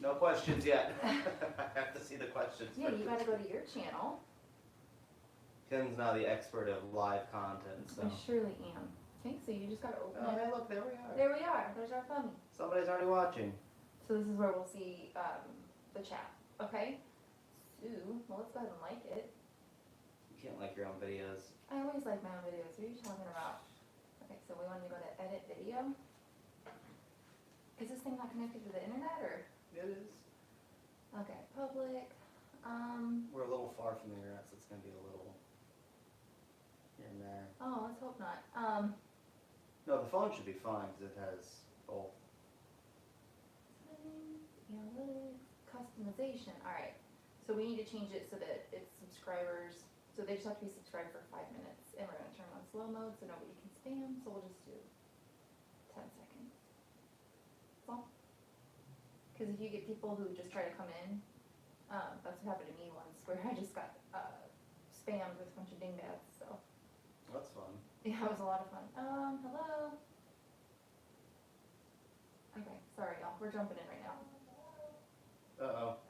No questions yet. I have to see the questions. Yeah, you gotta go to your channel. Kim's now the expert of live content, so. I surely am. Okay, so you just gotta open Oh, it. hey, look, there we are. There we are. There's our thumb. Somebody's already watching. So this is where we'll see the chat. Okay. So, well, let's go ahead and like it. You can't like your own videos. I always like my own videos. What are you talking about? Okay, so we wanted to go to edit video. Is this thing not connected to the internet or? It is. Okay, public. We're a little far from the internet, so it's gonna be a little here and there. Oh, let's hope not. No, the phone should be fine because it has both. Settings, analytics, customization. All right. So we need to change it so that it's subscribers. So they just have to be subscribed for 5 minutes, and we're gonna turn on slow mode so nobody can spam. So we'll just do 10 seconds. That's all. Because if you get people who just try to come in, that's what happened to me once, where I just got spammed with a bunch of dingbats. So That's fun. yeah, it was a lot of fun. Hello. Okay, sorry y'all. We're jumping in right now.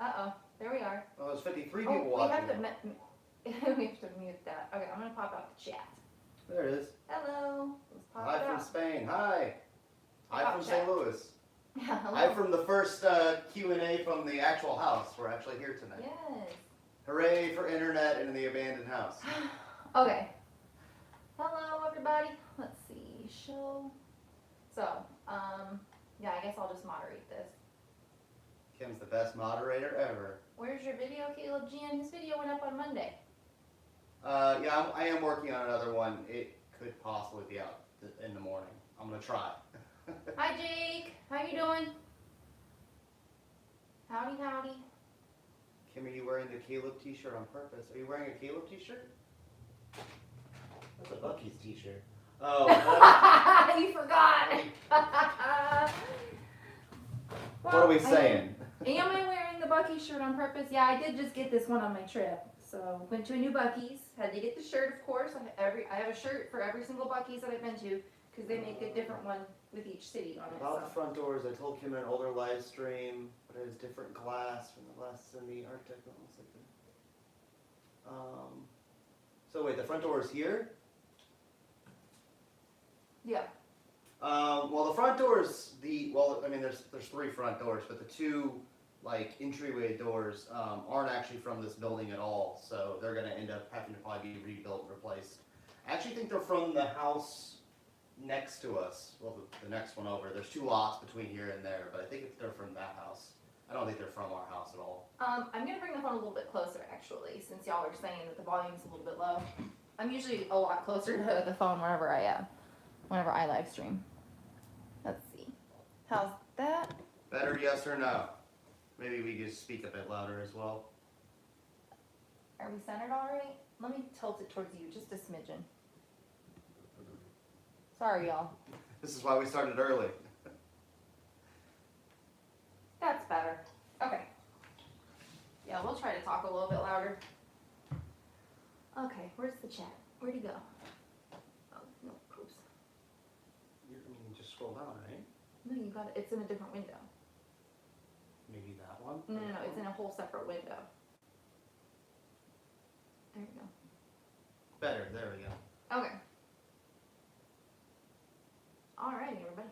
Uh-oh. There we are. Well, there's 53 Oh, people watching. we have to mute that. Okay, I'm gonna pop out the chat. There it is. Hello. Let's pop Hi it from out. Spain. Hi. Hi Pop from chat. St. Louis. Yeah, hello. Hi from the first Q&A from the actual house. We're actually here tonight. Yes. Hooray for internet in the abandoned house. Okay. Hello, everybody. Let's see. Show. So, yeah, I guess I'll just moderate this. Kim's the best moderator ever. Where's your video, Caleb Gian? This video went up on Monday. Yeah, I am working on another one. It could possibly be out in the morning. I'm gonna try. Hi, Jake. How you doing? Howdy, howdy. Kim, are you wearing the Caleb t-shirt on purpose? Are you wearing a Caleb t-shirt? That's a Bucky's t-shirt. Oh. You forgot. What are we saying? Am I wearing the Bucky shirt on purpose? Yeah, I did just get this one on my trip. So went to a new Bucky's. Had to get the shirt, of course. I have a shirt for every single Bucky's that I've been to because they make a different one with each city on it. About So. the front doors, I told Kim in an older live stream, but it has different glass from the glass in the Art Deco. Looks like so wait, the front door is here? Yeah. Well, the front doors, I mean, there's 3 front doors, but the 2 like entryway doors aren't actually from this building at all, so they're gonna end up having to probably be rebuilt and replaced. I actually think they're from the house next to us. Well, the next one over. There's 2 lots between here and there, but I think they're from that house. I don't think they're from our house at all. I'm gonna bring the phone a little bit closer actually, since y'all are saying that the volume's a little bit low. I'm usually a lot closer to the phone whenever I live stream. Let's see. How's that? Better yes or no? Maybe we just speak a bit louder as well. Are we centered all right? Let me tilt it towards you just a smidgen. Sorry, y'all. This is why we started early. That's better. Okay. Yeah, we'll try to talk a little bit louder. Okay, where's the chat? Where'd he go? Oh, no, oops. You just scroll down, right? No, you got it. It's in a different window. Maybe that one? No, it's in a whole separate window. There you go. Better, there we go. Okay. Alright, everybody.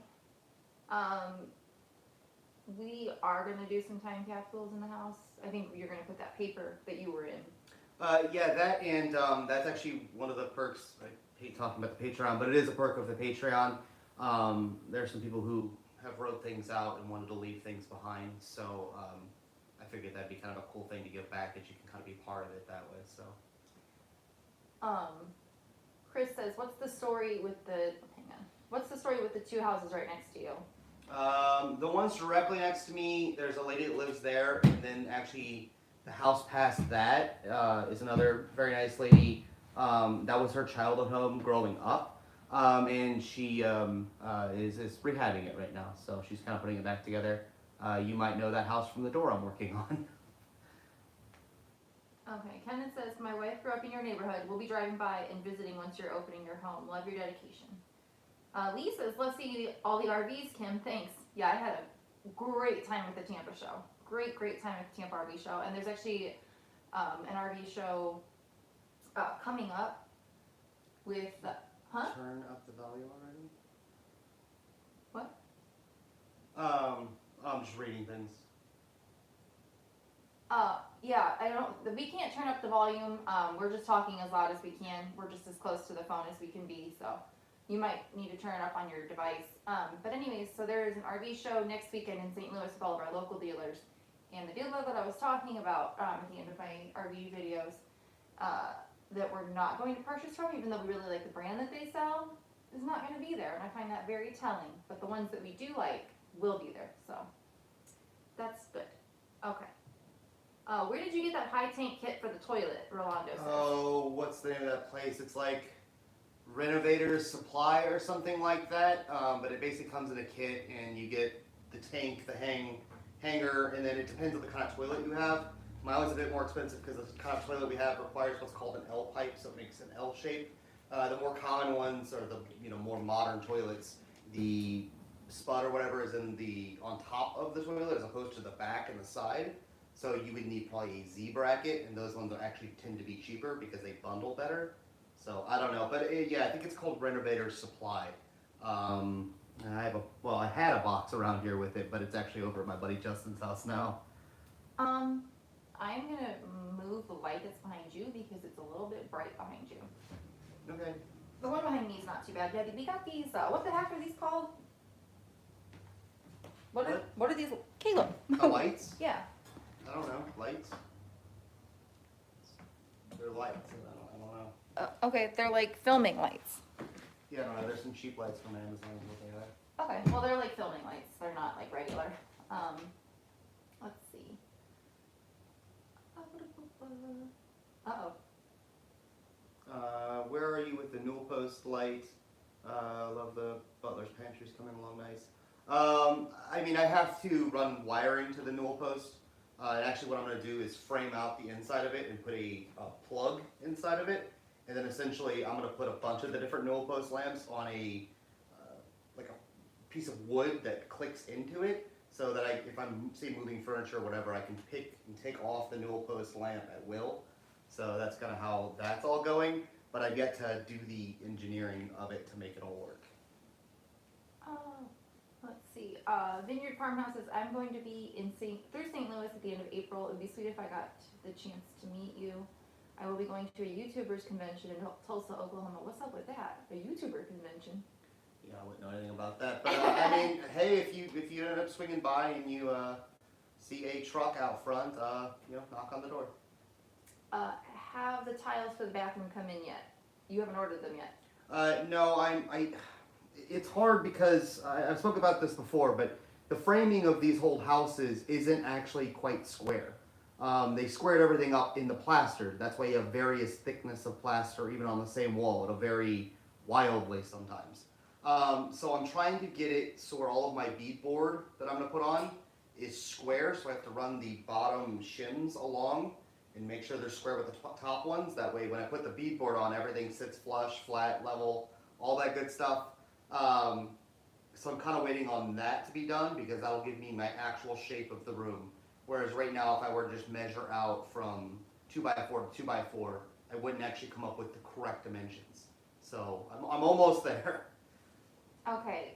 We are going to do some time capsules in the house. I think you're going to put that paper that you were in. Yeah, that and that's actually one of the perks. I hate talking about the Patreon, but it is a perk of the Patreon. There are some people who have wrote things out and wanted to leave things behind, so I figured that'd be kind of a cool thing to give back, that you can kind of be part of it that way. So. Chris says, "What's the story with the? Hang on. What's the story with the 2 houses right next to you?" The ones directly next to me, there's a lady that lives there, and then actually the house past that is another very nice lady. That was her childhood home growing up, and she is rehabbing it right now, so she's kind of putting it back together. You might know that house from the door I'm working on. Okay, Kenneth says, "My wife grew up in your neighborhood. We'll be driving by and visiting once you're opening your home. Love your dedication." Lee says, "Let's see all the RVs, Kim. Thanks." Yeah, I had great time at the Tampa show. Great time at the Tampa RV show. And there's actually an RV show coming up with huh? Turn up the volume already? What? I'm just reading things. Yeah, we can't turn up the volume. We're just talking as loud as we can. We're just as close to the phone as we can be, so you might need to turn it up on your device. But anyways, so there is an RV show next weekend in St. Louis with all of our local dealers. And the dealer that I was talking about at the end of my RV videos that we're not going to purchase from, even though we really like the brand that they sell, is not going to be there. And I find that very telling. But the ones that we do like will be there, so that's good. Okay. Where did you get that high tank kit for the toilet, Rolando says? Oh, what's the name of that place? It's like Renovator's Supply or something like that. But it basically comes in a kit, and you get the tank, the hanger, and then it depends on the kind of toilet you have. Mine was a bit more expensive because the kind of toilet we have requires what's called an L pipe, so it makes an L shape. The more common ones are the more modern toilets. The spud or whatever is on top of the toilet as opposed to the back and the side. So you would need probably a Z bracket, and those ones are actually tend to be cheaper because they bundle better. So I don't know, but yeah, I think it's called Renovator's Supply. I had a box around here with it, but it's actually over at my buddy Justin's house now. I'm gonna move the light that's behind you because it's a little bit bright behind you. Okay. The one behind me is not too bad. Yeah, we got these. What the heck are these called? What are these? Caleb. The lights? Yeah. I don't know. Lights? They're lights. I don't know. Okay, they're like filming lights. Yeah, I don't know. There's some cheap lights from Amazon. Is what they are. Okay, well they're like filming lights. They're not like regular. Let's see. Uh-oh. Where are you with the newel post light? Love the butler's pantry's coming along nice. I mean, I have to run wiring to the newel post. And actually what I'm going to do is frame out the inside of it and put a plug inside of it. And then essentially I'm going to put a bunch of the different newel post lamps on like a piece of wood that clicks into it. So that if I'm, say, moving furniture or whatever, I can pick and take off the newel post lamp at will. So that's kind of how that's all going. But I've yet to do the engineering of it to make it all work. Let's see. Vineyard Farmhouses. I'm going to be through St. Louis at the end of April. It would be sweet if I got the chance to meet you. I will be going to a YouTubers convention in Tulsa, Oklahoma. What's up with that? A YouTuber convention? Yeah, I wouldn't know anything about that. But I mean, hey, if you end up swinging by and you see a truck out front, knock on the door. Have the tiles for the bathroom come in yet? You haven't ordered them yet. No, it's hard because I've spoken about this before, but the framing of these whole houses isn't actually quite square. They squared everything up in the plaster. That's why you have various thickness of plaster even on the same wall. It'll vary wildly sometimes. So I'm trying to get it so where all of my beadboard that I'm going to put on is square, so I have to run the bottom shims along and make sure they're square with the top ones. That way when I put the beadboard on, everything sits flush, flat, level, all that good stuff. So I'm kind of waiting on that to be done because that'll give me my actual shape of the room. Whereas right now, if I were to just measure out from 2x4 to 2x4, I wouldn't actually come up with the correct dimensions. So I'm almost there. Okay.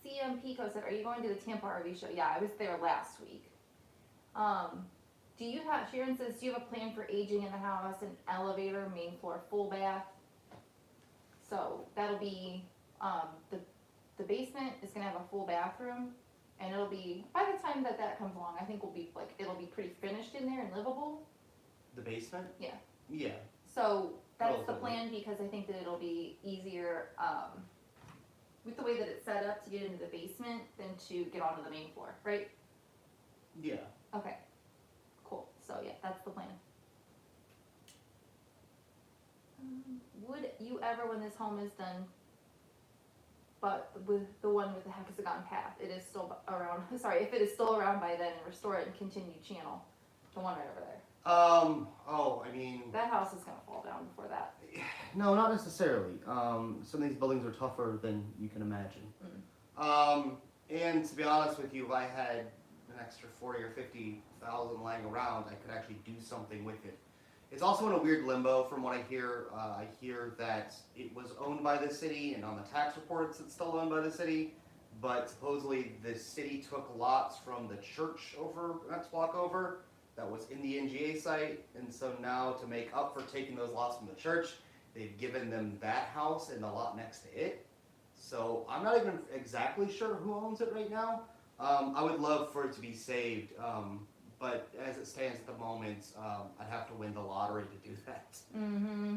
CM Pico said, are you going to the Tampa RV show? Yeah, I was there last week. Sharon says, do you have a plan for aging in the house? An elevator, main floor, full bath? So that'll be, the basement is gonna have a full bathroom, and it'll be, by the time that comes along, I think it'll be pretty finished in there and livable. The basement? Yeah. Yeah. So that's the Relatively. plan because I think that it'll be easier, with the way that it's set up to get into the basement than to get onto the main floor, right? Yeah. Okay, cool. So yeah, that's the plan. Would you ever, when this home is done, but with the one with the hexagon path, it is still around, sorry, if it is still around by then, and restore it and continue channel, the one right over there? I mean... That house is gonna fall down before that. No, not necessarily. Some of these buildings are tougher than you can imagine. And to be honest with you, if I had an extra 40 or 50,000 lying around, I could actually do something with it. It's also in a weird limbo from what I hear. I hear that it was owned by the city, and on the tax reports it's still owned by the city, but supposedly the city took lots from the church over, next block over, that was in the NGA site, and so now to make up for taking those lots from the church, they've given them that house and the lot next to it. So I'm not even exactly sure who owns it right now. I would love for it to be saved, but as it stands at the moment, I'd have to win the lottery to do that. Mm-hmm.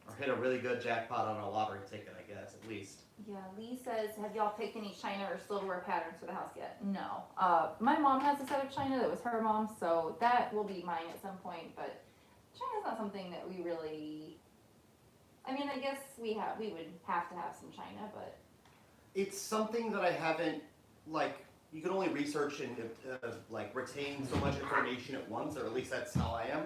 Or hit a really good jackpot on a lottery ticket, I guess, at least. Yeah, Lee says, have y'all picked any china or silverware patterns for the house yet? No. My mom has a set of china that was her mom's, so that will be mine at some point, but china's not something that we really, I mean, I guess we would have to have some china, but. It's something that I haven't, like, you can only research and like retain so much information at once, or at least that's how I am.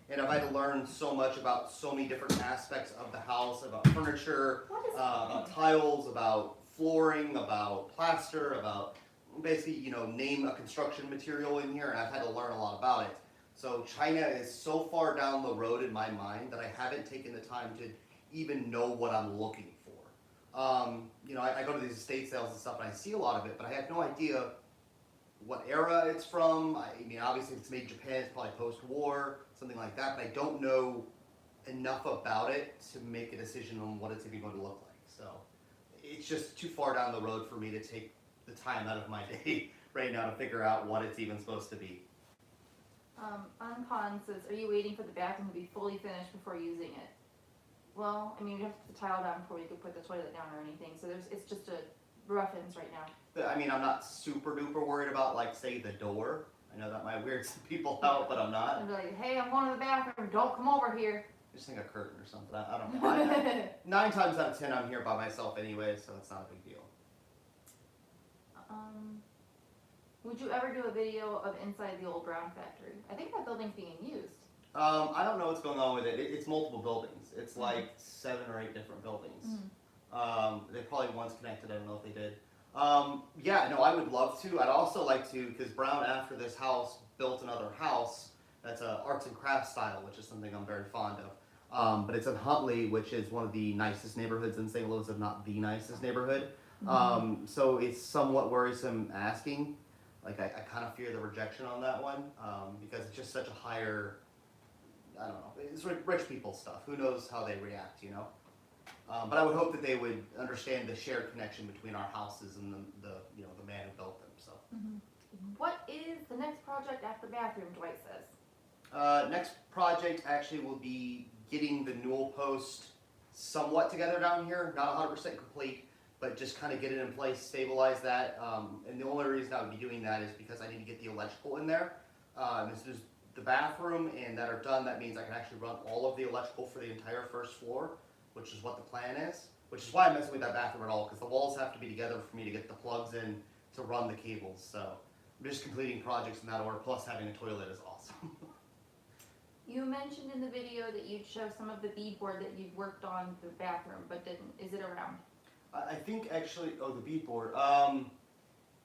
And I've had to learn so much about so many different aspects of the house, about furniture, about tiles, about flooring, about plaster, about basically, you know, name a construction material in here, and I've had to learn a lot about it. So China is so far down the road in my mind that I haven't taken the time to even know what I'm looking for. You know, I go to these estate sales and stuff, and I see a lot of it, but I have no idea what era it's from. I mean, obviously, if it's made in Japan, it's probably post-war, something like that, but I don't know enough about it to make a decision on what it's even going to look like. So it's just too far down the road for me to take the time out of my day right now to figure out what it's even supposed to be. Uncon says, are you waiting for the bathroom to be fully finished before using it? Well, I mean, we have to put the tile down before we could put the toilet down or anything, so it's just a rough ends right now. But, I mean, I'm not super duper worried about, like, say, the door. I know that might weird some people out, but I'm not. I'd be like, hey, I'm going to the bathroom, don't come over here. Just think a curtain or something. I don't know. 9 times out of 10, I'm here by myself anyway, so it's not a big deal. Would you ever do a video of inside the old Brown factory? I think that building's being used. I don't know what's going on with it. It's multiple buildings. It's like 7 or 8 different buildings. They probably once connected. I don't know if they did. Yeah, no, I would love to. I'd also like to, because Brown, after this house, built another house that's a arts and crafts style, which is something I'm very fond of. But it's in Huntley, which is one of the nicest neighborhoods in St. Louis, if not the nicest neighborhood. So it's somewhat worrisome asking. Like, I kind of fear the rejection on that one, because it's just such a higher, I don't know, it's rich people stuff. Who knows how they react, you know? But I would hope that they would understand the shared connection between our houses and the you know, the man who built them. So. What is the next project after bathroom, Dwight says? Next project actually will be getting the newel post somewhat together down here, not 100% complete, but just kind of get it in place, stabilize that. And the only reason I would be doing that is because I need to get the electrical in there. This is the bathroom, and that are done. That means I can actually run all of the electrical for the entire first floor, which is what the plan is, which is why I'm messing with that bathroom at all, because the walls have to be together for me to get the plugs in to run the cables. So I'm just completing projects in that order, plus having a toilet is awesome. You mentioned in the video that you'd show some of the beadboard that you'd worked on the bathroom, but didn't. Is it around? I think actually, oh, the beadboard.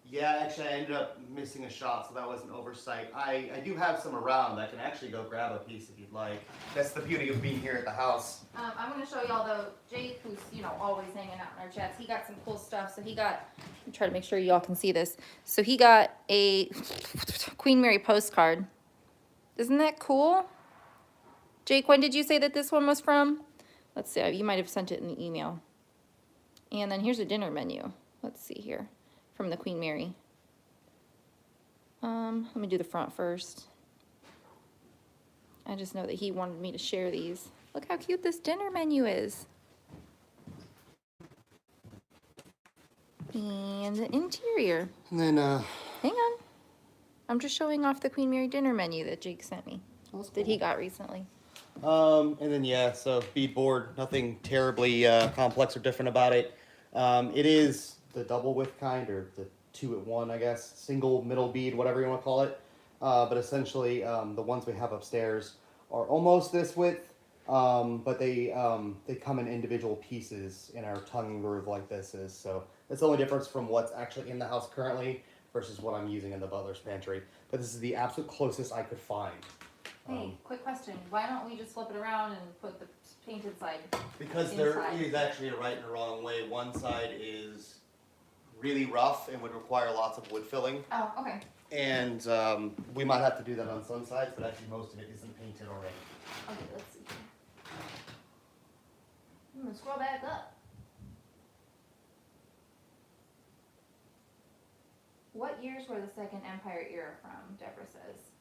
Yeah, actually I ended up missing a shot, so that was an oversight. I do have some around. I can actually go grab a piece if you'd like. That's the beauty of being here at the house. I'm going to show y'all though, Jake, who's, you know, always hanging out in our chats, he got some cool stuff. So he got, let me try to make sure y'all can see this. So he got a Queen Mary postcard. Isn't that cool? Jake, when did you say that this one was from? Let's see, you might have sent it in the email. And then here's a dinner menu. Let's see here. From the Queen Mary. Let me do the front first. I just know that he wanted me to share these. Look how cute this dinner menu is. And the interior. And then, hang on. I'm just showing off the Queen Mary dinner menu that Jake sent me. cool. That he got recently. And then yeah, so beadboard, nothing terribly complex or different about it. It is the double width kind, or the 2-at-1, I guess, single middle bead, whatever you want to call it. But essentially, the ones we have upstairs are almost this width, but they come in individual pieces in our tongue groove like this is. So That's the only difference from what's actually in the house currently versus what I'm using in the butler's pantry. But this is the absolute closest I could find. Hey, quick question. Why don't we just flip it around and put the painted side? Because inside? there is actually a right and a wrong way. One side is really rough and would require lots of wood filling. Oh, okay. And we might have to do that on some sides, but actually most of it isn't painted already. Okay, let's see. I'm gonna scroll back up. What years were the Second Empire era from? Deborah says.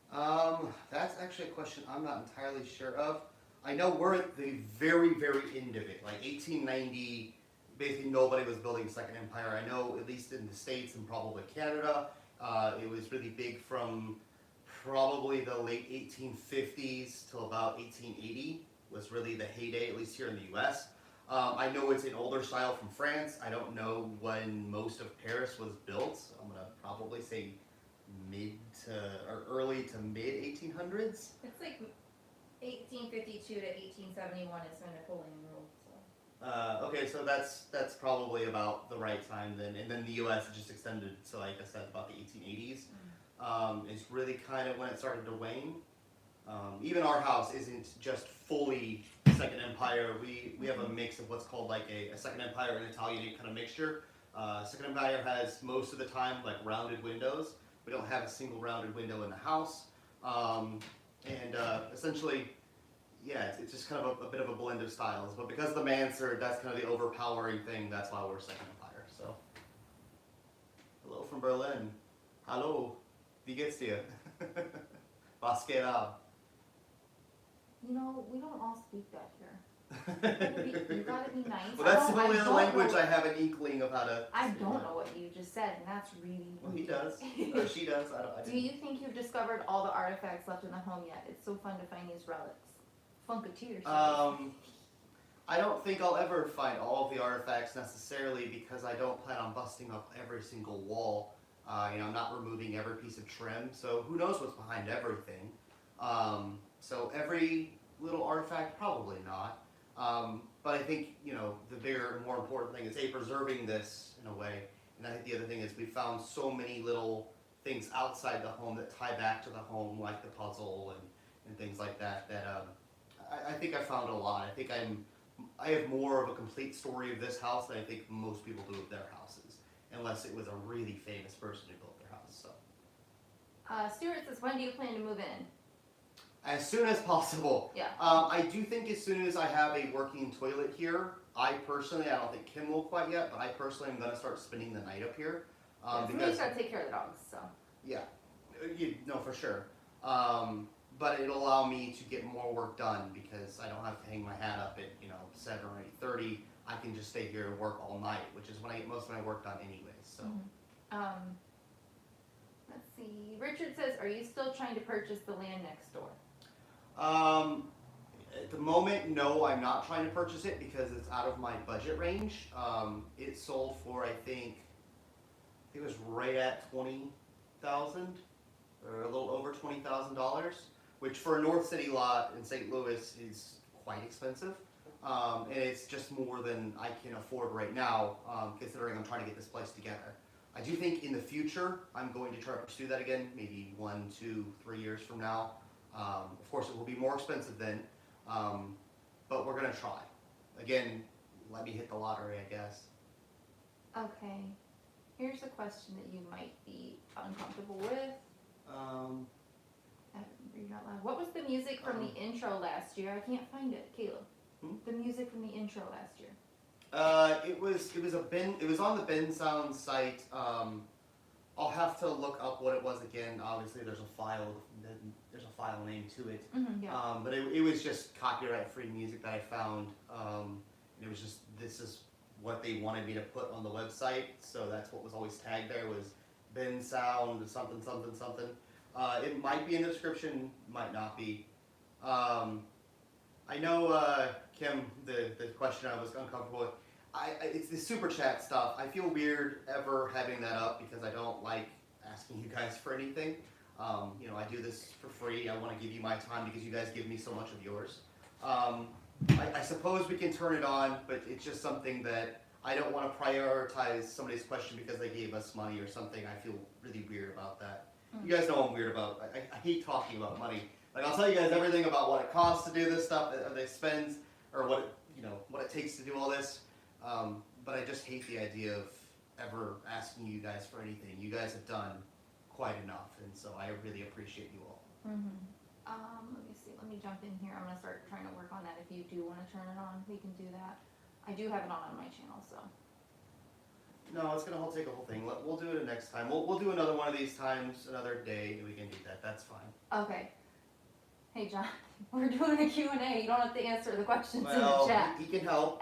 That's actually a question I'm not entirely sure of. I know we're at the very, very end of it. Like 1890, basically nobody was building Second Empire. I know, at least in the States and probably Canada, it was really big from probably the late 1850s till about 1880 was really the heyday, at least here in the US. I know it's an older style from France. I don't know when most of Paris was built. I'm gonna probably say mid to or early to mid 1800s. It's like 1852 to 1871 is when Napoleon ruled. So. Okay, so that's probably about the right time then. And then the U.S. just extended to, like I said, about the 1880s. Is really kind of when it started to wane. Even our house isn't just fully Second Empire. We have a mix of what's called like a Second Empire and Italian kind of mixture. Second Empire has most of the time like rounded windows. We don't have a single rounded window in the house. Essentially, yeah, it's just kind of a bit of a blend of styles. But because of the mansard, that's kind of the overpowering thing. That's why we're Second Empire. So, hello from Berlin. Hallo, wie geht's dir? Was geht ab? You know, we don't all speak that here. You gotta be nice. Well, that's the only other language I have an inkling of how to. I don't know what you just said, and that's really. Well, he does, or she does. I Do you think you've discovered all the artifacts left in the home yet? It's so fun to find these relics. Funketeer. I don't think I'll ever find all of the artifacts necessarily because I don't plan on busting up every single wall. I'm not removing every piece of trim, so who knows what's behind everything. So every little artifact, probably not. But I think, the bigger and more important thing is, preserving this in a way. And I think the other thing is we found so many little things outside the home that tie back to the home, like the puzzle and things like that, I think I found a lot. I think I have more of a complete story of this house than I think most people do of their houses, unless it was a really famous person who built their house. So. Stuart says, when do you plan to move in? As soon as possible. Yeah. I do think as soon as I have a working toilet here, I don't think Kim will quite yet, but I personally am going to start spending the night up here. Somebody's got to take care of the dogs, so. Yeah, for sure. But it'll allow me to get more work done because I don't have to hang my hat up at 7 or 8:30. I can just stay here and work all night, which is when I get most of my work done anyways. So. Let's see. Richard says, are you still trying to purchase the land next door? At the moment, no, I'm not trying to purchase it because it's out of my budget range. It sold for I think it was right at $20,000 or a little over $20,000, which for a North City lot in St. Louis is quite expensive. And it's just more than I can afford right now, considering I'm trying to get this place together. I do think in the future I'm going to try to pursue that again, maybe 1, 2, 3 years from now. Of course, it will be more expensive then, but we're going to try. Again, let me hit the lottery, I guess. Okay. Here's a question that you might be uncomfortable with. I haven't read it out loud. What was the music from the intro last year? I can't find it, Caleb. The music from the intro last year. It was on the Ben Sound site. I'll have to look up what it was again. Obviously, there's a file name to it. Yeah. But it was just copyright-free music that I found. And it was just, this is what they wanted me to put on the website. So that's what was always tagged there was Ben Sound something something something. It might be in the description, might not be. I know, Kim, the question I was uncomfortable with. It's the super chat stuff. I feel weird ever having that up because I don't like asking you guys for anything. I do this for free. I want to give you my time because you guys give me so much of yours. I suppose we can turn it on, but it's just something that I don't want to prioritize somebody's question because they gave us money or something. I feel really weird about that. You guys know I'm weird about. I hate talking about money. Like I'll tell you guys everything about what it costs to do this stuff, the expense, or what what it takes to do all this. But I just hate the idea of ever asking you guys for anything. You guys have done quite enough, and so I really appreciate you all. Let me see, let me jump in here, I'm gonna start trying to work on that, if you do wanna turn it on, we can do that. I do have it on my channel, so. No, it's gonna take a whole thing. We'll do it next time. We'll do another one of these times, another day. We can do that. That's fine. Okay. Hey John, we're doing a Q&A, you don't have to answer the questions in the Well, chat. he can help.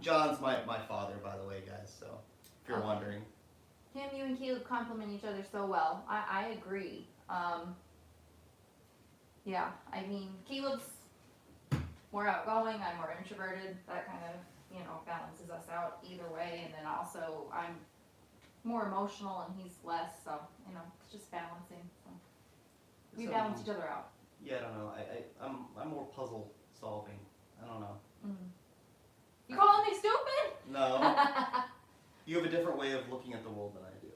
John's my father, by the way, guys. So if you're Okay. wondering. Kim, you and Caleb complement each other so well. I agree. Yeah, I mean, Caleb's more outgoing, I'm more introverted. That kind of, balances us out either way. And then also, I'm more emotional and he's less, so, it's just balancing. So. We balance each other out. Yeah, I don't know. I'm more puzzle solving. I don't know. You calling me stupid? No. You have a different way of looking at the world than I do.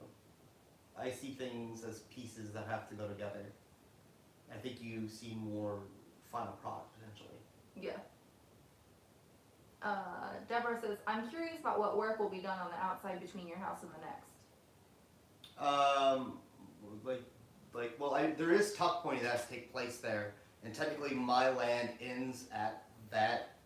I see things as pieces that have to go together. I think you see more final product potentially. Yeah. Deborah says, I'm curious about what work will be done on the outside between your house and the next. There is tuck pointing that has to take place there, and technically my land ends at that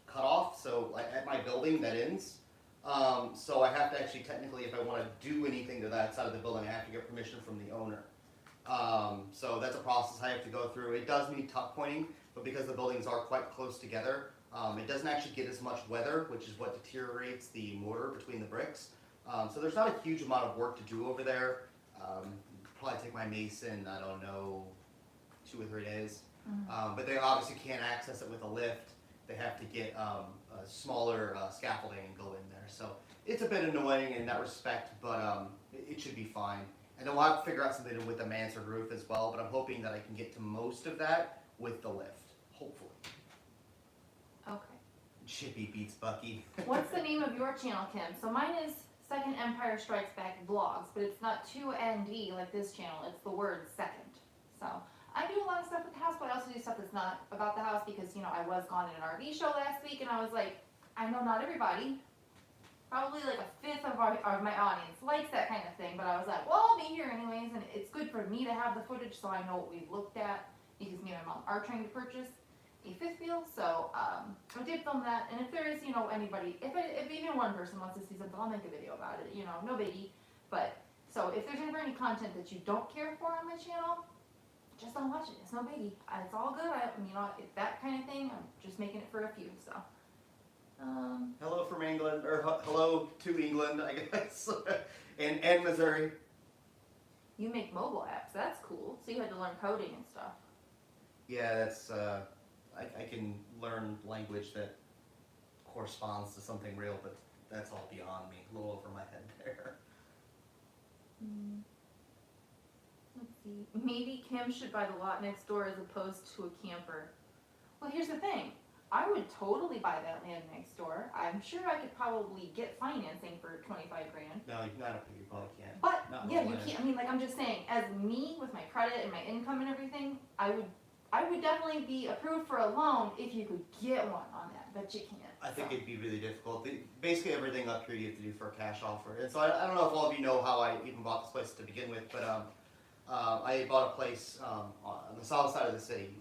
cutoff. So at my building that ends. So I have to actually technically, if I want to do anything to that side of the building, I have to get permission from the owner. So that's a process I have to go through. It does need tuck pointing, but because the buildings are quite close together, it doesn't actually get as much weather, which is what deteriorates the mortar between the bricks. So there's not a huge amount of work to do over there. Probably take my mason, I don't know, 2 or 3 days. But they obviously can't access it with a lift. They have to get a smaller scaffolding and go in there. So it's a bit annoying in that respect, but it should be fine. And then we'll have to figure out something with the mansard roof as well, but I'm hoping that I can get to most of that with the lift, hopefully. Okay. Chippy beats Bucky. What's the name of your channel, Kim? So mine is Second Empire Strikes Back Vlogs, but it's not 2ND like this channel, it's the word second. So I do a lot of stuff with the house, but I also do stuff that's not about the house because, I was gone in an RV show last week and I was like, I know not everybody, probably like a fifth of my audience likes that kind of thing, but I was like, well, I'll be here anyways, and it's good for me to have the footage so I know what we've looked at because me and my mom are trying to purchase a fifth wheel, so I did film that, and if there is, anybody, if even one person wants to see something, I'll make a video about it, no biggie, but, so if there's ever any content that you don't care for on my channel, just don't watch it, it's no biggie, it's all good, if that kind of thing, I'm just making it for a few, so. Hello from England, or hello to England, I guess, and Missouri. You make mobile apps, that's cool, so you had to learn coding and stuff. Yeah, that's, I can learn language that corresponds to something real, but that's all beyond me, a little over my head there. Let's see, maybe Kim should buy the lot next door as opposed to a camper. Well, here's the thing, I would totally buy that land next door. I'm sure I could probably get financing for 25 grand. No, you probably can't. But, Not yeah, much you land. can't, I'm just saying, as me, with my credit and my income and everything, I would definitely be approved for a loan if you could get one on that, but you can't. I think it'd be really difficult. Basically everything up here you have to do for a cash offer. And so I don't know if all of you know how I even bought this place to begin with, but I bought a place on the south side of the city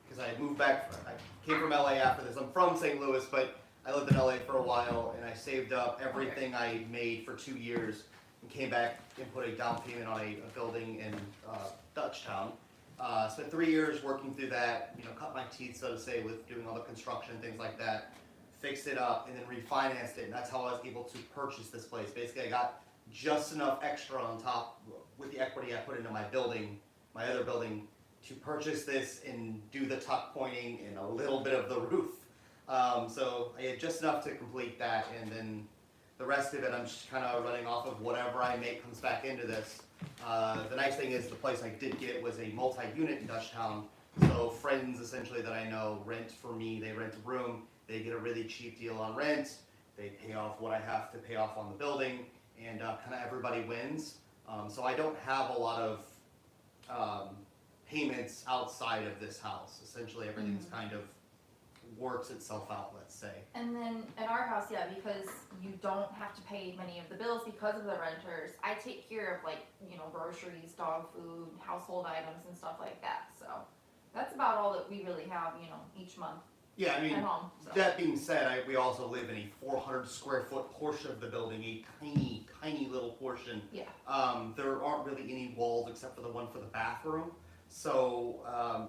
because I had moved back. I came from LA after this. I'm from St. Louis, but I lived in LA for a while, and I saved up everything I made for 2 years and came back and put a down payment on a building in Dutchtown. Spent 3 years working through that, cut my teeth, so to say, with doing all the construction, things like that. Fixed it up, and then refinanced it, and that's how I was able to purchase this place. Basically, I got just enough extra on top with the equity I put into my building, my other building, to purchase this and do the tuck pointing and a little bit of the roof. So I had just enough to complete that, and then the rest of it I'm just kind of running off of whatever I make comes back into this. The nice thing is the place I did get was a multi-unit in Dutchtown, so friends essentially that I know rent for me, they rent a room, they get a really cheap deal on rent, they pay off what I have to pay off on the building, and kind of everybody wins. So I don't have a lot of payments outside of this house. Essentially, everything's kind of works itself out, let's say. And then at our house, yeah, because you don't have to pay many of the bills because of the renters, I take care of like, you know, groceries, dog food, household items and stuff like that. So that's about all that we really have, you know, each month Yeah, I mean, at home. So. that being said, we also live in a 400 square foot portion of the building, a tiny, tiny little portion. Yeah. There aren't really any walls except for the one for the bathroom. So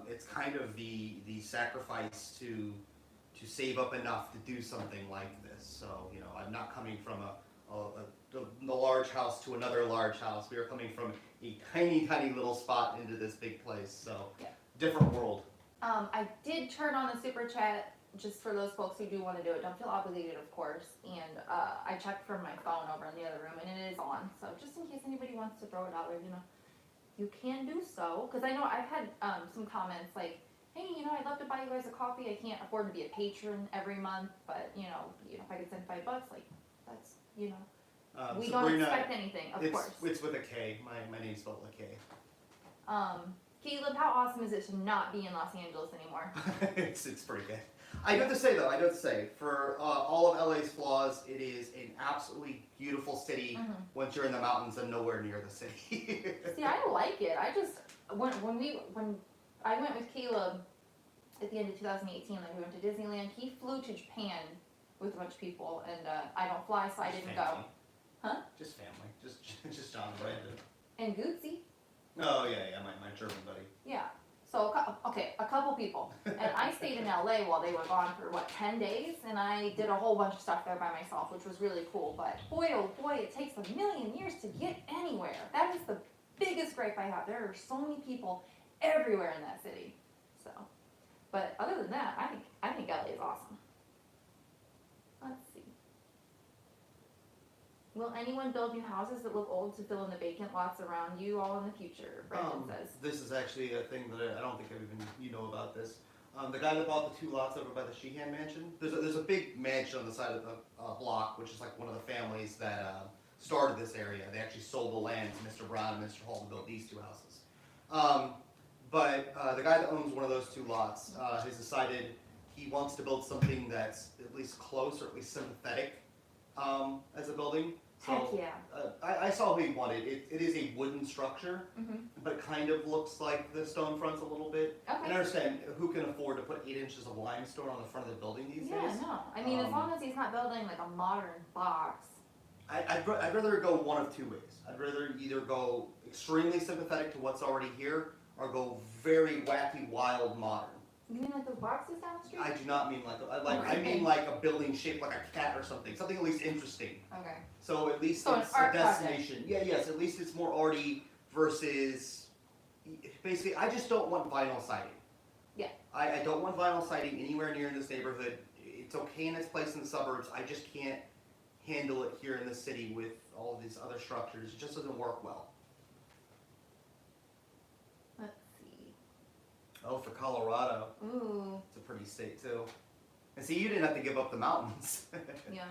it's kind of the sacrifice to save up enough to do something like this. So, you know, I'm not coming from a large house to another large house. We are coming from a tiny, tiny little spot into this big place. So, yeah. Different world. I did turn on the super chat just for those folks who do want to do it. Don't feel obligated, of course. And I checked from my phone over in the other room, and it is on. So just in case anybody wants to throw a dollar, you know, you can do so. Because I know I've had some comments like, hey, you know, I'd love to buy you guys a coffee. I can't afford to be a patron every month, but you know, if I could send $5, like that's, you know, we don't expect anything, of course. It's with a K. My name's spelled with a K. Caleb, how awesome is it to not be in Los Angeles anymore? it's pretty good. I do have to say though, for all of LA's flaws, it is an absolutely beautiful city once you're in the mountains and nowhere near the city. See, I like it. I just when I went with Caleb at the end of 2018, like we went to Disneyland. He flew to Japan with a bunch of people, and I don't fly, so I didn't go. Huh? Just family, just John and Brandon. And Gucci. Oh yeah, my German buddy. Yeah. So a couple people, and I stayed in LA while they were gone for 10 days, and I did a whole bunch of stuff there by myself, which was really cool. But boy, oh boy, it takes a million years to get anywhere. That is the biggest gripe I have. There are so many people everywhere in that city. So, but other than that, I think LA is awesome. Let's see. Will anyone build new houses that look old to fill in the vacant lots around you all in the future? Brandon says. This is actually a thing that I don't think you know about this. The guy that bought the 2 lots over by the Sheehan mansion, there's a big mansion on the side of the block, which is like one of the families that started this area. They actually sold the land to Mr. Brown and Mr. Hall to build these 2 houses. But the guy that owns one of those 2 lots has decided he wants to build something that's at least close or at least sympathetic as a building. So, Heck yeah. I saw what he wanted. It is a wooden structure, but it kind of looks like the stone fronts a little bit. Okay. And I understand who can afford to put 8 inches of limestone on the front of the building these days. Yeah, no. I mean, as long as he's not building like a modern box. I'd rather go one of 2 ways. I'd rather either go extremely sympathetic to what's already here, or go very wacky, wild, modern. You mean like those boxes down the street? I do not mean I mean like a building shaped like a cat or something at least interesting. Okay. So at least So it's an art a destination. Yeah, yes, at least it's more arty versus basically I just don't want vinyl siding. Yeah. I don't want vinyl siding anywhere near in this neighborhood. It's okay in its place in the suburbs. I just can't handle it here in the city with all of these other structures. It just doesn't work well. Let's see. Oh, for Colorado. Ooh. It's a pretty state too. And see, you didn't have to give up the mountains. Yeah.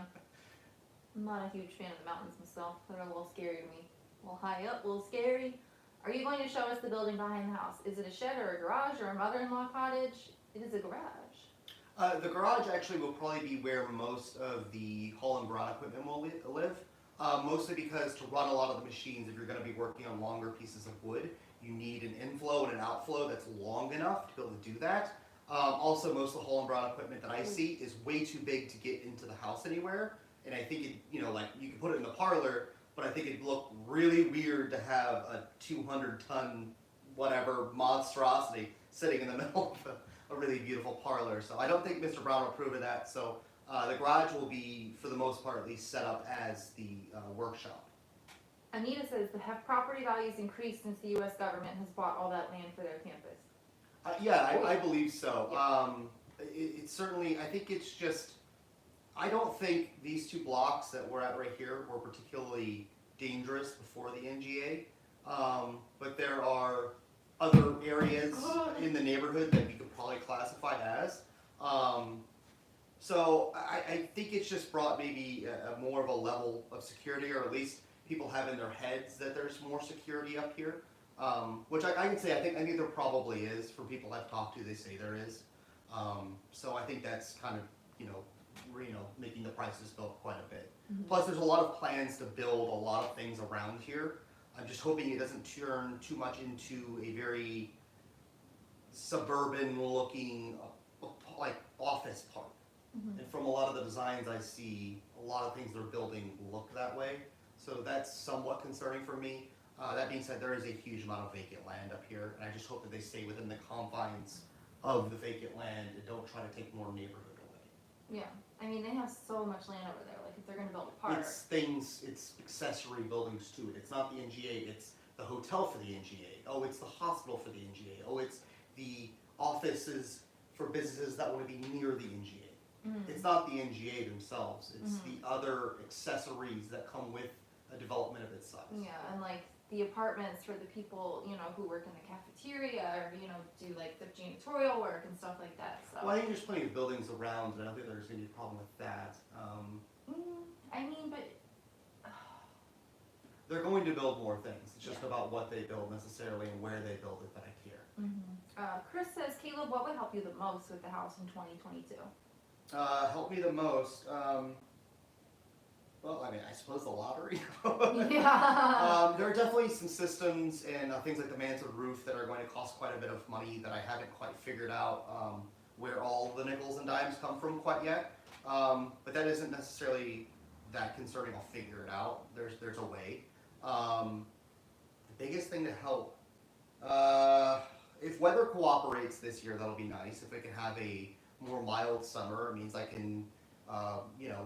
I'm not a huge fan of the mountains myself. They're a little scary to me. A little high up, a little scary. Are you going to show us the building behind the house? Is it a shed or a garage or a mother-in-law cottage? It is a garage. The garage actually will probably be where most of the Hall and Brown equipment will live. Mostly because to run a lot of the machines, if you're going to be working on longer pieces of wood, you need an inflow and an outflow that's long enough to be able to do that. Also, most of the Hall and Brown equipment that I see is way too big to get into the house anywhere. And I think it, like you can put it in the parlor, but I think it'd look really weird to have a 200-ton whatever monstrosity sitting in the middle of a really beautiful parlor. So I don't think Mr. Brown will approve of that. So the garage will be, for the most part at least, set up as the workshop. Anita says, have property values increased since the U.S. government has bought all that land for their campus? Yeah, I believe so. Yeah. It's certainly, I think it's just, I don't think these 2 blocks that we're at right here were particularly dangerous before the NGA. But there are other areas in the neighborhood that we could probably classify as. So I think it's just brought maybe a more of a level of security, or at least people have in their heads that there's more security up here. Which I can say I think there probably is. For people I've talked to, they say there is. So I think that's kind of making the prices go up quite a bit. Plus, there's a lot of plans to build a lot of things around here. I'm just hoping it doesn't turn too much into a very suburban-looking like office park. And from a lot of the designs I see, a lot of things they're building look that way. So that's somewhat concerning for me. That being said, there is a huge amount of vacant land up here, and I just hope that they stay within the confines of the vacant land and don't try to take more neighborhood away. Yeah, I mean, they have so much land over there, like if they're gonna build a park. It's accessory buildings to it. It's not the NGA, it's the hotel for the NGA. Oh, it's the hospital for the NGA. Oh, it's the offices for businesses that want to be near the NGA. It's not the NGA themselves, it's the other accessories that come with a development of its size. Yeah, and like the apartments for the people, who work in the cafeteria or, do like the janitorial work and stuff like that, so. Well, I think there's plenty of buildings around, and I don't think there's going to be a problem with that. I mean, but. They're going to build more things. It's just Yeah. about what they build necessarily and where they build it that I care. Chris says, Caleb, what would help you the most with the house in 2022? Help me the most. Well, I mean, I suppose the lottery. Yeah. There are definitely some systems and things like the mansard roof that are going to cost quite a bit of money that I haven't quite figured out where all the nickels and dimes come from quite yet. But that isn't necessarily that concerning. I'll figure it out. There's a way. The biggest thing to help, if weather cooperates this year, that'll be nice. If it can have a more mild summer, it means I can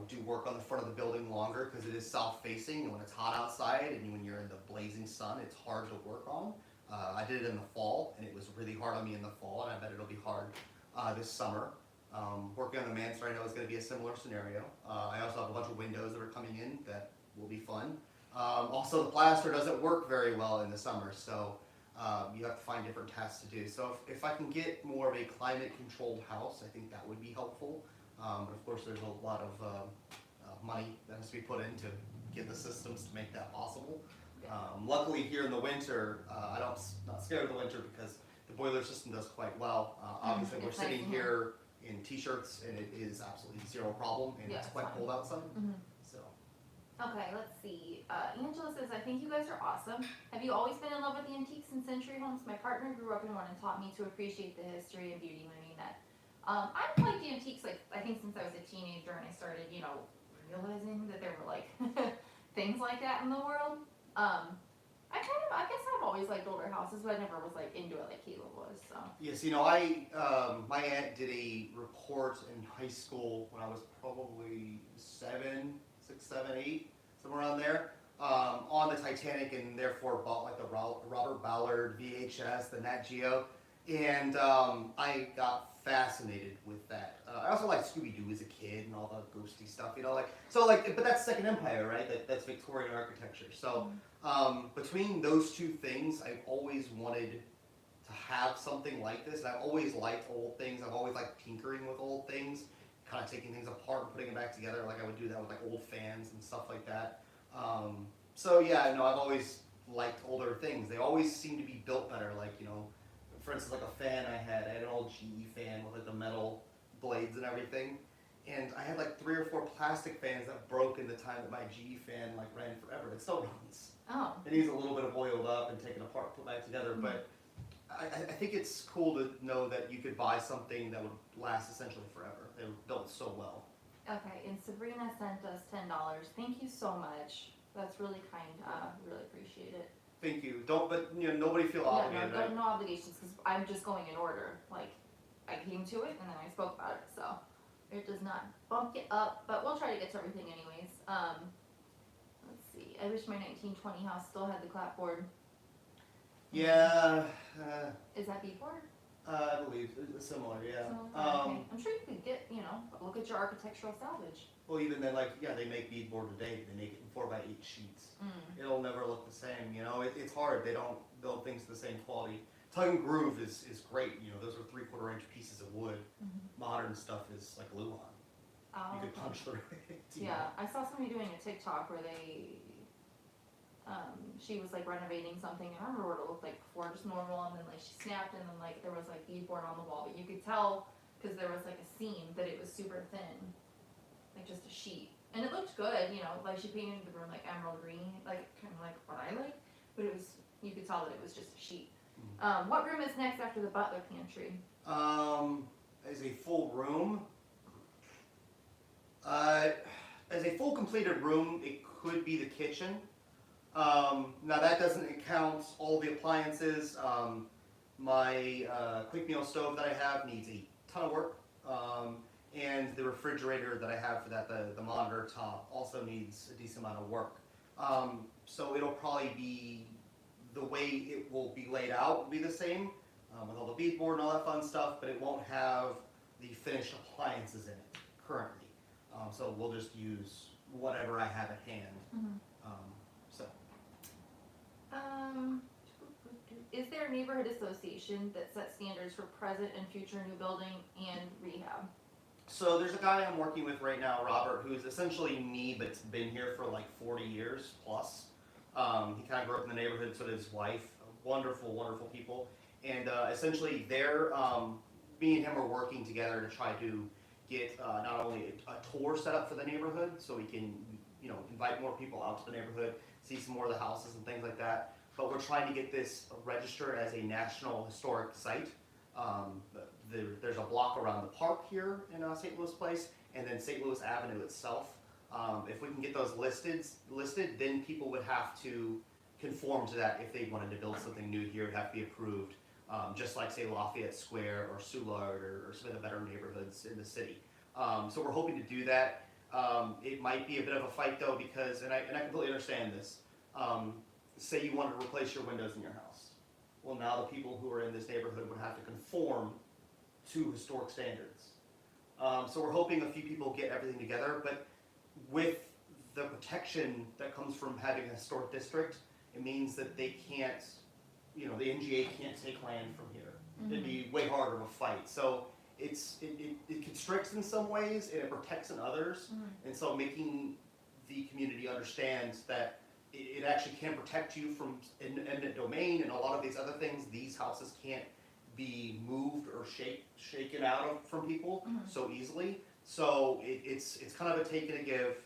do work on the front of the building longer because it is south facing, and when it's hot outside and when you're in the blazing sun, it's hard to work on. I did it in the fall, and it was really hard on me in the fall, and I bet it'll be hard this summer. Working on the mansard, I know is going to be a similar scenario. I also have a bunch of windows that are coming in that will be fun. Also, the plaster doesn't work very well in the summer, so you have to find different tasks to do. So if I can get more of a climate-controlled house, I think that would be helpful. But of course, there's a lot of money that has to be put in to get the systems to make that possible. Luckily, here in the winter, I'm not scared of the winter because the boiler system does quite well. Obviously, we're sitting here in t-shirts, and it is absolutely zero problem, and it's quite cold outside. So. Okay, let's see. Angela says, I think you guys are awesome. Have you always been in love with the antiques and century homes? My partner grew up in one and taught me to appreciate the history and beauty when we met. I've liked the antiques, like, I think since I was a teenager and I started, realizing that there were, like, things like that in the world. I guess I've always liked older houses, but I never was, like, into it like Caleb was, so. Yes, my aunt did a report in high school when I was probably 6, 7, 8, somewhere around there, on the Titanic, and therefore bought, like, the Robert Ballard VHS, the Nat Geo, and I got fascinated with that. I also liked Scooby-Doo as a kid and all the ghosty stuff, but that's Second Empire, right? That's Victorian architecture. So between those two things, I've always wanted to have something like this. And I've always liked old things. I've always liked tinkering with old things, kind of taking things apart and putting them back together. Like I would do that with like old fans and stuff like that. I've always liked older things. They always seem to be built better. Like, for instance, like a fan I had an old GE fan with like the metal blades and everything, and I had like 3 or 4 plastic fans that broke in the time that my GE fan like ran forever. It still runs. Oh. It needs a little bit of oiled up and taken apart, put back together, but I think it's cool to know that you could buy something that would last essentially forever. They were built so well. Okay, and Sabrina sent us $10. Thank you so much. That's really kind. Really appreciate it. Thank you. Nobody feel obligated. Yeah, no obligations, because I'm just going in order. Like, I came to it and then I spoke about it, so it does not bump you up, but we'll try to get to everything anyways. Let's see. I wish my 1920 house still had the clapboard. Yeah. Is that beadboard? I believe it's similar. Yeah. Okay. I'm sure you could get, look at your architectural salvage. Well, even then, they make beadboard today. They make it in 4x8 sheets. It'll never look the same. It's hard. They don't build things the same quality. Tug and groove is great. Those are 3/4 inch pieces of wood. Modern stuff is like glue on. Oh, You could okay. punch through it. Yeah, I saw somebody doing a TikTok where she was like renovating something. I don't remember what it looked like before, just normal, and then like she snapped, and then like there was like beadboard on the wall, but you could tell because there was like a seam that it was super thin, like just a sheet, and it looked good, you know, like she painted the room like emerald green, like kind of like what I like, but it was, you could tell that it was just a sheet. What room is next after the butler pantry? As a full room, as a full completed room, it could be the kitchen. Now that doesn't count all the appliances. My quick meal stove that I have needs a ton of work. And the refrigerator that I have for that, the monitor top, also needs a decent amount of work. So it'll probably be, the way it will be laid out will be the same, with all the beadboard and all that fun stuff, but it won't have the finished appliances in it currently. So we'll just use whatever I have at hand. So. Is there a neighborhood association that sets standards for present and future new building and rehab? So there's a guy I'm working with right now, Robert, who's essentially me, but's been here for like 40 years plus. He kind of grew up in the neighborhood, so did his wife. Wonderful, wonderful people. And essentially they're, me and him are working together to try to get not only a tour set up for the neighborhood, so we can, you know, invite more people out to the neighborhood, see some more of the houses and things like that. But we're trying to get this registered as a National Historic Site. There's a block around the park here in St. Louis Place, and then St. Louis Avenue itself. If we can get those listed, then people would have to conform to that. If they wanted to build something new here, it'd have to be approved, just like, say, Lafayette Square or Soulard or some of the better neighborhoods in the city. So we're hoping to do that. It might be a bit of a fight, though, because, and I completely understand this, say you wanted to replace your windows in your house. Well, now the people who are in this neighborhood would have to conform to historic standards. So we're hoping a few people get everything together, but with the protection that comes from having a historic district, it means that they can't, you know, the NGA can't take land from here. It'd be way harder of a fight. So it constricts in some ways and it protects in others. And so making the community understand that it actually can protect you from eminent domain and a lot of these other things. These houses can't be moved or shaken out of from people so easily. So it's kind of a take and a give.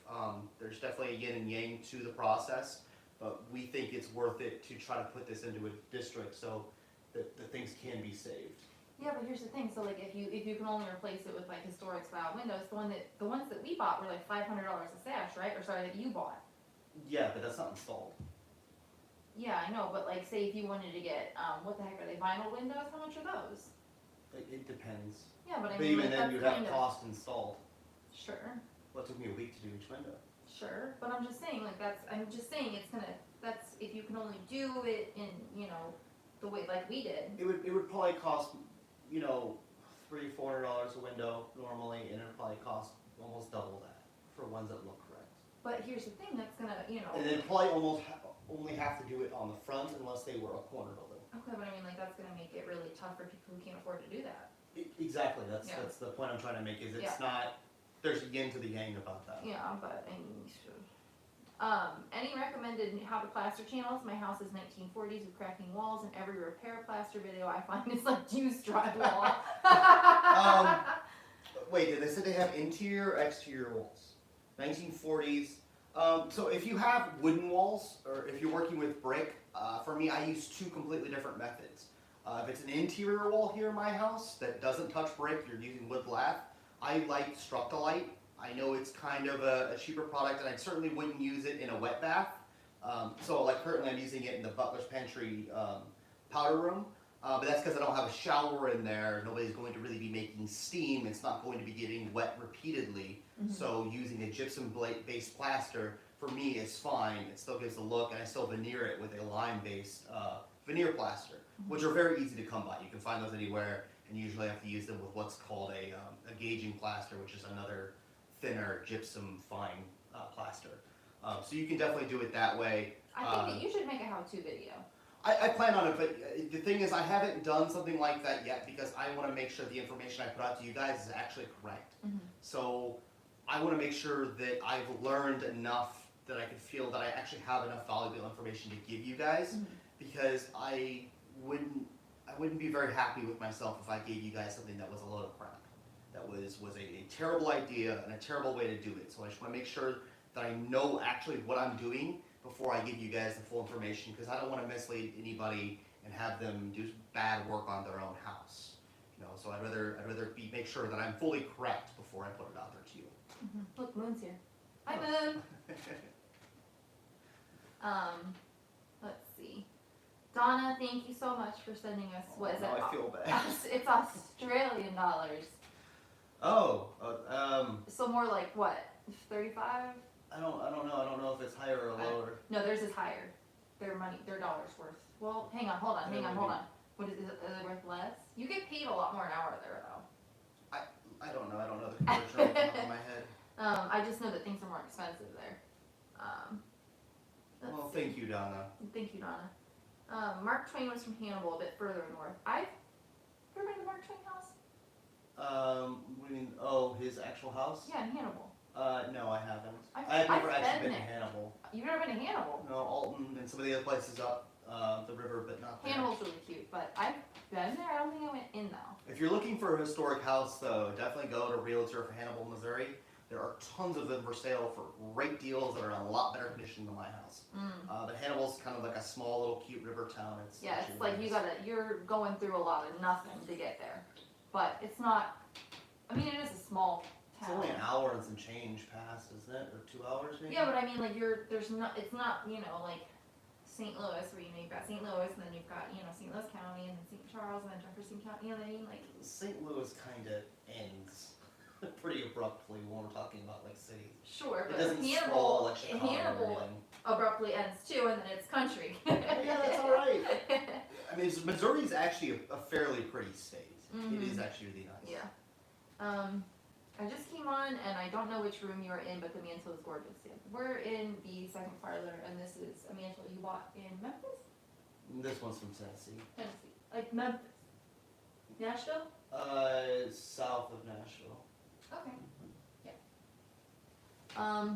There's definitely a yin and yang to the process, but we think it's worth it to try to put this into a district so that the things can be saved. Yeah, but here's the thing. So like, if you can only replace it with like historic style windows, the ones that we bought were like $500 a sash, right? Or sorry, that you bought. Yeah, but that's not installed. Yeah, I know, but like, say if you wanted to get, what the heck are they, vinyl windows? How much are those? It depends. Yeah, but I But mean, even like, then, that's you'd have kind of, cost installed. sure, Well, it took me a week to do each window. sure, but I'm just saying, like, I'm just saying it's gonna, that's, if you can only do it in, you know, the way, like we did. It would probably cost, you know, $300-400 a window normally, and it would probably cost almost double that for ones that look correct. But here's the thing, that's gonna, you know. And then probably only have to do it on the front unless they were a corner building. Okay, but I mean, like, that's gonna make it really tough for people who can't afford to do that. Exactly, that's Yeah. that's the point I'm trying to make, is it's Yeah. not, there's a yin to the yang about that. Yeah, but I mean, any recommended how to plaster channels? My house is 1940s with cracking walls, and every repair plaster video I find is like used drywall. Wait, did they say they have interior or exterior walls? 1940s. So if you have wooden walls, or if you're working with brick, for me, I use two completely different methods. If it's an interior wall here in my house that doesn't touch brick, you're using wood lath, I like Structilite. I know it's kind of a cheaper product, and I certainly wouldn't use it in a wet bath. So like currently I'm using it in the butler's pantry powder room, but that's because I don't have a shower in there. Nobody's going to really be making steam. It's not going to be getting wet repeatedly. So using a gypsum-based plaster for me is fine. It still gives a look, and I still veneer it with a lime-based veneer plaster, which are very easy to come by. You can find those anywhere, and you usually have to use them with what's called a gauging plaster, which is another thinner gypsum fine plaster. So you can definitely do it that way. I think that you should make a how-to video. I plan on it, but the thing is I haven't done something like that yet because I want to make sure the information I put out to you guys is actually correct. So I want to make sure that I've learned enough that I can feel that I actually have enough valuable information to give you guys, because wouldn't I wouldn't be very happy with myself if I gave you guys something that was a load of crap. That was a terrible idea and a terrible way to do it. So I just want to make sure that I know actually what I'm doing before I give you guys the full information, because I don't want to mislead anybody and have them do bad work on their own house. So I'd rather make sure that I'm fully correct before I put it out there to you. Look, Moon's here. Hi, Moon. Let's see. Donna, thank you so much for sending us. What is it? I feel bad. It's Australian dollars. Oh, So more like what? 35? I don't know. I don't know if it's higher or lower. No, theirs is higher. Their dollar's worth. Well, hang on, hold on. What is it worth less? You get paid a lot more an hour there, though. I don't know. I don't know the conversion off the top of my head. I just know that things are more expensive there. Well, thank you, Donna. Thank you, Donna. Mark Twain was from Hannibal, a bit further north. I've ever been to Mark Twain house? What do you mean? Oh, his actual house? Yeah, in Hannibal. No, I haven't. I've never been actually been to there. Hannibal. You've never been to Hannibal? No, Alton and some of the other places up the river, but not there. Hannibal's really cute, but I've been there. I don't think I went in though. If you're looking for a historic house, though, definitely go to Realtor for Hannibal, Missouri. There are tons of them for sale for great deals that are in a lot better condition than my house. But Hannibal's kind of like a small little cute river town. It's like nice. you're going through a lot of nothing to get there, but it's not. I mean, it is a small It's town. only an hour and some change past, isn't it? Or 2 hours maybe? Yeah, but I mean, like it's not like St. Louis where you've got St. Louis and then you've got St. Louis County and then St. Charles and then Jefferson County. You know what I mean? Like St. Louis kind of ends pretty abruptly when we're talking about like cities. sure, It but doesn't sprawl like Chicago or Hannibal anything. abruptly ends too, and then it's country. Yeah, that's all right. I mean, Missouri's actually a fairly pretty state. It is actually really nice. Yeah. I just came on and I don't know which room you are in, but the mantle is gorgeous. Yeah. We're in the second parlor, and this is a mantle you bought in Memphis? This one's from Tennessee. Tennessee. Like Memphis. Nashville? South of Nashville. Okay. Yeah.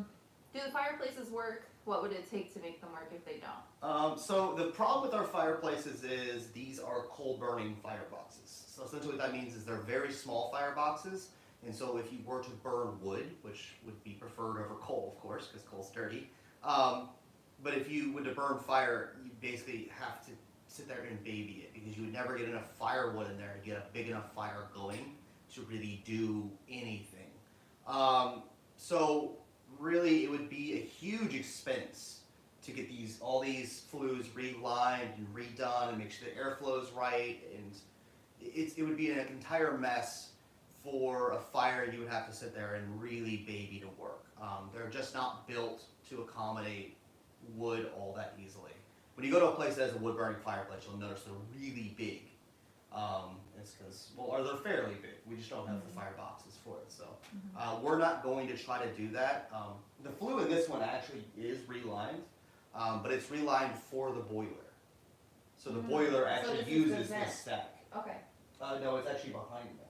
Do the fireplaces work? What would it take to make them work if they don't? So the problem with our fireplaces is these are coal burning fireboxes. So essentially what that means is they're very small fireboxes. And so if you were to burn wood, which would be preferred over coal, of course, because coal's dirty. But if you were to burn fire, you basically have to sit there and baby it, because you would never get enough firewood in there to get a big enough fire going to really do anything. So really it would be a huge expense to get all these flues relined and redone and make sure the airflow is right, and it would be an entire mess for a fire. You would have to sit there and really baby to work. They're just not built to accommodate wood all that easily. When you go to a place that has a wood burning fireplace, you'll notice they're really big. It's because, or they're fairly big. We just don't have the fire boxes for it. So we're not going to try to do that. The flue in this one actually is relined, but it's relined for the boiler. So the boiler actually uses this stack. Okay. No, it's actually behind there.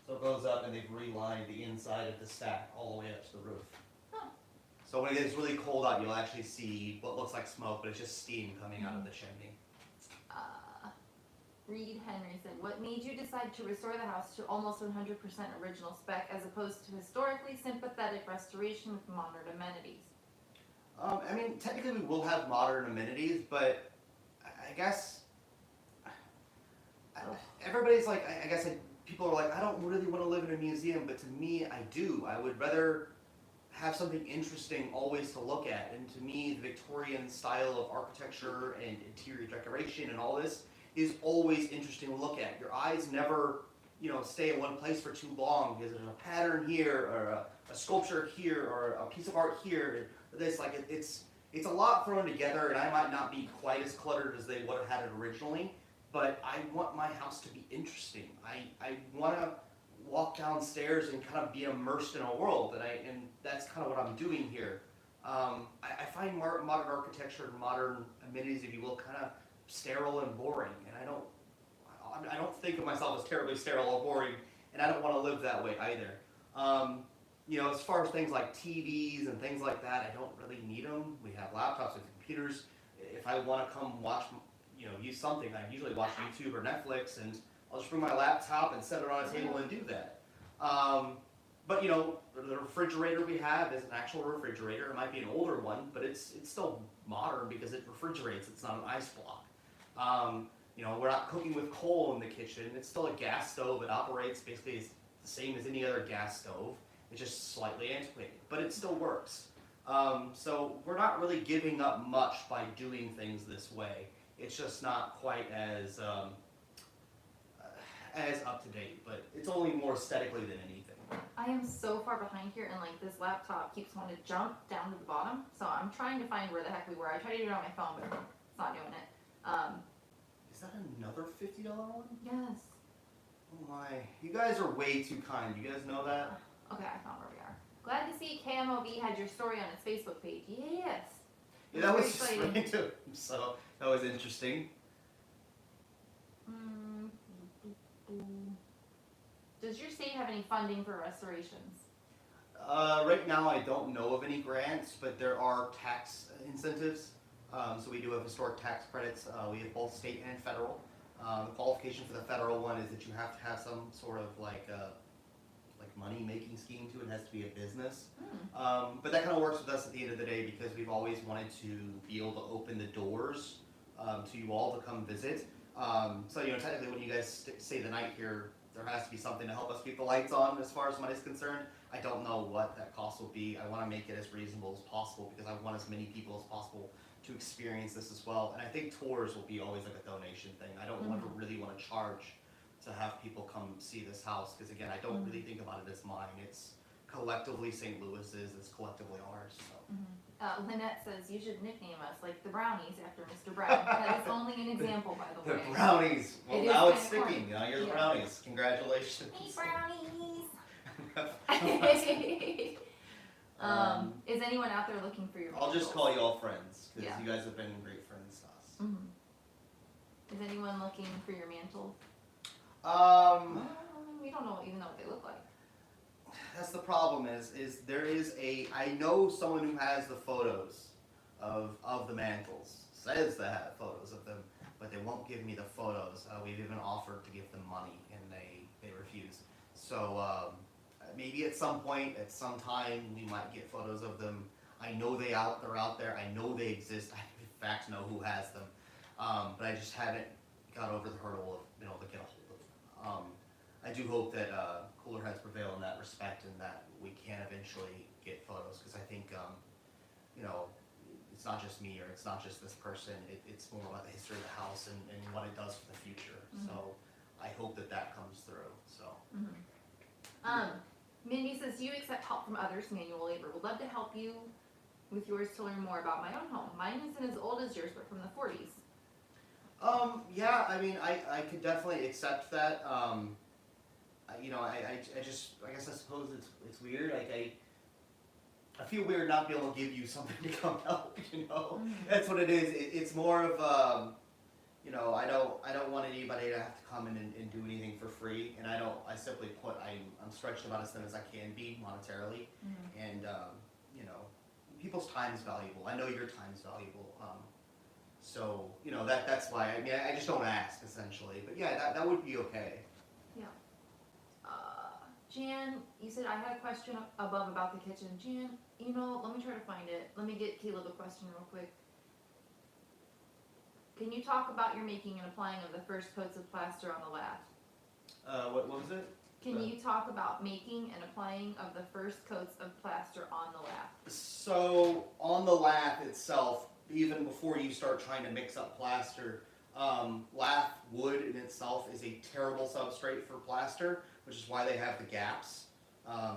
So it goes up and they've relined the inside of the stack all the way up to the roof. Huh. So when it gets really cold out, you'll actually see what looks like smoke, but it's just steam coming out of the chimney. Reed Henryson, what made you decide to restore the house to almost 100% original spec as opposed to historically sympathetic restoration with modern amenities? I mean, technically we will have modern amenities, but I guess everybody's like, I guess people are like, I don't really want to live in a museum, but to me, I do. I would rather have something interesting always to look at, and to me, the Victorian style of architecture and interior decoration and all this is always interesting to look at. Your eyes never, stay in one place for too long, because there's a pattern here, or a sculpture here, or a piece of art here. It's a lot thrown together, and I might not be quite as cluttered as they would have had it originally, but I want my house to be interesting. I want to walk downstairs and kind of be immersed in a world, and that's kind of what I'm doing here. I find modern architecture and modern amenities, if you will, kind of sterile and boring, and I don't think of myself as terribly sterile or boring, and I don't want to live that way either. you know, as far as things like TVs and things like that, I don't really need them. We have laptops and computers. If I want to come watch, you know, use something, I usually watch YouTube or Netflix, and I'll just bring my laptop and set it on a table and do that. But you know, the refrigerator we have is an actual refrigerator. It might be an older one, but it's still modern because it refrigerates. It's not an ice block. You know, we're not cooking with coal in the kitchen. It's still a gas stove. It operates basically the same as any other gas stove. It's just slightly antiquated, but it still works. So we're not really giving up much by doing things this way. It's just not quite as up to date, but it's only more aesthetically than anything. I am so far behind here, and like this laptop keeps wanting to jump down to the bottom. So I'm trying to find where the heck we were. I tried to do it on my phone, but it's not doing it. Is that another $50 one? Yes. Oh my! You guys are way too kind. You guys know that? Okay, I found where we are. Glad to see KMOV had your story on its Facebook page. Yes. Yeah, that was Very just exciting. right too. So that was interesting. Does your state have any funding for restorations? Right now, I don't know of any grants, but there are tax incentives. So we do have historic tax credits. We have both state and federal. The qualification for the federal one is that you have to have some sort of like money making scheme to it. It has to be a business. But that kind of works with us at the end of the day because we've always wanted to be able to open the doors to you all to come visit. So you know, technically, when you guys stay the night here, there has to be something to help us keep the lights on as far as money is concerned. I don't know what that cost will be. I want to make it as reasonable as possible because I want as many people as possible to experience this as well. And I think tours will be always like a donation thing. I don't want to really want to charge to have people come see this house because again, I don't really think about it as mine. It's collectively St. Louis's. It's collectively ours. So. Lynette says you should nickname us like the Brownies after Mr. Brown. That is only an example, by the way. The Brownies. Well, It now is it's kinda sticking. corny. Now you're the Yeah. Brownies. Congratulations. Hey, Brownies! Is anyone out there looking for your I'll just vehicles? call you all friends because Yeah. you guys have been great friends to us. Is anyone looking for your mantle? We don't know even know what they look like. That's the problem is there is I know someone who has the photos of the mantles, says they have photos of them, but they won't give me the photos. We've even offered to give them money and they refuse. So maybe at some point, at some time, we might get photos of them. I know they're out there. I know they exist. I in fact know who has them, but I just haven't got over the hurdle of being able to get a hold of them. I do hope that cooler heads prevail in that respect and that we can eventually get photos because I think, you know, it's not just me or it's not just this person. It's more about the history of the house and what it does for the future. So I hope that comes through. So. Mindy says, do you accept help from others, manual labor? Would love to help you with yours to learn more about my own home. Mine isn't as old as yours, but from the 40s. Yeah, I mean, I could definitely accept that. You know, I guess I suppose it's weird. Like I feel weird not being able to give you something to come help. You know, that's what it is. It's more of you know, I don't want anybody to have to come in and do anything for free, and I simply put I'm stretched about as thin as I can be monetarily, and you know, people's time is valuable. I know your time is valuable. So you know that's why I mean I just don't ask essentially, but yeah, that would be okay. Yeah. Jan, you said I had a question above about the kitchen. Jan, you know, let me try to find it. Let me get Caleb a question real quick. Can you talk about your making and applying of the first coats of plaster on the lath? What was it? Can you talk about making and applying of the first coats of plaster on the lath? So on the lath itself, even before you start trying to mix up plaster, lath wood in itself is a terrible substrate for plaster, which is why they have the gaps.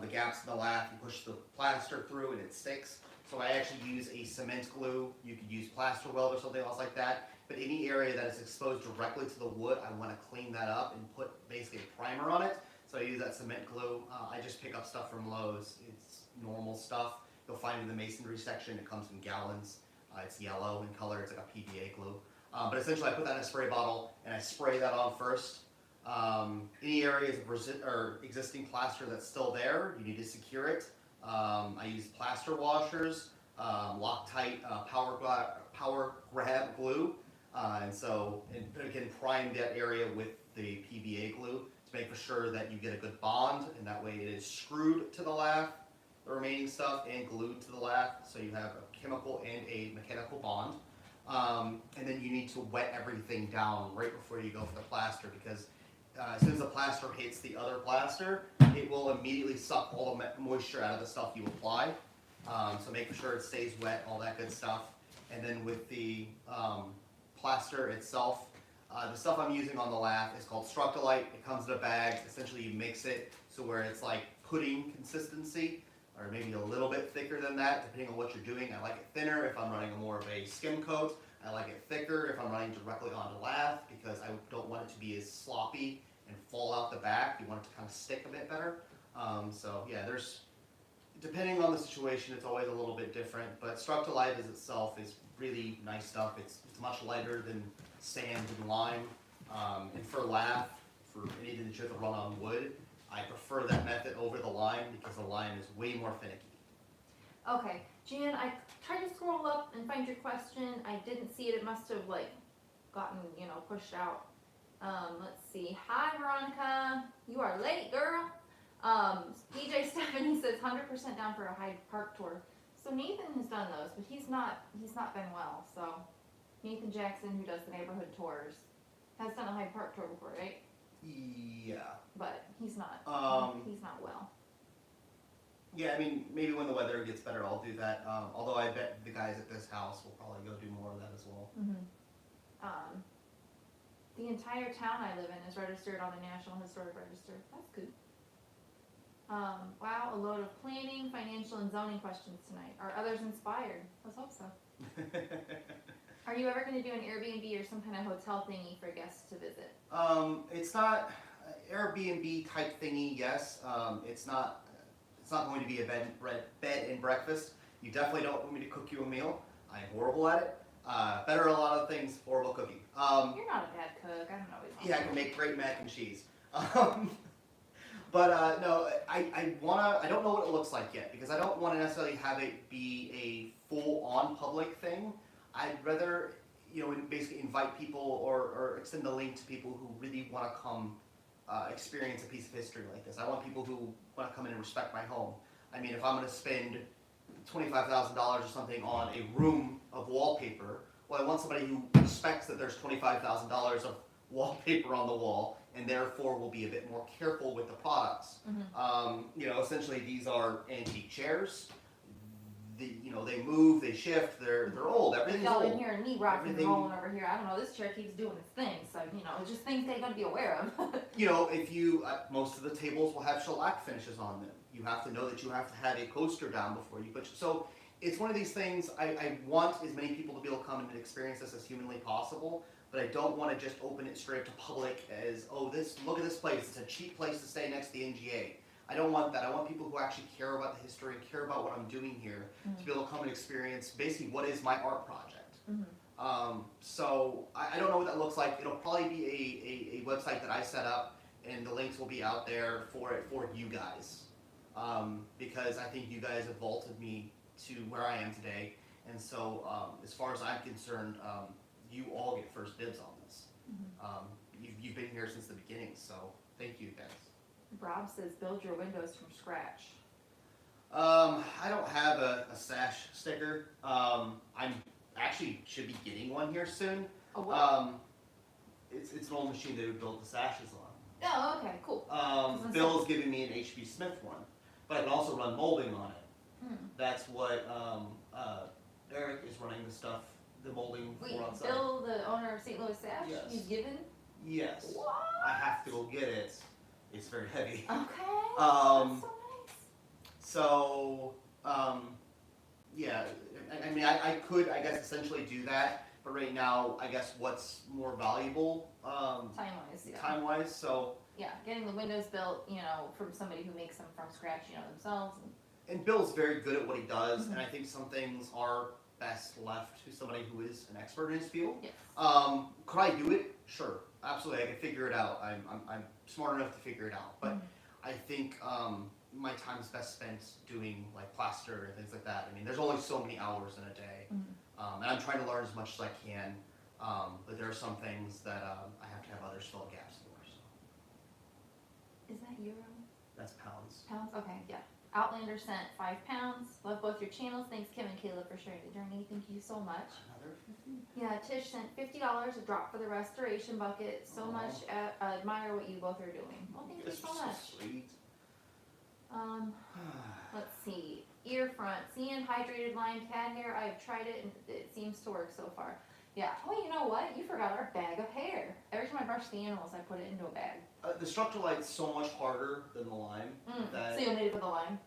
The gaps in the lath, you push the plaster through and it sticks. So I actually use a cement glue. You could use plaster weld or something else like that. But any area that is exposed directly to the wood, I want to clean that up and put basically a primer on it. So I use that cement glue. I just pick up stuff from Lowe's. It's normal stuff. You'll find it in the masonry section. It comes in gallons. It's yellow in color. It's like a PVA glue. But essentially I put that in a spray bottle and I spray that on first. Any areas of existing plaster that's still there, you need to secure it. I use plaster washers, Loctite power grab glue, and again prime that area with the PVA glue to make for sure that you get a good bond, and that way it is screwed to the lath, the remaining stuff, and glued to the lath, so you have a chemical and a mechanical bond. And then you need to wet everything down right before you go for the plaster, because as soon as the plaster hits the other plaster, it will immediately suck all the moisture out of the stuff you apply. So making sure it stays wet, all that good stuff. And then with the plaster itself, the stuff I'm using on the lath is called Structolite. It comes in a bag. Essentially, you mix it so where it's like pudding consistency, or maybe a little bit thicker than that, depending on what you're doing. I like it thinner if I'm running more of a skim coat. I like it thicker if I'm running directly onto lath, because I don't want it to be as sloppy and fall out the back. You want it to kind of stick a bit better. So yeah, depending on the situation, it's always a little bit different, but Structolite as itself is really nice stuff. It's much lighter than sand and lime. And for lath, for anything that you have to run on wood, I prefer that method over the lime, because the lime is way more finicky. Okay, Jan, I tried to scroll up and find your question. I didn't see it. It must have like gotten, pushed out. Let's see. Hi, Veronica. You are late, girl. DJ Stephanie says 100% down for a Hyde Park tour. So Nathan has done those, but he's not been well. So Nathan Jackson, who does the neighborhood tours, has done a Hyde Park tour before, right? Yeah. But he's not well. Yeah, I mean, maybe when the weather gets better, I'll do that. Although I bet the guys at this house will probably go do more of that as well. Mm-hmm. The entire town I live in is registered on the National Historic Register. That's good. Wow, a load of planning, financial, and zoning questions tonight. Are others inspired? Let's hope so. Are you ever going to do an Airbnb or some kind of hotel thingy for guests to visit? It's not Airbnb type thingy. Yes, it's not going to be a bed and breakfast. You definitely don't want me to cook you a meal. I'm horrible at it. Better at a lot of things, horrible cooking. You're not a bad cook. I don't know. Yeah, I can make great mac and cheese. But no, I don't know what it looks like yet, because I don't want to necessarily have it be a full-on public thing. I'd rather, basically invite people or extend the link to people who really want to come experience a piece of history like this. I want people who want to come in and respect my home. I mean, if I'm going to spend $25,000 or something on a room of wallpaper, well, I want somebody who respects that there's $25,000 of wallpaper on the wall, and therefore will be a bit more careful with the products. Mm-hmm. Essentially these are antique chairs. They move, they shift, they're old, everything's y'all old. in here and me rocking and rolling over here. I don't know, this chair keeps doing its thing, so, just things they gotta be aware of. If you, most of the tables will have shellac finishes on them. You have to know that you have to have a coaster down before you put, so it's one of these things, I want as many people to be able to come and experience this as humanly possible, but I don't want to just open it straight to public as, look at this place, it's a cheap place to stay next to the NGA. I don't want that. I want people who actually care about the history, care about what I'm doing here, to be able to come and experience basically what is my art project. So I don't know what that looks like. It'll probably be a website that I set up, and the links will be out there for you guys. Because I think you guys have vaulted me to where I am today, and so as far as I'm concerned, you all get first dibs on this. You've been here since the beginning, so thank you guys. Rob says build your windows from scratch. I don't have a sash sticker. I'm actually should be getting one here soon. Oh, what? It's an old machine that would build the sashes on. Oh, okay, cool. Bill's giving me an HB Smith one, but I can also run molding on it. That's what Eric is running the molding for outside. Bill, the owner of St. Louis Sash, Yes. he's given? Yes. What? I have to go get it. It's very heavy. Okay. That's so nice. Yeah, I mean, I could, I guess, essentially do that, but right now, I guess what's more valuable, Time-wise, yeah. time-wise, so. Yeah, getting the windows built, from somebody who makes them from scratch, themselves. And Bill's very good at what he does, and I think some things are best left to somebody who is an expert in his field. Yes. Could I do it? Sure, absolutely, I can figure it out. I'm smart enough to figure it out, but I think my time's best spent doing like plaster and things like that. I mean, there's only so many hours in a day, and I'm trying to learn as much as I can. But there are some things that I have to have others fill the gaps for. So Is that euro? that's pounds. Pounds? Okay, yeah. Outlander sent 5 pounds. Love both your channels. Thanks, Kim and Caleb, for sharing the journey. Thank you so much. Another 50? Yeah, Tish sent $50, a drop for the restoration bucket. So much. Admire what you both are doing. Well, thank you This so is much. so sweet. Let's see. Ear front, sand hydrated lime cat hair. I've tried it and it seems to work so far. Yeah. Oh, you know what? You forgot our bag of hair. Every time I brush the animals, I put it into a bag. The Structuralite's so much harder than the lime. That So you'll need it for the lime.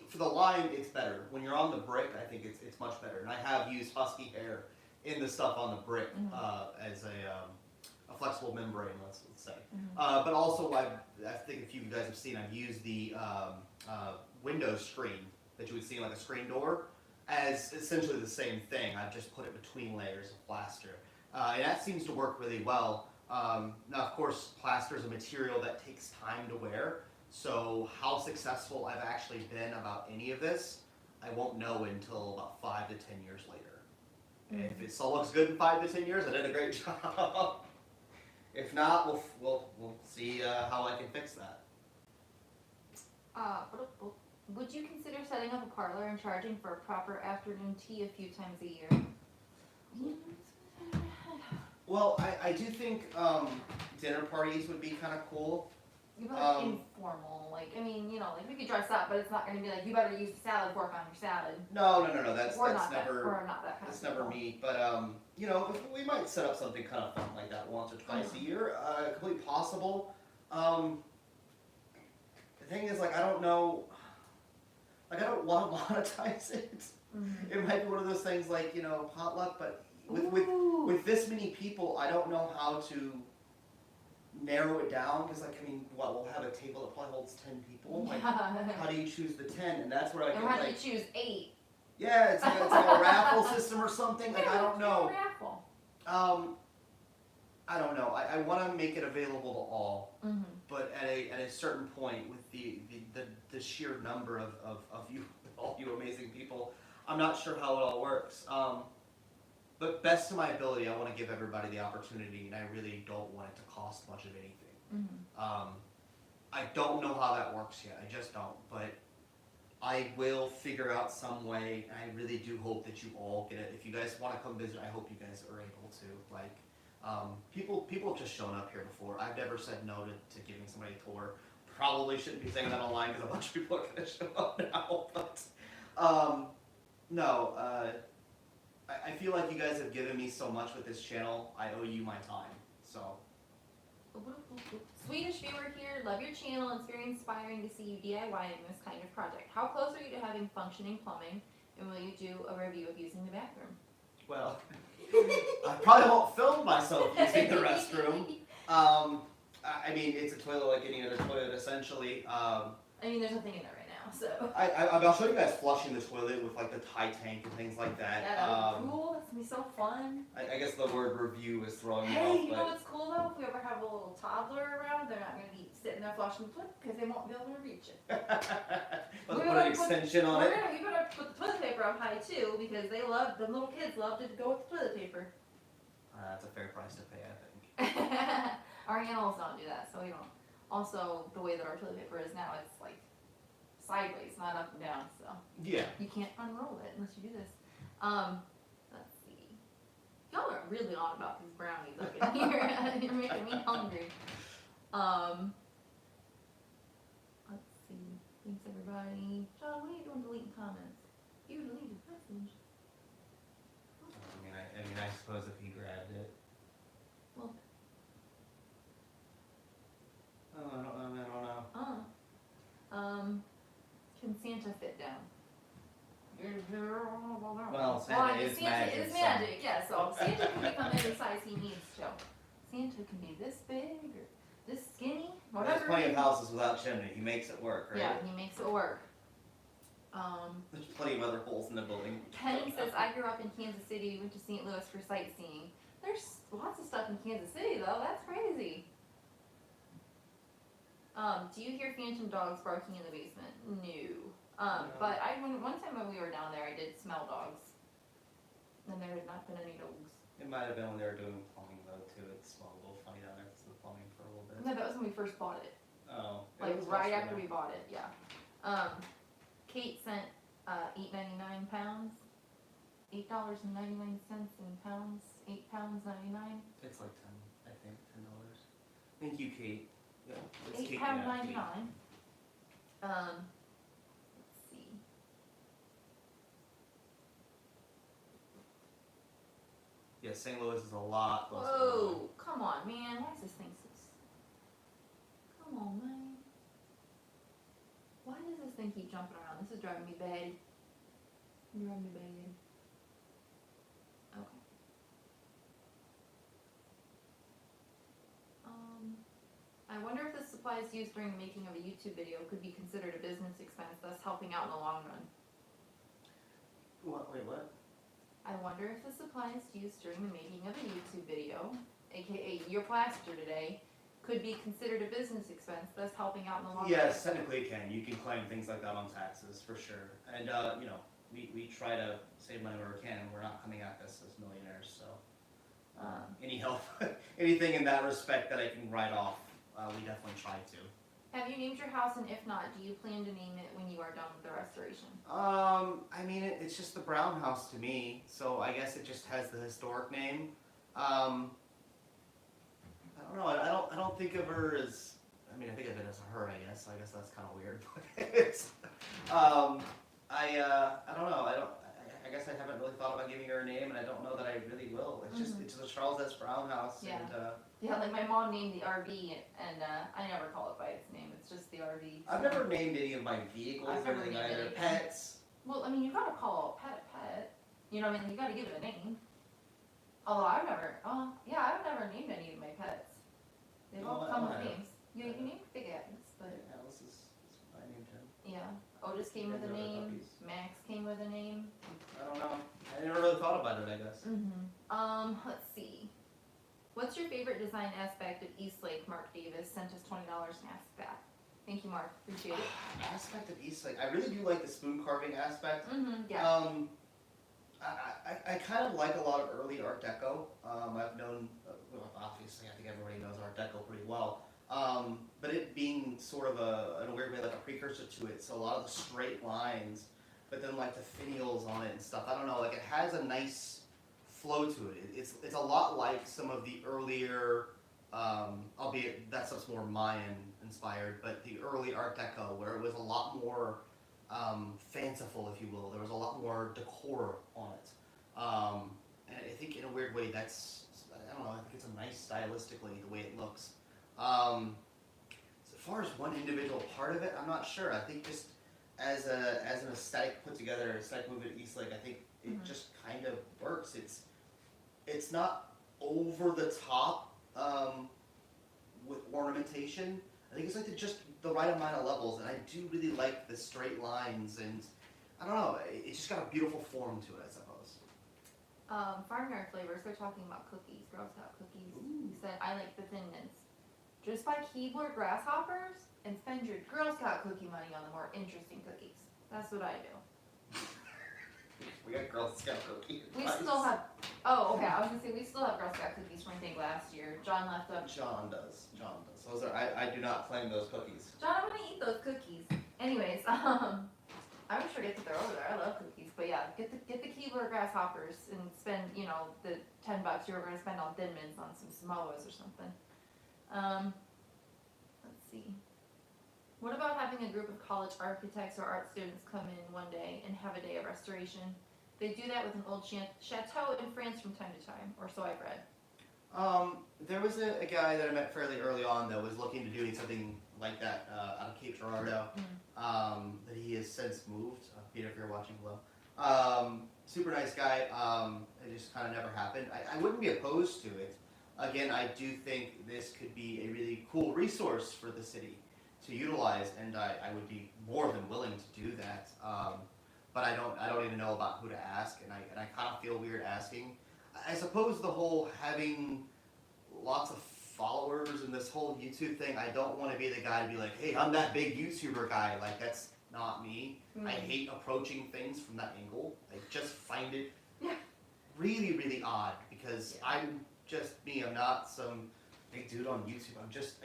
for the lime, it's better. When you're on the brick, I think it's much better. And I have used husky hair in the stuff on the brick as a flexible membrane, let's say. But also, I think a few of you guys have seen, I've used the window screen that you would see in like a screen door as essentially the same thing. I've just put it between layers of plaster. And that seems to work really well. Now, of course, plaster is a material that takes time to wear. So how successful I've actually been about any of this, I won't know until about 5 to 10 years later. And if it still looks good in 5 to 10 years, I did a great job. If not, we'll see how I can fix that. Would you consider setting up a parlor and charging for a proper afternoon tea a few times a year? Well, I do think dinner parties would be kind of cool. You like informal, like, I mean, you know, like we could dress up, but it's not going to be like, you better use the salad fork on your salad. No, that's Or never not that kind that's of never people. me. But you know, we might set up something kind of fun like that once or twice a year. Completely possible. The thing is, like, I don't know. Like, I don't want to monetize it. It might be one of those things like, you know, potluck, but with this many people, I don't know how to narrow it down, because, like, I mean, we'll have a table that probably holds 10 people. Like, how do you choose the 10? And that's where I And get, how do you like, choose 8? yeah, it's like a raffle system or something. Like, I don't know. Raffle. I don't know. I want to make it available to all, but at a certain point, with the sheer number of you, all you amazing people, I'm not sure how it all works. But best to my ability, I want to give everybody the opportunity, and I really don't want it to cost much of anything. I don't know how that works yet. I just don't. But I will figure out some way, and I really do hope that you all get it. If you guys want to come visit, I hope you guys are able to. Like, people have just shown up here before. I've never said no to giving somebody a tour. Probably shouldn't be saying that online because a bunch of people are going to show up now. But no, I feel like you guys have given me so much with this channel. I owe you my time. So. Swedish viewer here, love your channel. It's very inspiring to see you DIYing this kind of project. How close are you to having functioning plumbing, and will you do a review of using the bathroom? Well, I probably won't film myself using the restroom. I mean, it's a toilet like any other toilet, essentially. I mean, there's nothing in there right now, so. I'll show you guys flushing the toilet with like the tie tank and things like that. Yeah, that would be cool. That's gonna be so fun. I guess the word review is throwing me Hey, off. you know what's cool though? If we ever have a little toddler around, they're not gonna be sitting there flushing the toilet because they won't be able to reach it. Let's put an extension on it. You better put the toilet paper up high too, because the little kids love to go with the toilet paper. That's a fair price to pay, I think. Our animals don't do that, so we don't. Also, the way that our toilet paper is now, it's like sideways, not up and down, so. Yeah. You can't unroll it unless you do this. Let's see. Y'all are really on about these brownies up in here. You're making me hungry. Let's see. Thanks everybody. John, what are you doing deleting comments? You deleted the message. I mean, I suppose if he grabbed it. Well. Oh, I don't know. Can Santa fit down? Well, Santa is magic. It is magic, yeah. So Santa can become any size he needs to. Santa can be this big or this skinny, whatever. There's plenty of houses without chimney. He makes it work, right? Yeah, he makes it work. There's plenty of other holes in the building. Kenny says, I grew up in Kansas City, went to St. Louis for sightseeing. There's lots of stuff in Kansas City, though. That's crazy. Do you hear phantom dogs barking in the basement? No. No. But one time when we were down there, I did smell dogs. And there had not been any dogs. It might have been when they were doing plumbing though too. It smelled a little funny down there because of the plumbing for a little bit. No, that was when we first bought it. Oh. it Like was right much after better. we bought it, yeah. Kate sent £8.99. $8.99 in pounds. £8.99. It's like 10, I think, $10. Thank you, Kate. Yeah, it's Kate, £8.99. yeah, Kate. Let's see. Yeah, St. Louis is a lot closer. Whoa, come on, man. Why is this thing so? Come on, man. Why does this thing keep jumping around? This is driving me bad. Driving me bad. Okay. I wonder if the supplies used during the making of a YouTube video could be considered a business expense, thus helping out in the long run. What? Wait, what? I wonder if the supplies used during the making of a YouTube video, aka your plaster today, could be considered a business expense, thus helping out in the long run. Yes, technically it can. You can claim things like that on taxes for sure. And you know, we try to save money where we can, and we're not coming at this as millionaires. So any help, anything in that respect that I can write off, we definitely try to. Have you named your house, and if not, do you plan to name it when you are done with the restoration? I mean, it's just the Brown House to me, so I guess it just has the historic name. I don't know. I don't think of her as. I mean, I think of it as a her. I guess that's kind of weird. But it's, I don't know. I guess I haven't really thought about giving her a name, and I don't know that I really will. It's just it's the Charles S. Brown House, Yeah. and Yeah, like my mom named the RV, and I never call it by its name. It's just the RV. I've never named any of my vehicles I've or never anything named either. anything. Pets. Well, I mean, you gotta call a pet. You know, what I mean, you gotta give it a name. Although I've never named any of my pets. They've all No, come I with have. names. Yeah, you named Big Agnes, but Alice is I named him. yeah. Otis came with a Named other name. puppies. Max came with a name. I don't know. I never really thought about it, I guess. Let's see. What's your favorite design aspect of Eastlake? Mark Davis sent us $20 and asked that. Thank you, Mark. Appreciate it. Aspect of Eastlake. I really do like the spoon carving aspect. Yeah. I kind of like a lot of early Art Deco. I've known, well, obviously, I think everybody knows Art Deco pretty well. But it being sort of in a weird way, like a precursor to it. So a lot of the straight lines, but then like the finials on it and stuff. I don't know, like it has a nice flow to it. It's a lot like some of the earlier, albeit that stuff's more Mayan inspired, but the early Art Deco where it was a lot more fanciful, if you will. There was a lot more decor on it. And I think in a weird way that's, I don't know, I think it's a nice stylistically the way it looks. As far as one individual part of it, I'm not sure. I think just as an aesthetic put together, aesthetic movement at Eastlake, I think it just kind of works. It's not over the top with ornamentation. I think it's like just the right amount of levels, and I do really like the straight lines, and I don't know, it's just got a beautiful form to it, I suppose. Farmyard Flavors, they're talking about cookies, Girl Scout cookies. Ooh. He said, I like the thin mints. Just buy Keebler grasshoppers and spend your Girl Scout cookie money on the more interesting cookies. That's what I do. We got Girl Scout cookies. We still have, okay, I was gonna say, we still have Girl Scout cookies from I think last year. John left up. John does. Those are, I do not claim those cookies. John, I'm gonna eat those cookies. Anyways, I would forget that they're over there. I love cookies, but yeah, get the Keebler grasshoppers and spend, you know, the $10 you were gonna spend on Thin Mints on some Samoas or something. Let's see. What about having a group of college architects or art students come in one day and have a day of restoration? They do that with an old chateau in France from time to time, or so I've read. There was a guy that I met fairly early on that was looking to doing something like that out of Cape Girardeau. That he has since moved. Peter, if you're watching below. Super nice guy. It just kind of never happened. I wouldn't be opposed to it. Again, I do think this could be a really cool resource for the city to utilize, and I would be more than willing to do that. But I don't even know about who to ask, and I kind of feel weird asking. I suppose the whole having lots of followers and this whole YouTube thing, I don't want to be the guy to be like, hey, I'm that big YouTuber guy. Like, that's not me. I hate approaching things from that angle. I just find it really, really odd because I'm just me. I'm not some big dude on YouTube. I just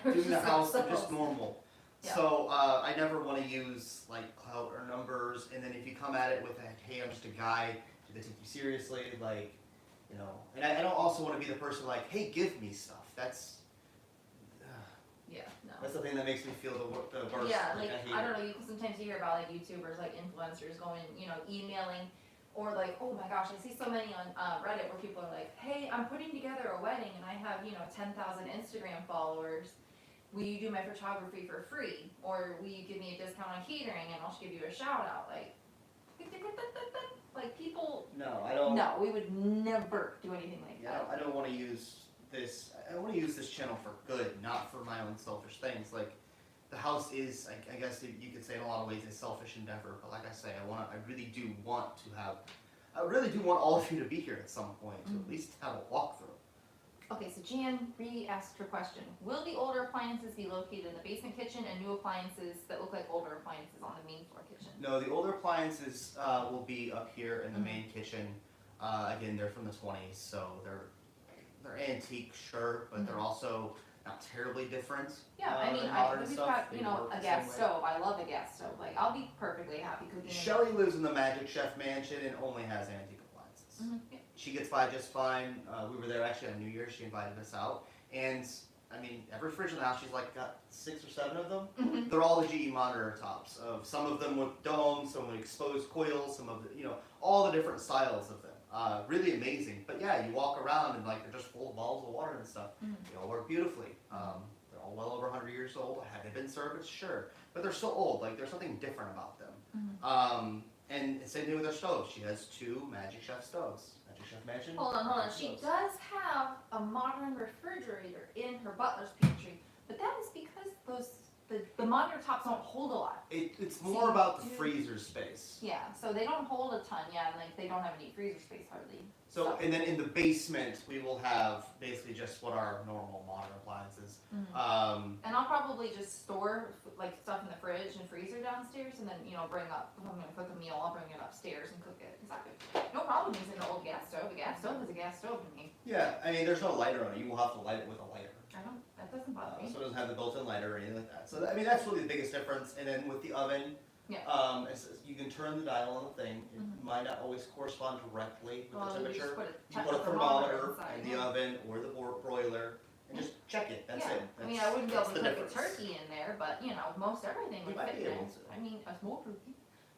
doing the house. I'm just normal. Yeah. So I never want to use like clout or numbers. And then if you come at it with a, hey, I'm just a guy, do they take you seriously? Like, you know. And I don't also want to be the person like, hey, give me stuff. That's that's the thing that makes me feel the worst. Yeah, like, I hate I don't it. know, sometimes you hear about like YouTubers, like influencers going, emailing, or like, oh my gosh, I see so many on Reddit where people are like, hey, I'm putting together a wedding and I have, 10,000 Instagram followers. Will you do my photography for free? Or will you give me a discount on catering and I'll give you a shout out? Like people, No, I don't. no, we would never do anything like that. I don't want to use this. I want to use this channel for good, not for my own selfish things. Like, the house is, I guess you could say in a lot of ways, a selfish endeavor. But like I say, I really do want all of you to be here at some point to at least have a walkthrough. Okay, so Jan re-asked her question. Will the older appliances be located in the basement kitchen and new appliances that look like older appliances on the main floor kitchen? No, the older appliances will be up here in the main kitchen. Again, they're from the 20s, so they're antique, sure, but they're also not terribly different. Yeah, I mean, we've got, a gas stove. I love a gas stove. Like, I'll be perfectly happy cooking. Shelly lives in the Magic Chef mansion and only has antique appliances. Yeah. She gets by just fine. We were there actually on New Year's. She invited us out, and I mean, every fridge in the house, she's like got 6 or 7 of them. They're all the GE monitor tops. Of some of them with domes, some with exposed coils, some of the, all the different styles of them. Really amazing. But yeah, you walk around and like they're just full of bottles of water and stuff. They all work beautifully. They're all well over 100 years old. Have they been serviced? Sure, but they're so old. Like there's something different about them. And same thing with her stoves. She has 2 Magic Chef stoves. Magic Chef mansion. Hold on. She does have a modern refrigerator in her butler's pantry, but that is because the monitor tops don't hold a lot. It's more about the freezer space. Yeah, so they don't hold a ton, and like they don't have any freezer space hardly. So, and then in the basement, we will have basically just what are normal modern appliances. And I'll probably just store like stuff in the fridge and freezer downstairs, and then bring up. If I'm gonna cook a meal, I'll bring it upstairs and cook it. Exactly. No problem using an old gas stove. A gas stove is a gas stove to me. Yeah, I mean, there's no lighter on it. You will have to light it with a lighter. That doesn't bother me. So it doesn't have the built-in lighter or anything like that. So I mean, that's really the biggest difference. And then with the oven, you can turn the dial on the thing. It might not always correspond directly with the temperature. You put a thermometer in the oven or the broiler and just check it. That's it. I mean, I wouldn't be able to cook a turkey in there, but most everything would fit in. I mean, a small turkey.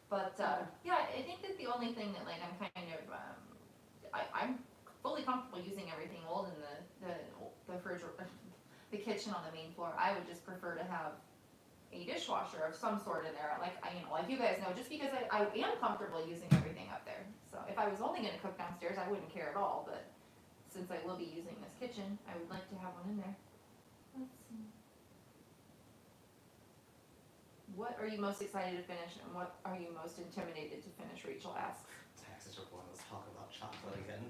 But yeah, I think that the only thing that like I'm kind of I'm fully comfortable using everything old in the fridge, the kitchen on the main floor. I would just prefer to have a dishwasher of some sort in there. Like like you guys know, just because I am comfortable using everything up there. So if I was only going to cook downstairs, I wouldn't care at all. But since I will be using this kitchen, I would like to have one in there. Let's see. What are you most excited to finish, and what are you most intimidated to finish? Rachel asks. Taxes are going. Let's talk about chocolate again.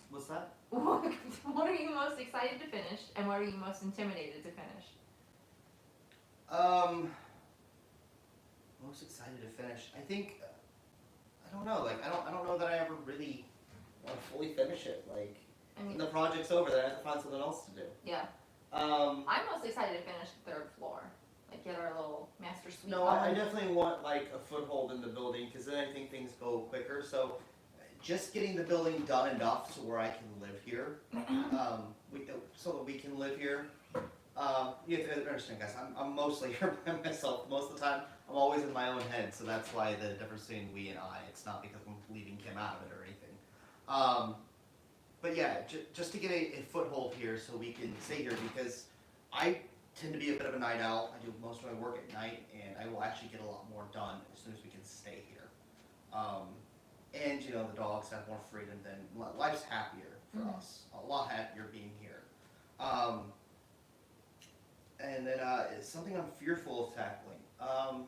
What's that? What are you most excited to finish, and what are you most intimidated to finish? Most excited to finish. I think I don't know. Like I don't know that I ever really want to fully finish it. Like when the project's over, then I have to find something else to do. Yeah. I'm most excited to finish the 3rd floor. Like get our little master suite. No, I definitely want like a foothold in the building because then I think things go quicker. So just getting the building done enough so where I can live here, so that we can live here. You have to understand, guys. I'm mostly here by myself most of the time. I'm always in my own head, so that's why the difference between we and I. It's not because I'm leaving Kim out of it or anything. But yeah, just to get a foothold here so we can stay here because I tend to be a bit of a night owl. I do most of my work at night, and I will actually get a lot more done as soon as we can stay here. And the dogs have more freedom. Then life's happier for us. A lot happier being here. And then it's something I'm fearful of tackling. I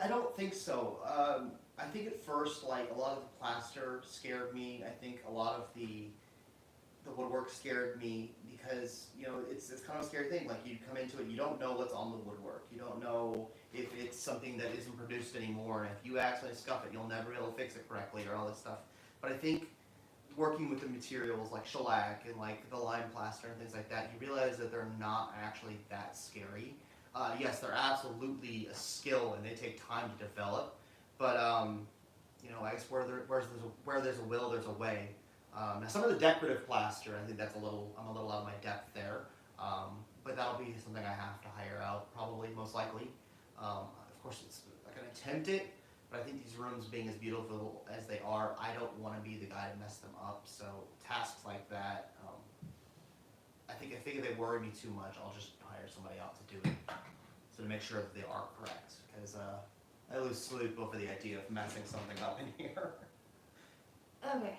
don't think so. I think at first, like a lot of the plaster scared me. I think a lot of the the woodwork scared me because, you know, it's kind of a scary thing. Like, you come into it, you don't know what's on the woodwork. You don't know if it's something that isn't produced anymore, and if you accidentally scuff it, you'll never be able to fix it correctly or all this stuff. But I think working with the materials like shellac and like the lime plaster and things like that, you realize that they're not actually that scary. Yes, they're absolutely a skill and they take time to develop, but you know, I guess where there's a will, there's a way. Now some of the decorative plaster, I think I'm a little out of my depth there, but that'll be something I have to hire out probably, most likely. Of course, I can attempt it, but I think these rooms being as beautiful as they are, I don't want to be the guy to mess them up. So tasks like that, I think if they worry me too much, I'll just hire somebody out to do it. So to make sure that they are correct, because I lose sleep over the idea of messing something up in here. Okay.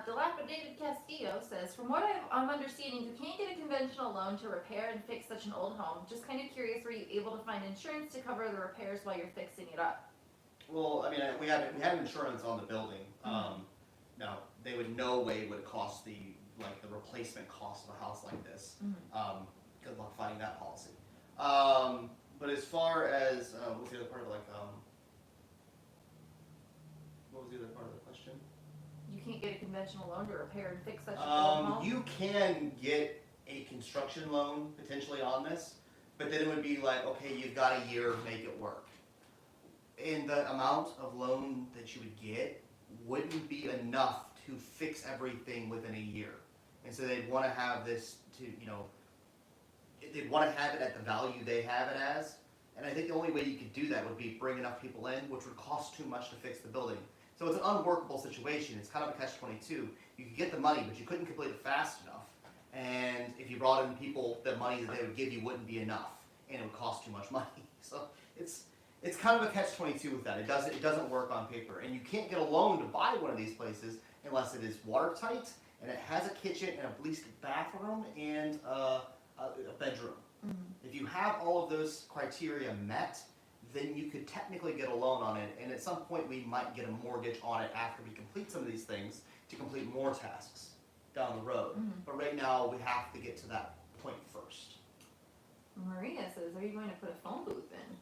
Dilapidated Castillo says, from what I'm understanding, you can't get a conventional loan to repair and fix such an old home. Just kind of curious, were you able to find insurance to cover the repairs while you're fixing it up? Well, I mean, we had insurance on the building. Now, they would no way would cost the replacement cost of a house like this. Good luck finding that policy. But as far as what's the other part of what was the other part of the question? You can't get a conventional loan to repair and fix such an old home? You can get a construction loan potentially on this, but then it would be like, okay, you've got a year to make it work. And the amount of loan that you would get wouldn't be enough to fix everything within a year. And so they'd want to have this to, you know, they'd want to have it at the value they have it as. And I think the only way you could do that would be bring enough people in, which would cost too much to fix the building. So it's an unworkable situation. It's kind of a catch-22. You could get the money, but you couldn't complete it fast enough. And if you brought in people, the money that they would give you wouldn't be enough, and it would cost too much money. So it's kind of a catch-22 with that. It doesn't work on paper, and you can't get a loan to buy one of these places unless it is watertight and it has a kitchen and at least a bathroom and a bedroom. If you have all of those criteria met, then you could technically get a loan on it, and at some point we might get a mortgage on it after we complete some of these things to complete more tasks down the road. But right now we have to get to that point first. Maria says, are you going to put a phone booth in?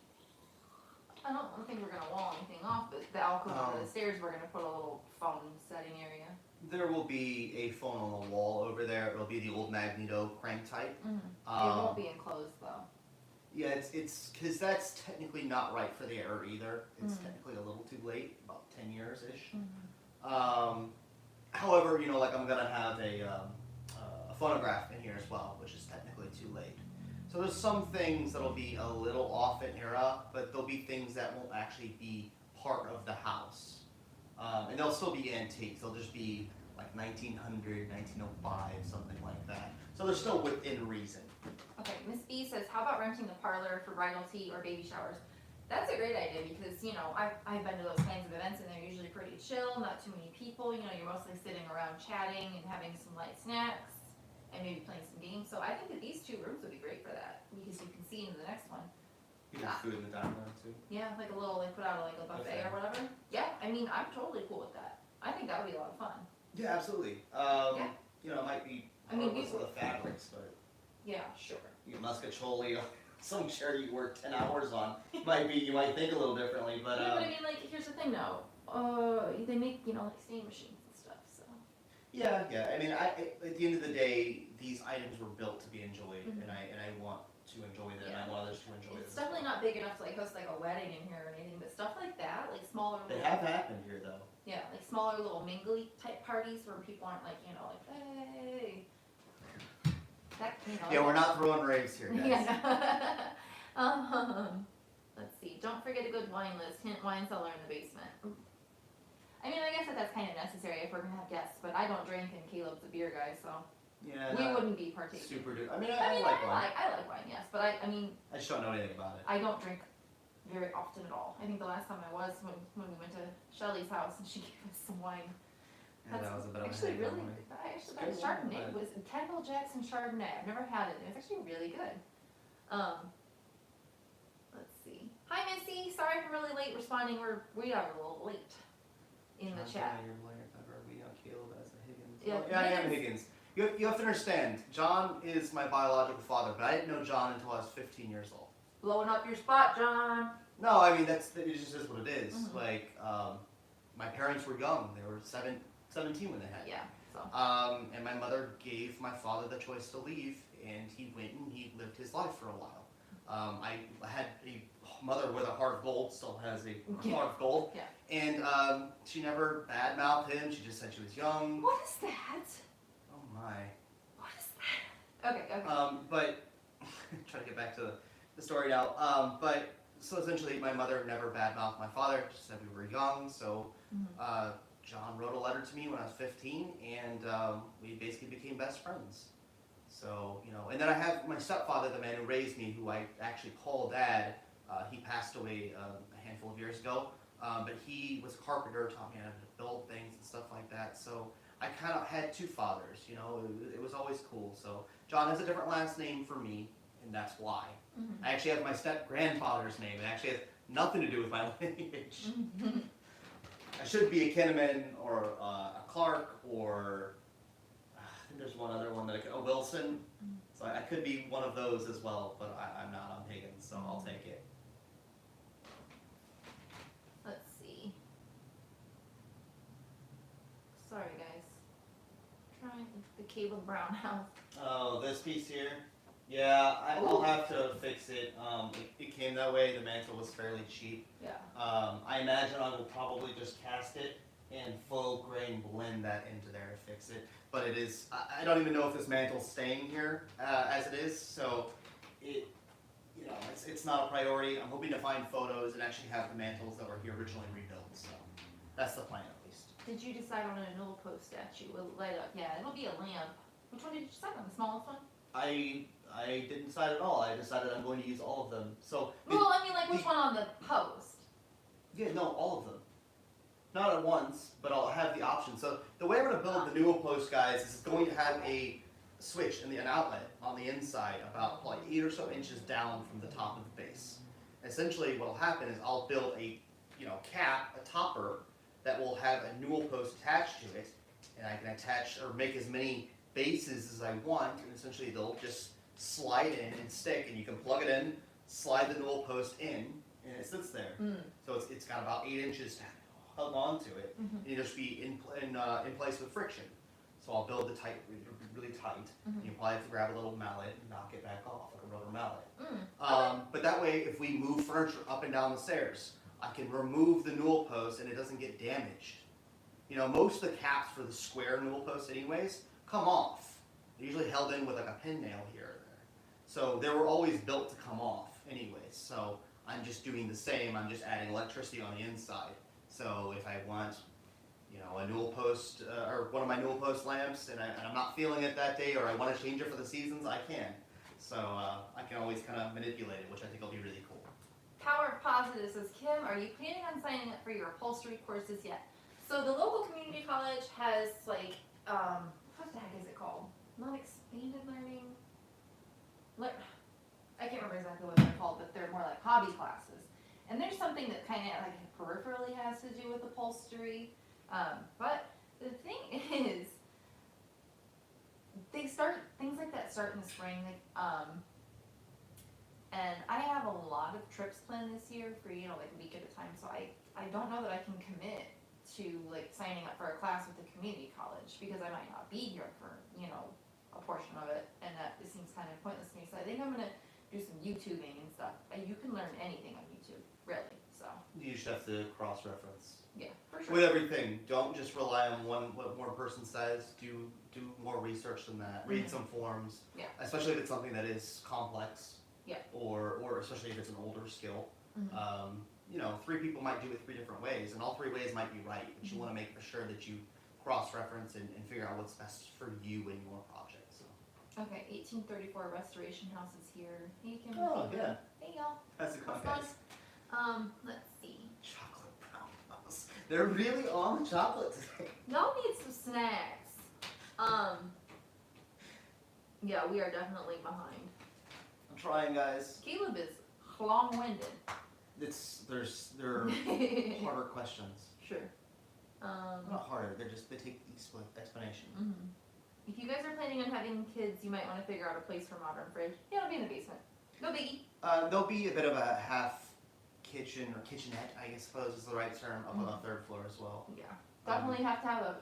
I don't think we're going to wall anything off, but the alcove under the stairs, we're going to put a little phone setting area. There will be a phone on the wall over there. It'll be the old magneto crank type. It won't be enclosed though. Yeah, it's because that's technically not right for the error either. It's technically a little too late, about 10 years-ish. However, you know, like I'm gonna have a phonograph in here as well, which is technically too late. So there's some things that'll be a little off in era, but there'll be things that won't actually be part of the house. And they'll still be antiques. They'll just be like 1900, 1905, something like that. So they're still within reason. Okay, Miss B says, how about renting the parlor for bridal tea or baby showers? That's a great idea because, you know, I've been to those kinds of events and they're usually pretty chill, not too many people. You know, you're mostly sitting around chatting and having some light snacks and maybe playing some games. So I think that these two rooms would be great for that because you can see into the next one. You have food in the dining room too. Yeah, like a little, like put out like a buffet or whatever. Yeah, I mean, I'm totally cool with that. I think that would be a lot of fun. Yeah, absolutely. Yeah. You know, it might be I mean, some of the fabrics, but yeah, sure. you muscatoli, some chair you work 10 hours on, you might think a little differently, but Yeah, but I mean, like, here's the thing though. They make, you know, like stain machines and stuff, so. yeah. I mean, at the end of the day, these items were built to be enjoyed, and I want to enjoy them, and I want others to enjoy them. It's definitely not big enough to like host like a wedding in here or anything, but stuff like that, like smaller. They have happened here though. Yeah, like smaller little mingly type parties where people aren't like, you know, like, hey. That, you know. Yeah, we're not throwing raves here, guys. Yeah. Let's see. Don't forget a good wine list. Hint: wine cellar in the basement. I mean, I guess that's kind of necessary if we're gonna have guests, but I don't drink, and Caleb's a beer guy, so Yeah, we wouldn't be partaking. super duper. I mean, I like wine. I like wine, yes, but I mean, I just don't know anything about it. I don't drink very often at all. I think the last time I was when we went to Shelly's house and she gave us some wine. Yeah, that was a bit of a actually headache, really. wasn't it? I actually It's got good wine, Chardonnay. It but- was Kendall Jackson Chardonnay. I've never had it. It was actually really good. Let's see. Hi Missy. Sorry for really late responding. We are a little late in the chat. You're Blair Pepper. We got Caleb as a Higgins. Yeah, Well, yeah, I am Higgins. You have to understand, John is my biological father, but I didn't know John until I was 15 years old. Blowing up your spot, John. No, I mean, it just is what it is. Mhm. Like, my parents were young. They were 17 when they had me. Yeah, so. And my mother gave my father the choice to leave, and he went and he lived his life for a while. I had a mother with a heart of gold, still has a heart of gold. Yeah. And she never badmouthed him. She just said she was young. What is that? Oh my. What is that? Okay. But try to get back to the story now. But so essentially, my mother never badmouthed my father. She said we were young, so John wrote a letter to me when I was 15, and we basically became best friends. So, and then I have my stepfather, the man who raised me, who I actually call dad. He passed away a handful of years ago, but he was a carpenter, taught me how to build things and stuff like that. So I kind of had two fathers, it was always cool. So John has a different last name for me, and that's why. I actually have my step-grandfather's name. It actually has nothing to do with my lineage. I should be a Kinnaman or a Clark, or I think there's one other one a Wilson. So I could be one of those as well, but I'm not. I'm Higgins, so I'll take it. Let's see. Sorry, guys. Trying the Caleb Brown house. Oh, this piece here? Yeah, I'll have to fix it. It came that way. The mantle was fairly cheap. Yeah. I imagine I will probably just cast it and faux grain blend that into there to fix it. But it is, I don't even know if this mantle's staying here as it is, so it's not a priority. I'm hoping to find photos and actually have the mantles that were here originally rebuilt, so that's the plan at least. Did you decide on a newel post statue? Will it light up? Yeah, it'll be a lamp. Which one did you decide on? The smallest one? I didn't decide at all. I decided I'm going to use all of them. So Well, I mean, like, which one on the post? yeah, no, all of them. Not at once, but I'll have the option. So the way I'm going to build the newel post, guys, is it's going to have a switch and an outlet on the inside, about like 8 or so inches down from the top of the base. Essentially, what will happen is I'll build a cap, a topper that will have a newel post attached to it, and I can attach or make as many bases as I want, and essentially they'll just slide in and stick, and you can plug it in, slide the newel post in, and it sits there. So it's got about 8 inches held on to it, and it'll just be in place with friction. So I'll build the tight, really tight. You probably have to grab a little mallet and knock it back off, like a rubber mallet. But that way, if we move furniture up and down the stairs, I can remove the newel post and it doesn't get damaged. Most of the caps for the square newel posts anyways come off. They're usually held in with like a pin nail here or there. So they were always built to come off anyways. So I'm just doing the same, I'm just adding electricity on the inside. So if I want, a newel post, or one of my newel post lamps, and I'm not feeling it that day, or I want to change it for the seasons, I can. So I can always kind of manipulate it, which I think will be really cool. Power of Positive says, Kim, are you planning on signing up for your upholstery courses yet? So the local community college has what the heck is it called? Not expanded learning. I can't remember exactly what they're called, but they're more like hobby classes. And there's something that kind of like peripherally has to do with upholstery. But the thing is, things like that start in the spring. And I have a lot of trips planned this year for, like a week at a time. So I don't know that I can commit to like signing up for a class with the community college because I might not be here for, a portion of it. And that it seems kind of pointless to me. So I think I'm going to do some YouTubing and stuff. You can learn anything on YouTube, really. So You just have to cross-reference. yeah, for sure. With everything, don't just rely on what one person says. Do more research than that. Read some forums. Yeah. Especially if it's something that is complex. Yeah. Or especially if it's an older skill. 3 people might do it 3 different ways, and all 3 ways might be right. But you want to make sure that you cross-reference and figure out what's best for you and your project. So. Okay, 1834 Restoration House is here. Hey, Kim. Oh, yeah. Hey, y'all. How's it going, How's guys? let's see. Chocolate brown house. They're really on the chocolate today. Y'all need some snacks. Yeah, we are definitely behind. I'm trying, guys. Caleb is long-winded. There are harder questions. Sure. Not harder. They take explanation. If you guys are planning on having kids, you might want to figure out a place for modern fridge. Yeah, it'll be in the basement. No biggie. There'll be a bit of a half kitchen or kitchenette, I suppose is the right term, up on the third floor as well. Yeah. Definitely have to have a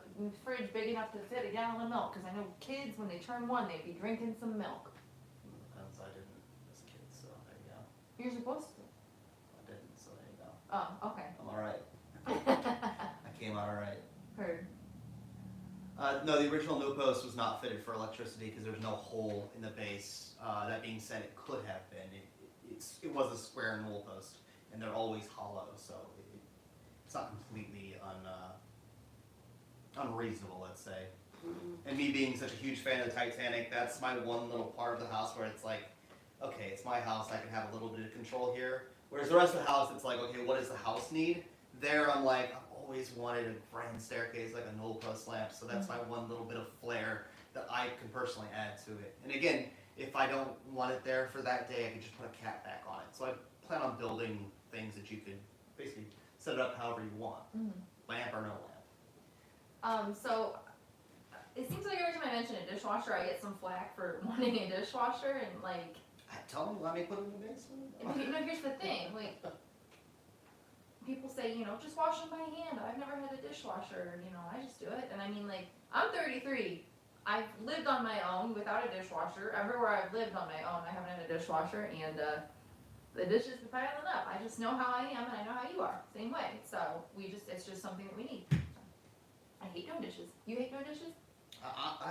fridge big enough to fit a gallon of milk, because I know kids, when they turn 1, they'd be drinking some milk. Depends, I didn't as a kid, so there you go. You're supposed to. I didn't, so there you go. Oh, okay. I'm alright. I came out alright. Heard. No, the original no post was not fitted for electricity because there's no hole in the base. That being said, it could have been. It was a square newel post, and they're always hollow, so it's not completely unreasonable, let's say. And me being such a huge fan of the Titanic, that's my one little part of the house where it's like, okay, it's my house, I can have a little bit of control here. Whereas the rest of the house, it's like, okay, what does the house need? There, I'm like, I've always wanted a grand staircase, like a newel post lamp, so that's my one little bit of flair that I can personally add to it. And again, if I don't want it there for that day, I can just put a cat back on it. So I plan on building things that you could basically set it up however you want, lamp or no lamp. So it seems like every time I mention a dishwasher, I get some flack for wanting a dishwasher, and like. Tell me, let me put it in the basement. No, here's the thing, like, people say, just wash them by hand. I've never had a dishwasher, I just do it. And I mean, like, I'm 33. I've lived on my own without a dishwasher. Everywhere I've lived on my own, I haven't had a dishwasher, and the dishes be piling up. I just know how I am, and I know how you are. Same way. So it's just something that we need. I hate doing dishes. You hate doing dishes?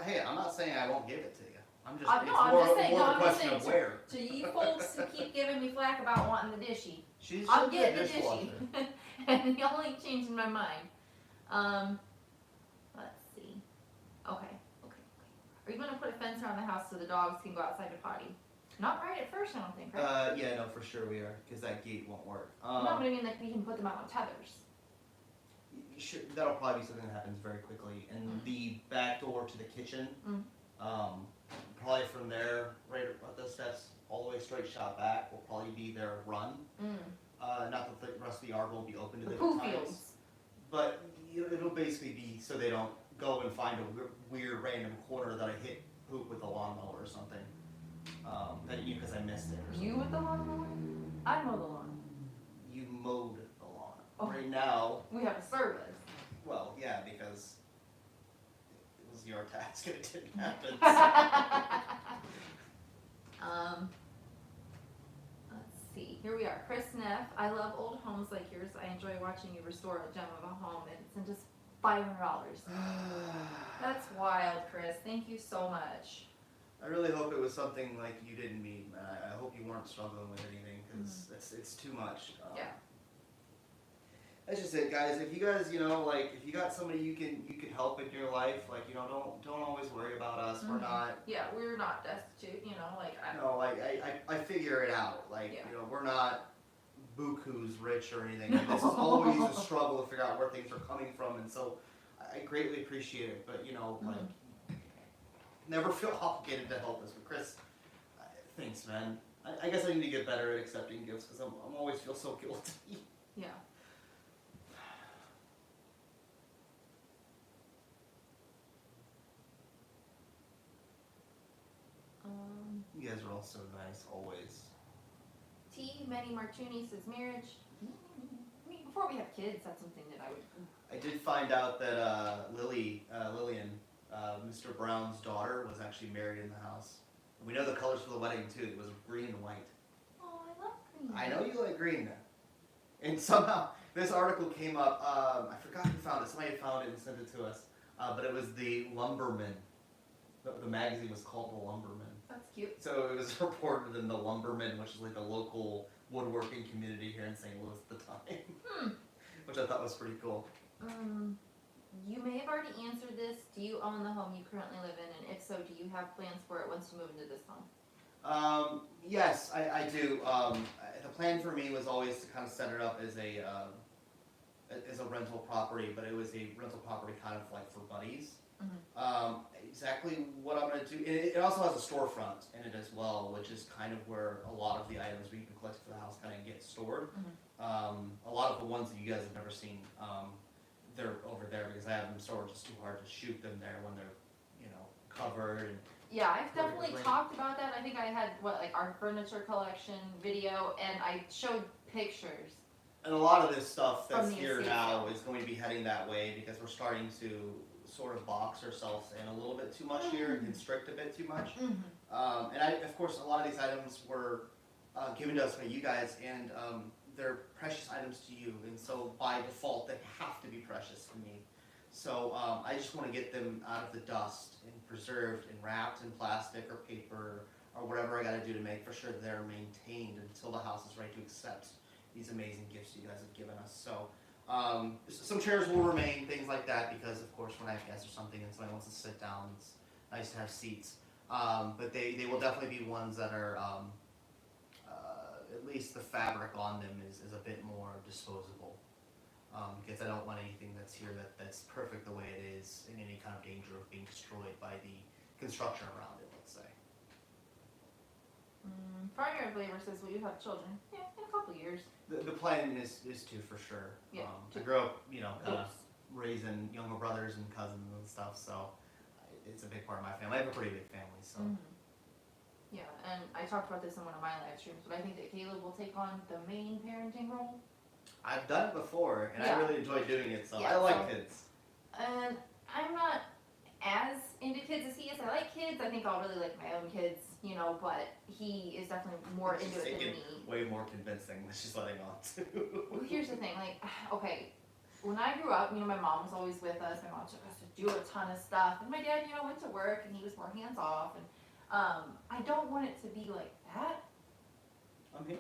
Hey, I'm not saying I won't give it to you. I'm just, I'm just saying, more a question of where. To you folks who keep giving me flack about wanting the dishy, She's I'm a getting the dishwasher. dishy. And y'all ain't changing my mind. Let's see. Okay. Are you gonna put a fence around the house so the dogs can go outside to potty? Not right at first, I don't think, right? Yeah, no, for sure we are, because that gate won't work. No, but I mean, like, we can put them out on tethers. Sure, that'll probably be something that happens very quickly. And the back door to the kitchen, probably from there, right at the steps, all the way straight shot back, will probably be their run. Not that the rest of the yard won't be open to The the poo times, fields. but it'll basically be so they don't go and find a weird random corner that I hit poop with a lawnmower or something. Because I missed it or something. You with the lawnmower? I mow the lawn. You mowed the lawn. Oh. Right now, We have a service. well, yeah, because it was your task and it didn't happen. Let's see. Here we are. Chris Neff. I love old homes like yours. I enjoy watching you restore a gem of a home, and it's in just $500. That's wild, Chris. Thank you so much. I really hope it was something like you didn't mean. I hope you weren't struggling with anything because it's too much. Yeah. That's just it, guys. If you guys, if you got somebody you can help in your life, don't always worry about us. We're not. Yeah, we're not destitute. I figure it out. Yeah. We're not buku's rich or anything. This is always a struggle to figure out where things are coming from, and so I greatly appreciate it. But never feel obligated to help us. But Chris, thanks, man. I guess I need to get better at accepting gifts because I'm always feel so guilty. Yeah. You guys are all so nice, always. T. Manny Martuni says marriage. I mean, before we have kids, that's something that I would. I did find out that Lillian, Mr. Brown's daughter, was actually married in the house. And we know the colors for the wedding too. It was green and white. Oh, I love green. I know you like green. And somehow this article came up. I forgot who found it. Somebody found it and sent it to us. But it was the Lumberman. The magazine was called The Lumberman. That's cute. So it was reported in The Lumberman, which is like the local woodworking community here in St. Louis at the time. Which I thought was pretty cool. You may have already answered this. Do you own the home you currently live in? And if so, do you have plans for it once you move into this home? Yes, I do. The plan for me was always to kind of set it up as a rental property, but it was a rental property kind of like for buddies. Exactly what I'm going to do. It also has a storefront in it as well, which is kind of where a lot of the items we can collect for the house kind of get stored. A lot of the ones that you guys have never seen, they're over there because I have them stored. It's too hard to shoot them there when they're, covered covered. And Yeah, I've definitely Right. talked about that. I think I had like our furniture collection video, and I showed pictures. And a lot of this stuff From that's the here estate now sale. is going to be heading that way because we're starting to sort of box ourselves in a little bit too much here and constrict a bit too much. And of course, a lot of these items were given to us by you guys, and they're precious items to you, and so by default, they have to be precious to me. So I just want to get them out of the dust and preserved and wrapped in plastic or paper or whatever I got to do to make for sure they're maintained until the house is ready to accept these amazing gifts you guys have given us. So some chairs will remain, things like that, because of course when I have guests or something and somebody wants to sit down, it's nice to have seats. But they will definitely be ones that are, at least the fabric on them is a bit more disposable. Because I don't want anything that's here that's perfect the way it is in any kind of danger of being destroyed by the construction around it, let's say. Farmyard Flavor says, will you have children? Yeah, in a couple years. The plan is to for sure. Yeah, I grew up, kind of raising younger brothers and cousins and stuff, so it's a big part of my family. I have a pretty big family, so. Yeah, and I talked about this in one of my live streams, but I think that Caleb will take on the main parenting role. I've done it before, and Yeah. I really enjoy doing it, so Yeah, I like kids. And I'm not as into kids as he is. I like kids. I think I'll really like my own kids, but he is definitely more She's into it than taking me. way more convincing than she's letting on to. Well, here's the thing, okay, when I grew up, my mom was always with us. My mom took us to do a ton of stuff, and my dad, went to work, and he was more hands off, and I don't want it to be like that. I'm here.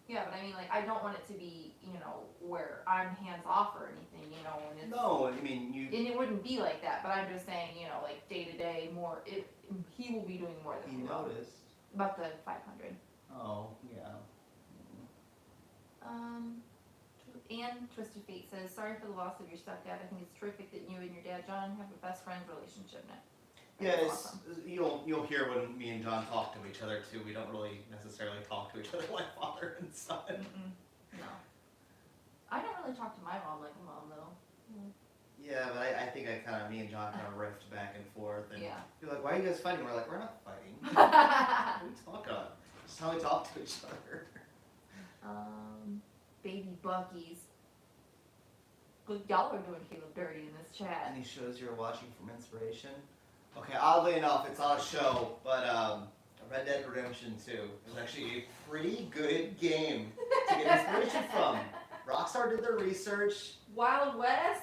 Yeah, but I don't want it to be, where I'm hands off or anything, and it's, No, I mean, you. and it wouldn't be like that, but I'm just saying, like day to day, more, he will be doing more than You we will. noticed. About the 500. Oh, yeah. And Twisted Fate says, sorry for the loss of your stepdad. I think it's terrific that you and your dad, John, have a best friend relationship now. Yes, you'll hear when me and John talk to each other too. We don't really necessarily talk to each other like father and son. No. I don't really talk to my mom like a mom, though. Yeah, but I think me and John kind of riffed back and forth. And Yeah. you're like, why are you guys fighting? We're like, we're not fighting. What are we talking about? Just how we talk to each other. Baby Buckies. Look, y'all are doing Caleb dirty in this chat. Any shows you're watching from inspiration? Okay, oddly enough, it's not a show, but Red Dead Redemption 2 is actually a pretty good game to get inspiration from. Rockstar did their research. Wild West?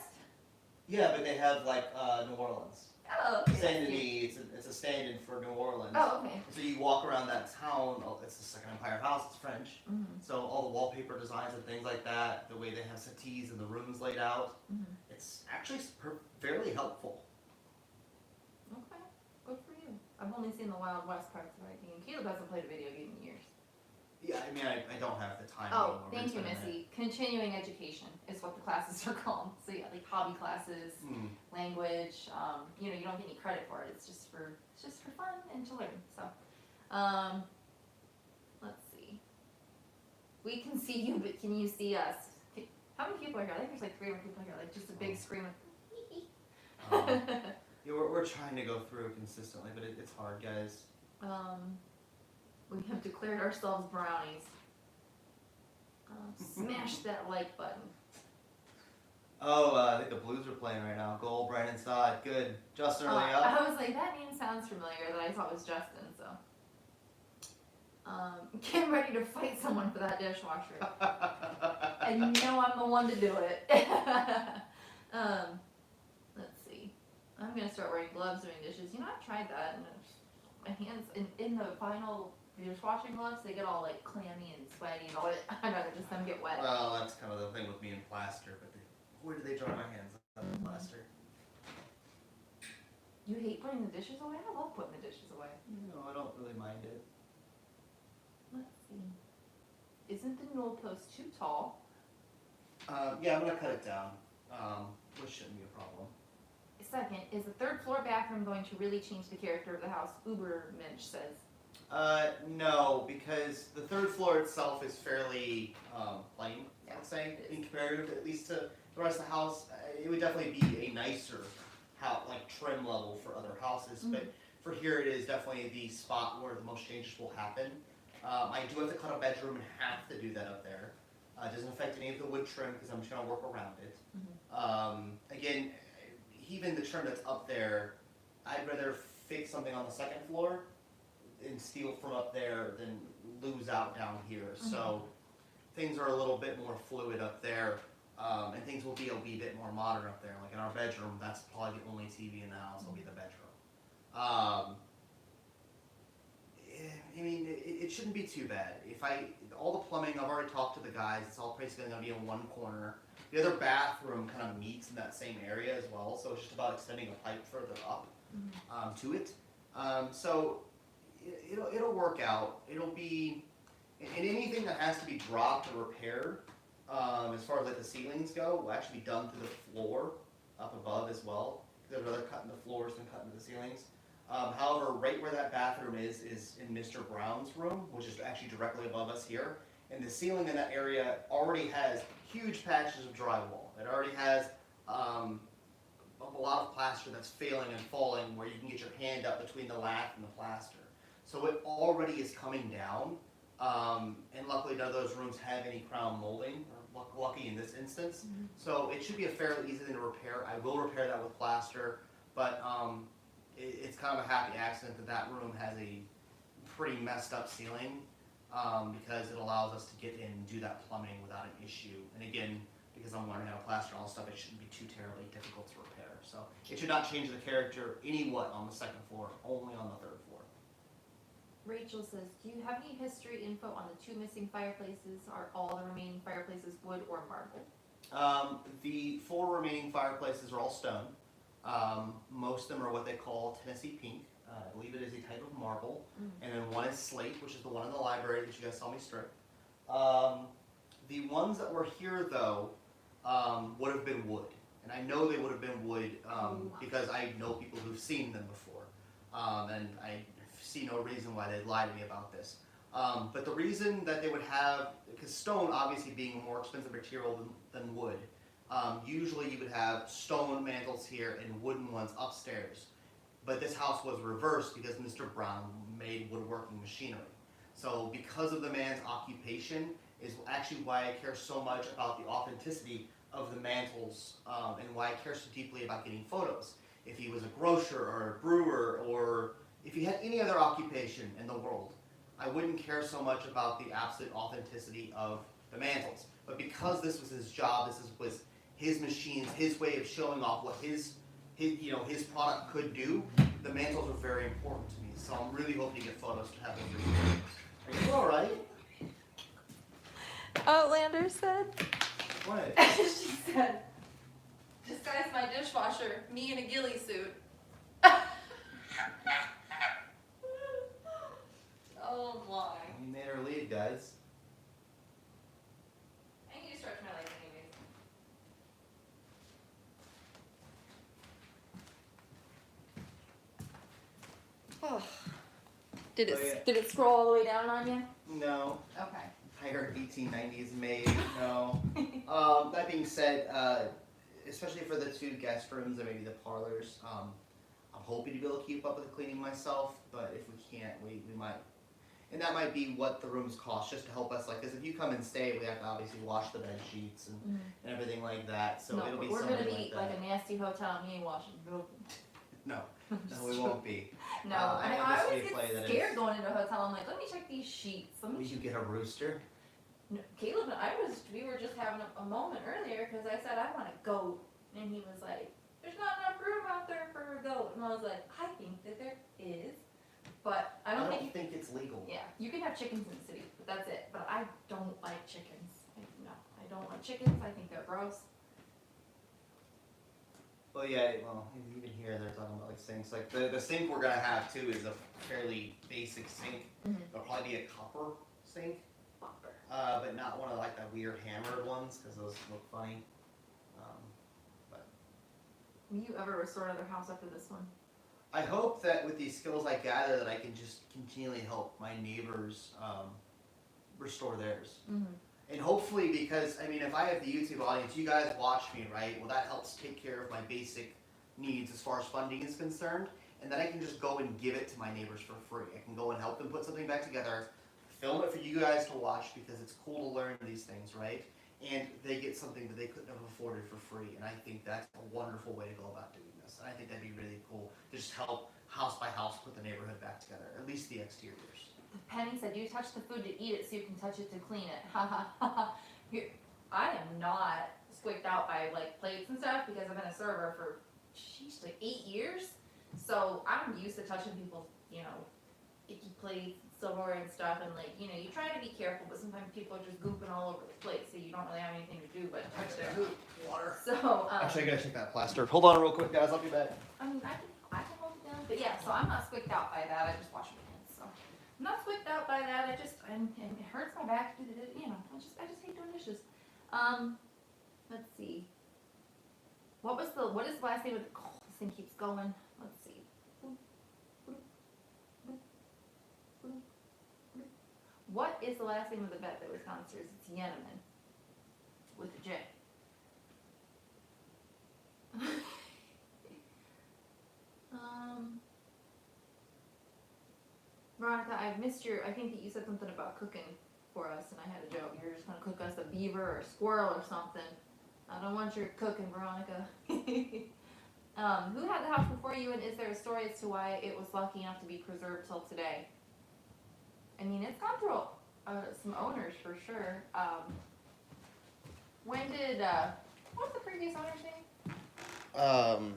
Yeah, but they have New Orleans. Oh, okay. Saint Denis, it's a stand-in for New Orleans. Oh, okay. So you walk around that town, it's the Second Empire House, it's French. So all the wallpaper designs and things like that, the way they have settees and the rooms laid out, it's actually fairly helpful. Okay, good for you. I've only seen the Wild West parts of it. Caleb hasn't played a video game in years. Yeah, I mean, I don't have the time Oh, anymore. thank you, Missy. Continuing education is what the classes are called. So yeah, like hobby classes, language. You don't get any credit for it. It's just for fun and to learn. So, let's see. We can see you, but can you see us? How many people are here? I think there's like 300 people here. Like just a big screen of. Yeah, we're trying to go through consistently, but it's hard, guys. We have declared ourselves brownies. Smash that like button. Oh, I think the Blues are playing right now. Goal, Brandon Sod, good. Justin early up. I was like, that name sounds familiar. That I thought was Justin. So, get ready to fight someone for that dishwasher. And I'm the one to do it. Let's see. I'm gonna start wearing gloves doing dishes. I've tried that, and my hands in the final dishwashing gloves, they get all like clammy and sweaty and all that. I'd rather just them get wet. Well, that's kind of the thing with me and Plaster, but where do they dry my hands up with Plaster? You hate putting the dishes away? I love putting the dishes away. No, I don't really mind it. Let's see. Isn't the newel post too tall? Yeah, I'm gonna cut it down, which shouldn't be a problem. Second, is the third floor bathroom going to really change the character of the house? Uber Minch says. No, because the third floor itself is fairly plain, I'd say, in comparative at least to the rest of the house. It would definitely be a nicer trim level for other houses, but for here it is definitely the spot where the most changes will happen. I do have to cut a bedroom in half to do that up there. It doesn't affect any of the wood trim because I'm just gonna work around it. Again, even the trim that's up there, I'd rather fix something on the second floor and steal from up there than lose out down here. So things are a little bit more fluid up there, and things will be a wee bit more modern up there. Like in our bedroom, that's probably the only TV in the house will be the bedroom. I mean, it shouldn't be too bad. All the plumbing, I've already talked to the guys, it's all basically gonna be in one corner. The other bathroom kind of meets in that same area as well, so it's just about extending a pipe further up to it. So it'll work out. It'll be, and anything that has to be dropped or repaired, as far as like the ceilings go, will actually be done through the floor up above as well. They'd rather cut in the floors than cut into the ceilings. However, right where that bathroom is in Mr. Brown's room, which is actually directly above us here. And the ceiling in that area already has huge patches of drywall. It already has a lot of plaster that's failing and falling where you can get your hand up between the lath and the plaster. So it already is coming down. And luckily none of those rooms have any crown molding, or lucky in this instance. So it should be a fairly easy thing to repair. I will repair that with plaster, but it's kind of a happy accident that that room has a pretty messed up ceiling, because it allows us to get in and do that plumbing without an issue. And again, because I'm learning how to plaster all this stuff, it shouldn't be too terribly difficult to repair. So it should not change the character anywhat on the second floor, only on the third floor. Rachel says, do you have any history info on the 2 missing fireplaces? Are all the remaining fireplaces wood or marble? The 4 remaining fireplaces are all stone. Most of them are what they call Tennessee pink. I believe it is a type of marble. And then one is slate, which is the one in the library that you guys saw me strip. The ones that were here though, would have been wood. And I know they would have been wood, because I know people who've seen them before. And I see no reason why they'd lie to me about this. But the reason that they would have, because stone obviously being a more expensive material than wood, usually you would have stone mantles here and wooden ones upstairs. But this house was reversed because Mr. Brown made woodworking machinery. So because of the man's occupation is actually why I care so much about the authenticity of the mantles, and why I care so deeply about getting photos. If he was a grocer or a brewer, or if he had any other occupation in the world, I wouldn't care so much about the absolute authenticity of the mantles. But because this was his job, was his machines, his way of showing off what his product could do, the mantles are very important to me. So I'm really hoping to get photos to have those. Are you all right? Outlander said. What? She said, disguise my dishwasher, me in a ghillie suit. Oh my. We made her leave, guys. I need to stretch my legs anyways. Oh. Did it Oh, yeah. did it scroll all the way down on you? No. Okay. Higher 1890s made. No. That being said, especially for the 2 guest rooms and maybe the parlors, I'm hoping to be able to keep up with the cleaning myself. But if we can't, we might. And that might be what the rooms cost, just to help us. Like, because if you come and stay, we have to obviously wash the bed sheets and everything like that. So No, it'll be we're something gonna be like that. like a nasty hotel and me washing. No, we won't be. No, I I always anticipate get that scared it's- going into a hotel. I'm like, let me check these sheets. Let Will me you get a rooster? No, Caleb and we were just having a moment earlier because I said I want a goat, and he was like, "There's not enough room out there for a goat," and I was like, "I think that there is, but I don't think it's legal. yeah, you can have chickens in the city, but that's it. But I don't like chickens. No, I don't like chickens. I think they're gross. Well, yeah. Well, even here they're talking about like sinks. Like the sink we're gonna have too is a fairly basic sink. It'll probably be a copper sink. But not one of like the weird hammered ones because those look funny. Will you ever restore another house after this one? I hope that with these skills I gather that I can just continually help my neighbors restore theirs. And hopefully, because I mean, if I have the YouTube audience, you guys watch me, right? Well, that helps take care of my basic needs as far as funding is concerned. and then I can just go and give it to my neighbors for free. I can go and help them put something back together, film it for you guys to watch because it's cool to learn these things, right? And they get something that they couldn't have afforded for free, and I think that's a wonderful way to go about doing this. And I think that'd be really cool to just help house by house put the neighborhood back together, at least the exteriors. Penny said, you touch the food to eat it so you can touch it to clean it. Ha ha ha. I am not squeaked out by like plates and stuff because I've been a server for, sheesh, like 8 years. So I'm used to touching people's, icky plates, silverware and stuff. And like, you try to be careful, but sometimes people are just gooping all over the plate. So you don't really have anything to do but touch their goop. Water. So, Actually, I gotta check that plaster. Hold on real quick, guys. I'll be back. I mean, I can hold it down. But yeah, so I'm not squeaked out by that. I just wash my hands. So I'm not squeaked out by that. And it hurts my back to do the, I just hate doing dishes. Let's see. What is the last name of the, this thing keeps going. Let's see. What is the last name of the vet that was downstairs? It's Yeneman. With a J. Veronica, I've missed I think that you said something about cooking for us, and I had a joke. You're just gonna cook us a beaver or a squirrel or something. I don't want your cooking, Veronica. Who had the house before you, and is there a story as to why it was lucky enough to be preserved till today? I mean, it's gone through some owners for sure. When did, what's the previous owner's name?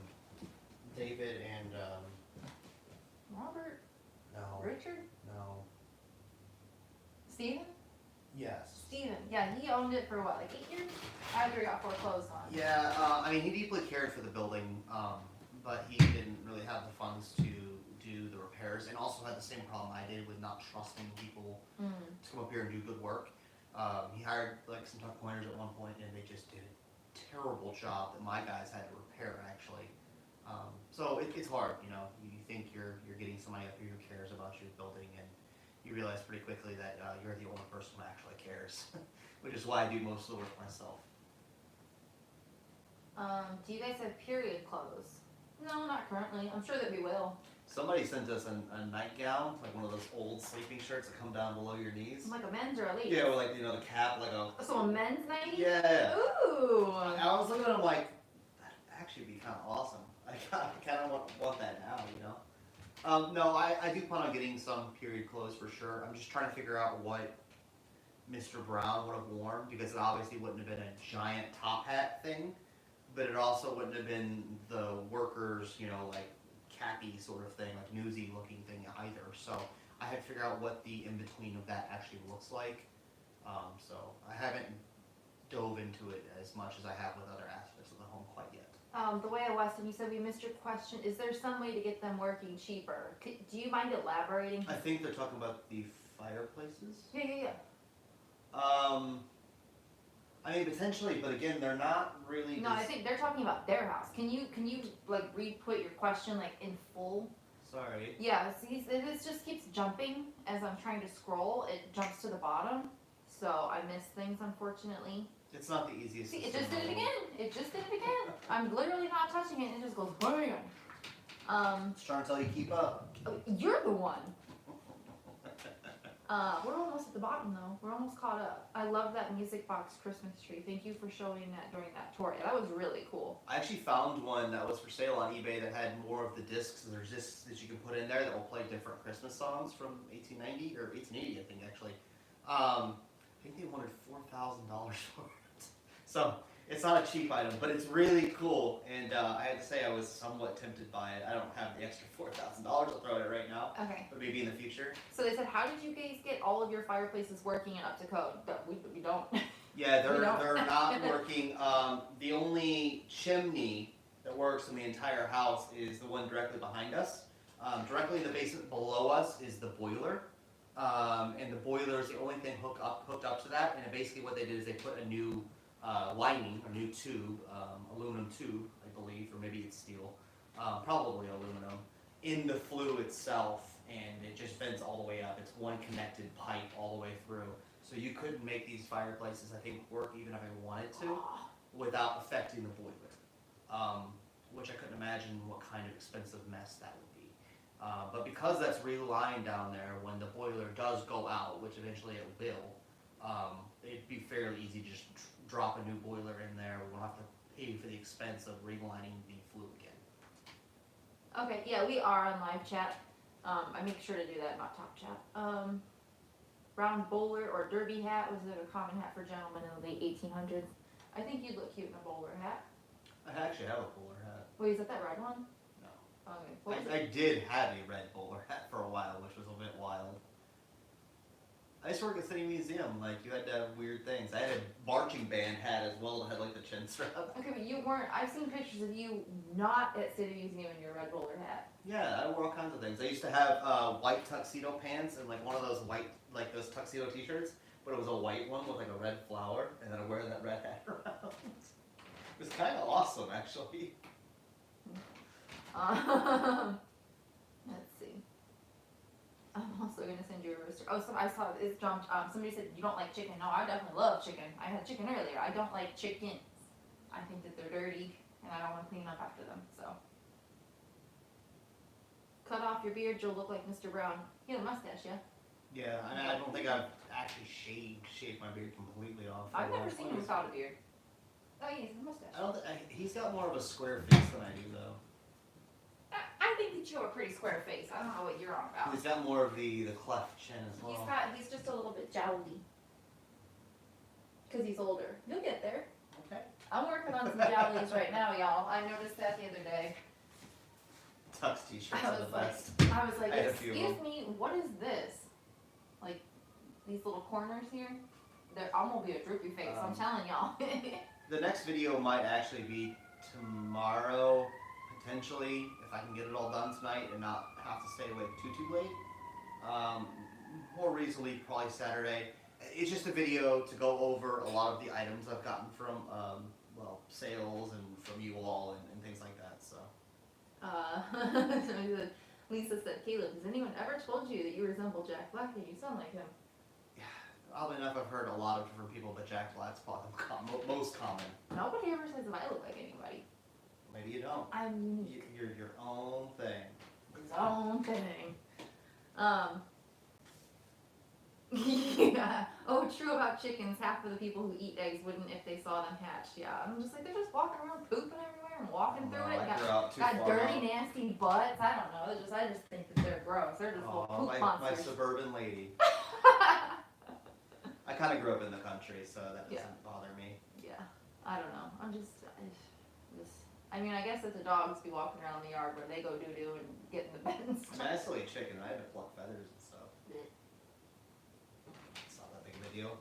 David and, Robert? no, Richard? no, Steven? yes. Steven, yeah, he owned it for what, like 8 years? After he got foreclosed on. Yeah, I mean, he deeply cared for the building, but he didn't really have the funds to do the repairs, and also had the same problem I did with not trusting people to come up here and do good work. He hired like some tuck pointers at one point, and they just did a terrible job that my guys had to repair actually. So it's hard, you think you're getting somebody up here who cares about your building, and you realize pretty quickly that you're the only person who actually cares, which is why I do most of the work myself. Do you guys have period clothes? No, not currently. I'm sure that we will. Somebody sent us a nightgown, like one of those old sleeping shirts that come down below your knees. Like a men's or a ladies? Yeah, with like, the cap, like a... So a men's nightie? Yeah. Ooh. I was looking at them like, that'd actually be kind of awesome. I kind of want that now, No, I do plan on getting some period clothes for sure. I'm just trying to figure out what Mr. Brown would have worn, because it obviously wouldn't have been a giant top hat thing, but it also wouldn't have been the workers, like cappy sort of thing, like newsy looking thing either. So I had to figure out what the in-between of that actually looks like. So I haven't dove into it as much as I have with other aspects of the home quite yet. The way I was, and you said we missed your question. Is there some way to get them working cheaper? Do you mind elaborating? I think they're talking about the fireplaces. Yeah. I mean, potentially, but again, they're not really. No, I think they're talking about their house. Can you like re-put your question like in full? Sorry. Yeah, see, this just keeps jumping as I'm trying to scroll. It jumps to the bottom, so I miss things unfortunately. It's not the easiest. See, it just did it again. It just did it again. I'm literally not touching it, and it just goes bang. Just trying to tell you, keep up. You're the one. We're almost at the bottom though. We're almost caught up. I love that music box Christmas tree. Thank you for showing that during that tour. Yeah, that was really cool. I actually found one that was for sale on eBay that had more of the discs. There's discs that you can put in there that will play different Christmas songs from 1890 or 1880, I think actually. I think they wanted $4,000 for it. So it's not a cheap item, but it's really cool. And I had to say I was somewhat tempted by it. I don't have the extra $4,000. I'll throw it right now. Okay. But maybe in the future. So they said, how did you guys get all of your fireplaces working and up to code? But we don't. Yeah, they're not working. The only chimney that works in the entire house is the one directly behind us. Directly in the basement below us is the boiler. And the boiler is the only thing hooked up to that. And basically what they did is they put a new lining, a new tube, aluminum tube, I believe, or maybe it's steel, probably aluminum, in the flue itself, and it just bends all the way up. It's one connected pipe all the way through. So you couldn't make these fireplaces, I think, work even if I wanted to, without affecting the boiler, which I couldn't imagine what kind of expensive mess that would be. But because that's relined down there, when the boiler does go out, which eventually it will, it'd be fairly easy to just drop a new boiler in there. We won't have to pay for the expense of relining the flue again. Okay, yeah, we are on live chat. I make sure to do that, not top chat. Round bowler or derby hat was a common hat for gentlemen in the late 1800s. I think you'd look cute in a bowler hat. I actually have a bowler hat. Wait, is that that red one? No. Okay. What was it? I did have a red bowler hat for a while, which was a bit wild. I used to work at City Museum. Like, you had to have weird things. I had a marching band hat as well that had like the chin strap. Okay, but you weren't. I've seen pictures of you not at City Museum in your red bowler hat. Yeah, I wore all kinds of things. I used to have white tuxedo pants and like one of those white, like those tuxedo t-shirts, but it was a white one with like a red flower, and then I wear that red hat around. It was kind of awesome, actually. Let's see. I'm also gonna send you a rooster. Oh, so I saw it jumped. Somebody said you don't like chicken. No, I definitely love chicken. I had chicken earlier. I don't like chickens. I think that they're dirty, and I don't want to clean up after them. So, cut off your beard, you'll look like Mr. Brown. He had a mustache, yeah. Yeah, I mean, I don't think I've actually shaved my beard completely off. I've never seen him without a beard. Oh, yeah, he's a mustache. I don't. He's got more of a square face than I do, though. I think that you have a pretty square face. I don't know what you're on about. He's got more of the cleft chin as well. He's just a little bit jowly. Cause he's older. You'll get there. Okay. I'm working on some jowlies right now, y'all. I noticed that the other day. Tux t-shirts I are was the like, best. I I had a few of excuse me, what is this? Like these little corners here. I'm gonna be a droopy face. I'm telling y'all. The next video might actually be tomorrow, potentially, if I can get it all done tonight and not have to stay awake too late. More reasonably, probably Saturday. It's just a video to go over a lot of the items I've gotten from, well, sales and from you all and things like that, so. Lisa said, Caleb, has anyone ever told you that you resemble Jack Black and you sound like him? Oddly enough, I've heard a lot of different people, but Jack Black's probably the most common. Nobody ever says that I look like anybody. Maybe you don't. I'm unique. You're your own thing. His own thing. Yeah. Oh, true about chickens. Half of the people who eat eggs wouldn't if they saw them hatch. Yeah. I'm just like, they're just walking around pooping everywhere and walking through it. Got dirty, nasty butts. I don't know. I just think that they're gross. They're just little poop my monsters. suburban lady. I kind of grew up in the country, so that doesn't bother me. Yeah. I don't know. I mean, I guess that the dogs be walking around the yard where they go doo-doo and get in the bed and I stuff. mean, I still eat chicken. I had to pluck feathers and stuff. It's not that big of a deal.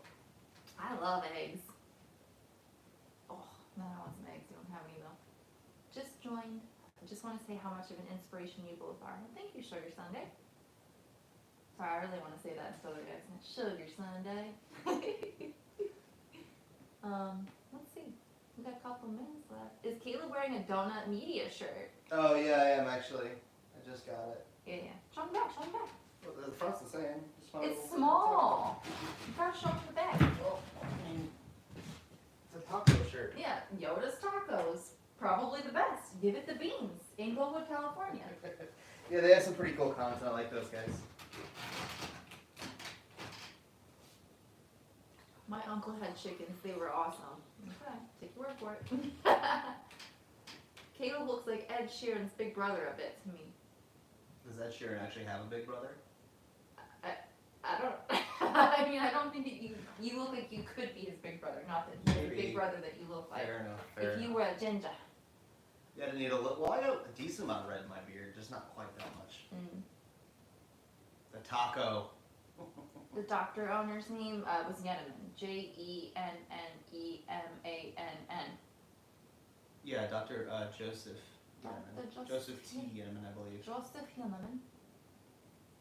I love eggs. Oh, man, I want some eggs. You don't have any though. Just joined. I just want to say how much of an inspiration you both are. Well, thank you, Sugar Sunday. Sorry, I really want to say that in Southern accent. Sugar Sunday. Let's see. We got a couple minutes left. Is Caleb wearing a Donut Media shirt? Oh yeah, I am actually. I just got it. Yeah. Show him back. Show him back. Well, the front's the same. Just wanted It's to- small. You gotta show him the back. Well, I mean, it's a taco shirt. Yeah, Yoda's Tacos. Probably the best. Give it the beans. In Glenwood, California. Yeah, they have some pretty cool content. I like those guys. My uncle had chickens. They were awesome. Okay, take your word for it. Caleb looks like Ed Sheeran's big brother a bit to me. Does Ed Sheeran actually have a big brother? I don't. I mean, I don't think that you look like you could be his big brother. Not that he's a Maybe. big brother that you look like. Fair enough. Fair If you enough. were a ginger. You had to need a little. Well, I got a decent amount of red in my beard, just not quite that much. Mm. The taco. The doctor owner's name was Yenneman. Jennemann. Yeah, Dr. Joseph. Dr. Yeoman. Joseph Joseph T. Yeoman, I believe. Joseph Yenneman.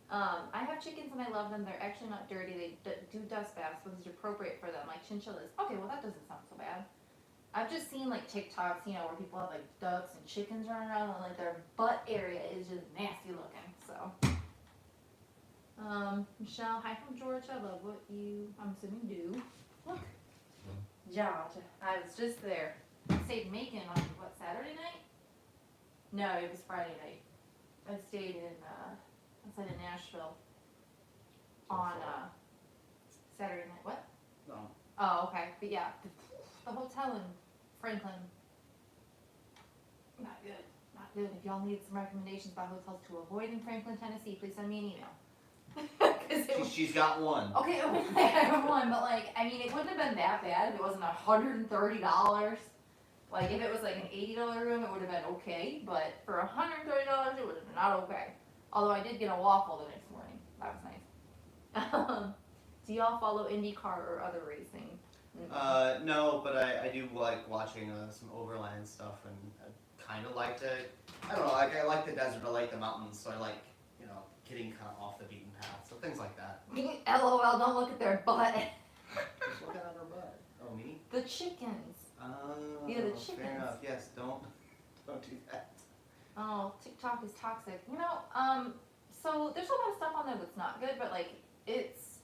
I have chickens and I love them. They're actually not dirty. They do dust baths, which is appropriate for them, like chinchillas. Okay, well that doesn't sound so bad. I've just seen like TikToks, you know, where people have like ducks and chickens running around and like their butt area is just nasty looking. So, Michelle, hi from Georgia. Love what you, I'm assuming, do. Look, Georgia. I was just there. I stayed in Macon on what, Saturday night? No, it was Friday night. I stayed in, outside of Nashville on, Saturday night, what? No. Oh, okay, but yeah, the hotel in Franklin, not good, not good. If y'all need some recommendations about hotels to avoid in Franklin, Tennessee, please send me an email. 'Cause it was, She's got one. okay, I have one, but like, I mean, it wouldn't have been that bad if it wasn't $130. Like, if it was like an $80 room, it would have been okay, but for $130, it would have been not okay. Although I did get a waffle the next morning, that was nice. Do y'all follow IndyCar or other racing? No, but I do like watching some overland stuff, and I kind of like to, I don't know, like I like the desert, I like the mountains, so I like, you know, getting kind of off the beaten path, so things like that. LOL, don't look at their butt. Just look at her butt. Oh, me? The chickens. Yeah, the fair chickens. enough. Yes, don't do that. Oh, TikTok is toxic. You know, so there's a lot of stuff on there that's not good, but like, it's,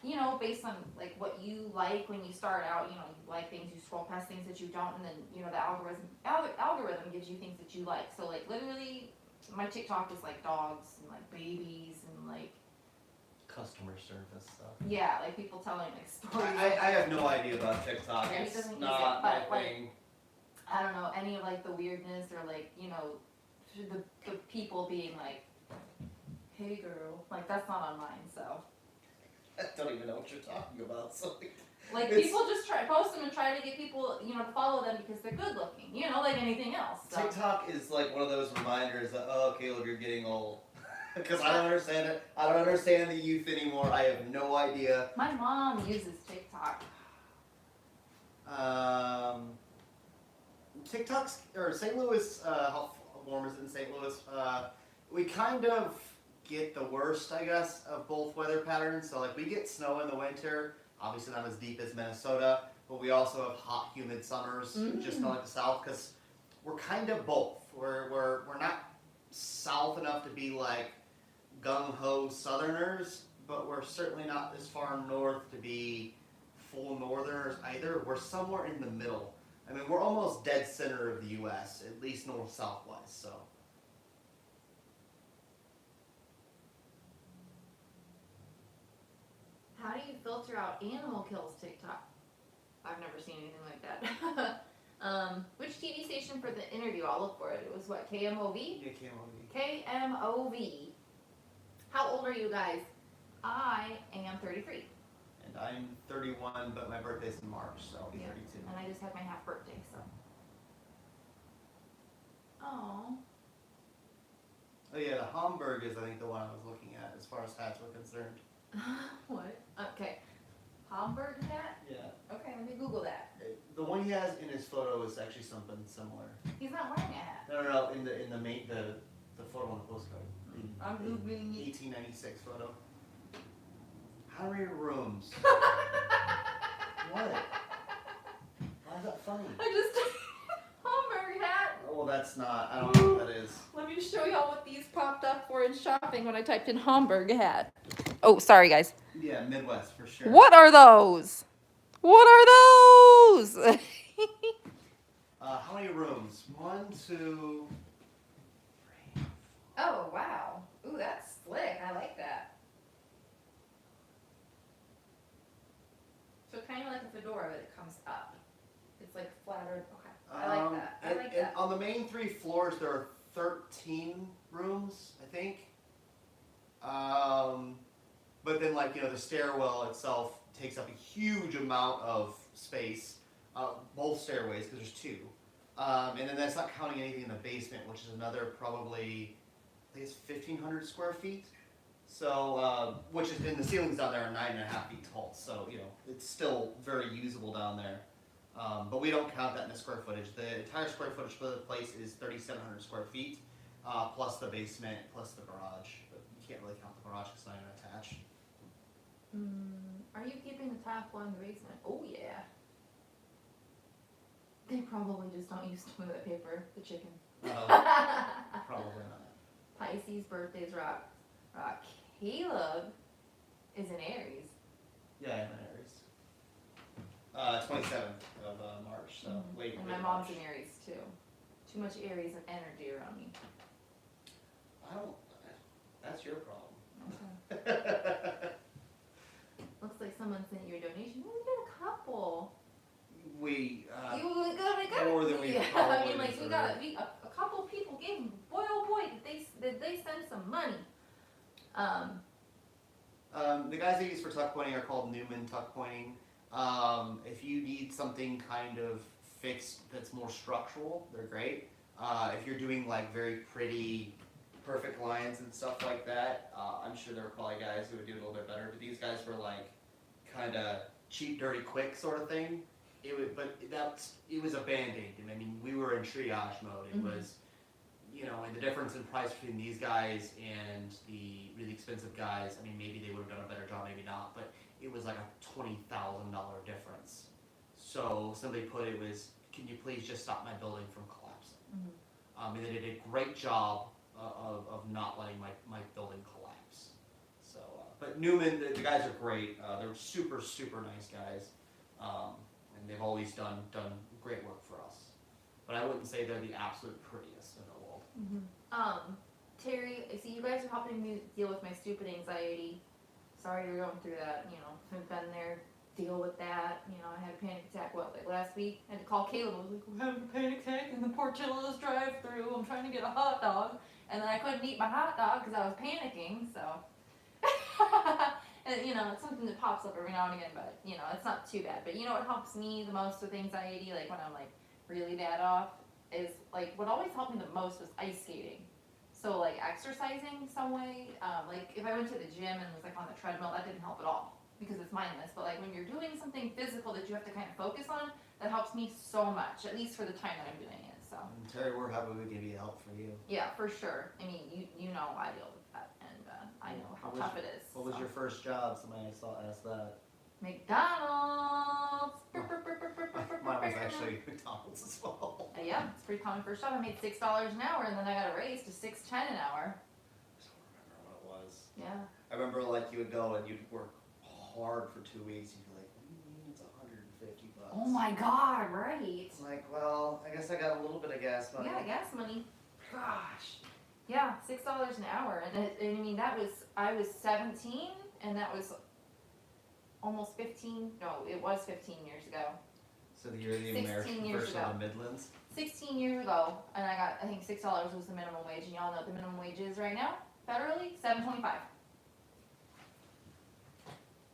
you know, based on like what you like when you start out, you know, you like things, you scroll past things that you don't, and then, you know, the algorithm gives you things that you like. So like, literally, my TikTok is like dogs and like babies and like, Customer service stuff. yeah, like people telling like stories. I have no idea about TikTok. Yeah, he It's doesn't use not it, but, my like, thing. I don't know, any of like the weirdness or like, you know, the people being like, hey girl, like that's not on mine, so. I don't even know what you're talking about. So. Like It's- people just post them and try to get people, you know, to follow them because they're good looking, you know, like anything else. So. TikTok is like one of those reminders that, oh, Caleb, you're getting old. Because I don't understand it. I don't understand the youth anymore. I have no idea. My mom uses TikTok. TikTok's, or St. Louis, how warm is it in St. Louis? We kind of get the worst, I guess, of both weather patterns. So like we get snow in the winter, obviously not as deep as Minnesota, but we also have hot, humid summers, just not like the South, because we're kind of both. We're not South enough to be like gung-ho Southerners, but we're certainly not as far north to be full Northerners either. We're somewhere in the middle. I mean, we're almost dead center of the U.S., at least north-south-wise, so. How do you filter out animal kills TikTok? I've never seen anything like that. Which TV station for the interview? I'll look for it. It was what, KMOV? Yeah, KMOV. KMOV. How old are you guys? I am 33. And I'm 31, but my birthday's in March, so I'll be 32. And I just had my half birthday, so. Oh. Oh yeah, the Hamburg is, I think, the one I was looking at as far as hats were concerned. What? Okay. Hamburg hat? Yeah. Okay, let me Google that. The one he has in his photo is actually something similar. He's not wearing a hat. No, in the main the photo on the postcard. I'm Googling it. 1896 photo. How many rooms? What? Why is that funny? I just Hamburg hat. Oh, that's not. I don't know what that is. Let me show y'all what these popped up for in shopping when I typed in Hamburg hat. Oh, sorry guys. Yeah, Midwest for sure. What are those? What are those? How many rooms? 1, 2, 3. Oh wow. Ooh, that's slick. I like that. So kind of like a fedora, but it comes up. It's like flattered. Okay. I like that. I like that. On the main 3 floors, there are 13 rooms, I think. But then, like, you know, the stairwell itself takes up a huge amount of space, both stairways, because there's 2. And then that's not counting anything in the basement, which is another probably, I think it's 1,500 square feet. So, which is, and the ceilings down there are 9.5 feet tall. So, you know, it's still very usable down there. But we don't count that in the square footage. The entire square footage for the place is 3,700 square feet, plus the basement, plus the garage. But you can't really count the garage because it's not even attached. Are you keeping the top floor in the basement? Oh yeah. They probably just don't use toilet paper. The chicken. Probably not. Pisces birthdays rock. Caleb is in Aries. Yeah, I'm an Aries. 27th of March, so late. And my mom's in Aries too. Too much Aries and energy around me. I don't, that's your problem. Okay. Looks like someone sent you a donation. We got a couple. We, We got more than we yeah, probably I mean, like, deserve. a couple people gave, boy, oh boy, did they send some money. The guys I use for tuck pointing are called Newman tuck pointing. If you need something kind of fixed that's more structural, they're great. If you're doing like very pretty, perfect lines and stuff like that, I'm sure there are probably guys who would do it a little bit better. But these guys were like kind of cheap, dirty, quick sort of thing. It was a band-aid. I mean, we were in triage mode. It was, you know, and the difference in price between these guys and the really expensive guys, I mean, maybe they would have done a better job, maybe not, but it was like a $20,000 difference. So somebody put it was, can you please just stop my building from collapsing? And they did a great job of not letting my building collapse. So, but Newman, the guys are great. They're super, super nice guys. And they've always done great work for us. But I wouldn't say they're the absolute prettiest in the world. Terry, I see you guys are helping me deal with my stupid anxiety. Sorry you're going through that, you know, I've been there, deal with that. You know, I had a panic attack, like last week? I had to call Caleb. I was like, I'm having a panic attack in the Portillo's drive-thru. I'm trying to get a hot dog. And then I couldn't eat my hot dog because I was panicking, so. And, you know, it's something that pops up every now and again, but, you know, it's not too bad. But, you know what helps me the most with anxiety, like when I'm, like, really bad off, is, like, what always helped me the most was ice skating. So, like, exercising some way, like, if I went to the gym and was, like, on the treadmill, that didn't help at all, because it's mindless. But, like, when you're doing something physical that you have to kind of focus on, that helps me so much, at least for the time that I'm doing it, so. And Terry, we're happy we give you help for you. Yeah, for sure. I mean, you know I deal with that, and I know how tough it is. What was so. your first job? Somebody asked that. McDonald's. Mine was actually McDonald's as well. Yeah, it's pretty common first job. I made $6 an hour, and then I got a raise to $6.10 an hour. I don't remember what it was. Yeah. I remember like you would go and you'd work hard for 2 weeks. You'd be like, it's $150. Oh my God! Right. It's like, well, I guess I got a little bit of gas money. Yeah, gas money. Gosh. Yeah, $6 an hour, and I mean I was 17, and that was almost 15. No, it was 15 years ago. So you're the 16 American years version ago. of the Midlands. 16 years ago, and I think $6 was the minimum wage, and y'all know what the minimum wage is right now, federally, $7.25.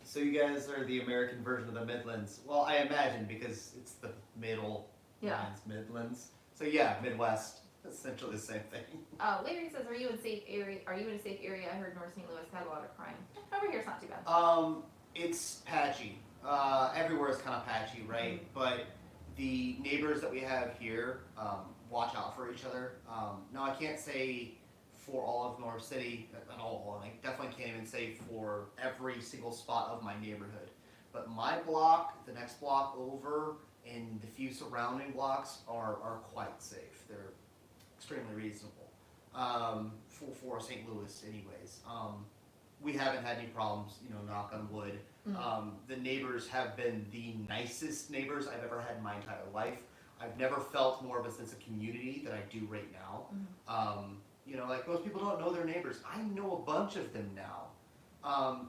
So you guys are the American version of the Midlands. Well, I imagine because it's the middle lines, Midlands. So yeah, Midwest, essentially the same thing. Larry says, "Are you in a safe area? I heard North St. Louis had a lot of crime. Over here, it's not too bad." It's patchy. Everywhere is kind of patchy, right? But the neighbors that we have here watch out for each other. Now, I can't say for all of North City at all, and I definitely can't even say for every single spot of my neighborhood. But my block, the next block over, and the few surrounding blocks are quite safe. They're extremely reasonable for St. Louis, anyways. We haven't had any problems, you know, knock on wood. The neighbors have been the nicest neighbors I've ever had in my entire life. I've never felt more of a sense of community than I do right now. You know, like most people don't know their neighbors. I know a bunch of them now.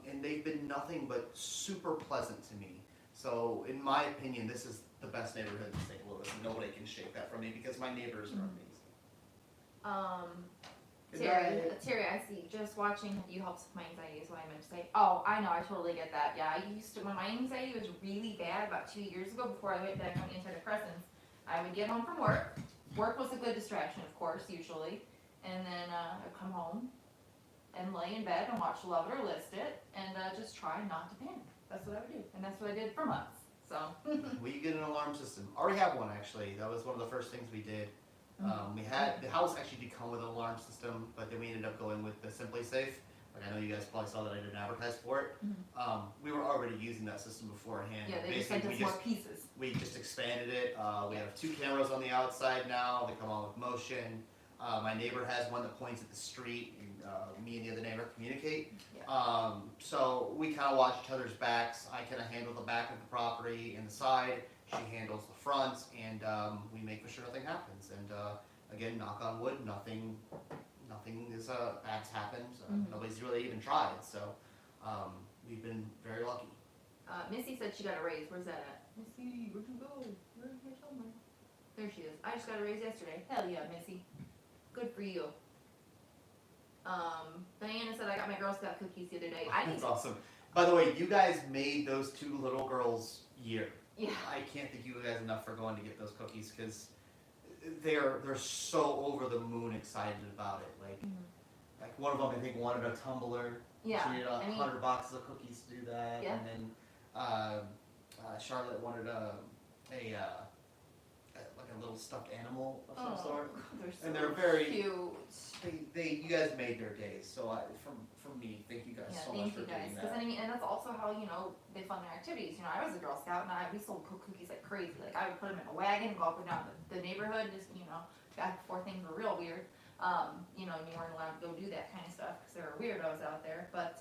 And they've been nothing but super pleasant to me. So in my opinion, this is the best neighborhood in St. Louis. Nobody can shake that from me because my neighbors are amazing. Terry, I see. Just watching you helps with my anxiety is what I meant to say. Oh, I know. I totally get that. Yeah, when my anxiety was really bad about 2 years ago before I went back on antidepressants, I would get home from work. Work was a good distraction, of course, usually. And then I'd come home and lay in bed and watch Love It or List It and just try not to panic. That's what I would do. And that's what I did for months. So. Well, you get an alarm system. I already have one, actually. That was one of the first things we did. We had, the house actually did come with an alarm system, but then we ended up going with the Simply Safe. Like, I know you guys probably saw that I didn't advertise for it. We were already using that system beforehand. Yeah, they just sent us more pieces. We just expanded it. We have 2 cameras on the outside now. They come on with motion. My neighbor has one that points at the street, and me and the other neighbor communicate. Yeah. So we kind of watch each other's backs. I kind of handle the back of the property and the side. She handles the front, and we make sure nothing happens. And again, knock on wood, nothing nothing is bad's happened. Mhm. Nobody's really even tried. So we've been very lucky. Missy said she got a raise. Where's that at? Missy, where'd you go? Where's your somewhere? There she is. I just got a raise yesterday. Hell yeah, Missy. Good for you. Diana said I got my Girl Scout cookies the other day. I need That's awesome. By the way, you guys made those 2 little girls' year. Yeah. I can't thank you guys enough for going to get those cookies because they're so over the moon excited about it. Like one of them I think wanted a tumbler. Yeah. She needed I mean, 100 boxes of cookies to do that. Yeah. And then Charlotte wanted like a little stuffed animal of some sort. They're so And they're very cute. you guys made their days. So from me, thank you guys Yeah, so much thank for you guys. doing Because that. I mean, and that's also how they fund their activities. I was a Girl Scout, and we sold cookies like crazy. Like I would put them in a wagon and go up and down the neighborhood, just back before things were real weird. And you weren't allowed to go do that kind of stuff because there were weirdos out there. But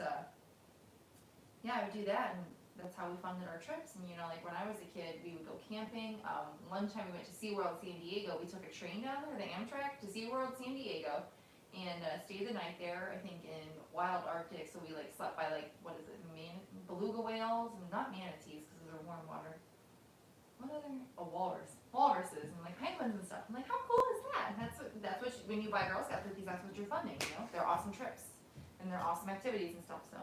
yeah, I would do that, and that's how we funded our trips. And like when I was a kid, we would go camping. One time we went to SeaWorld San Diego. We took a train down there, the Amtrak, to SeaWorld San Diego. And stayed the night there, I think in wild Arctic, so we slept by beluga whales, and not manatees because those are warm water. What other? Walruses, and penguins and stuff. I'm like, how cool is that? And that's what when you buy Girl Scout cookies, that's what you're funding. They're awesome trips, and they're awesome activities and stuff. So,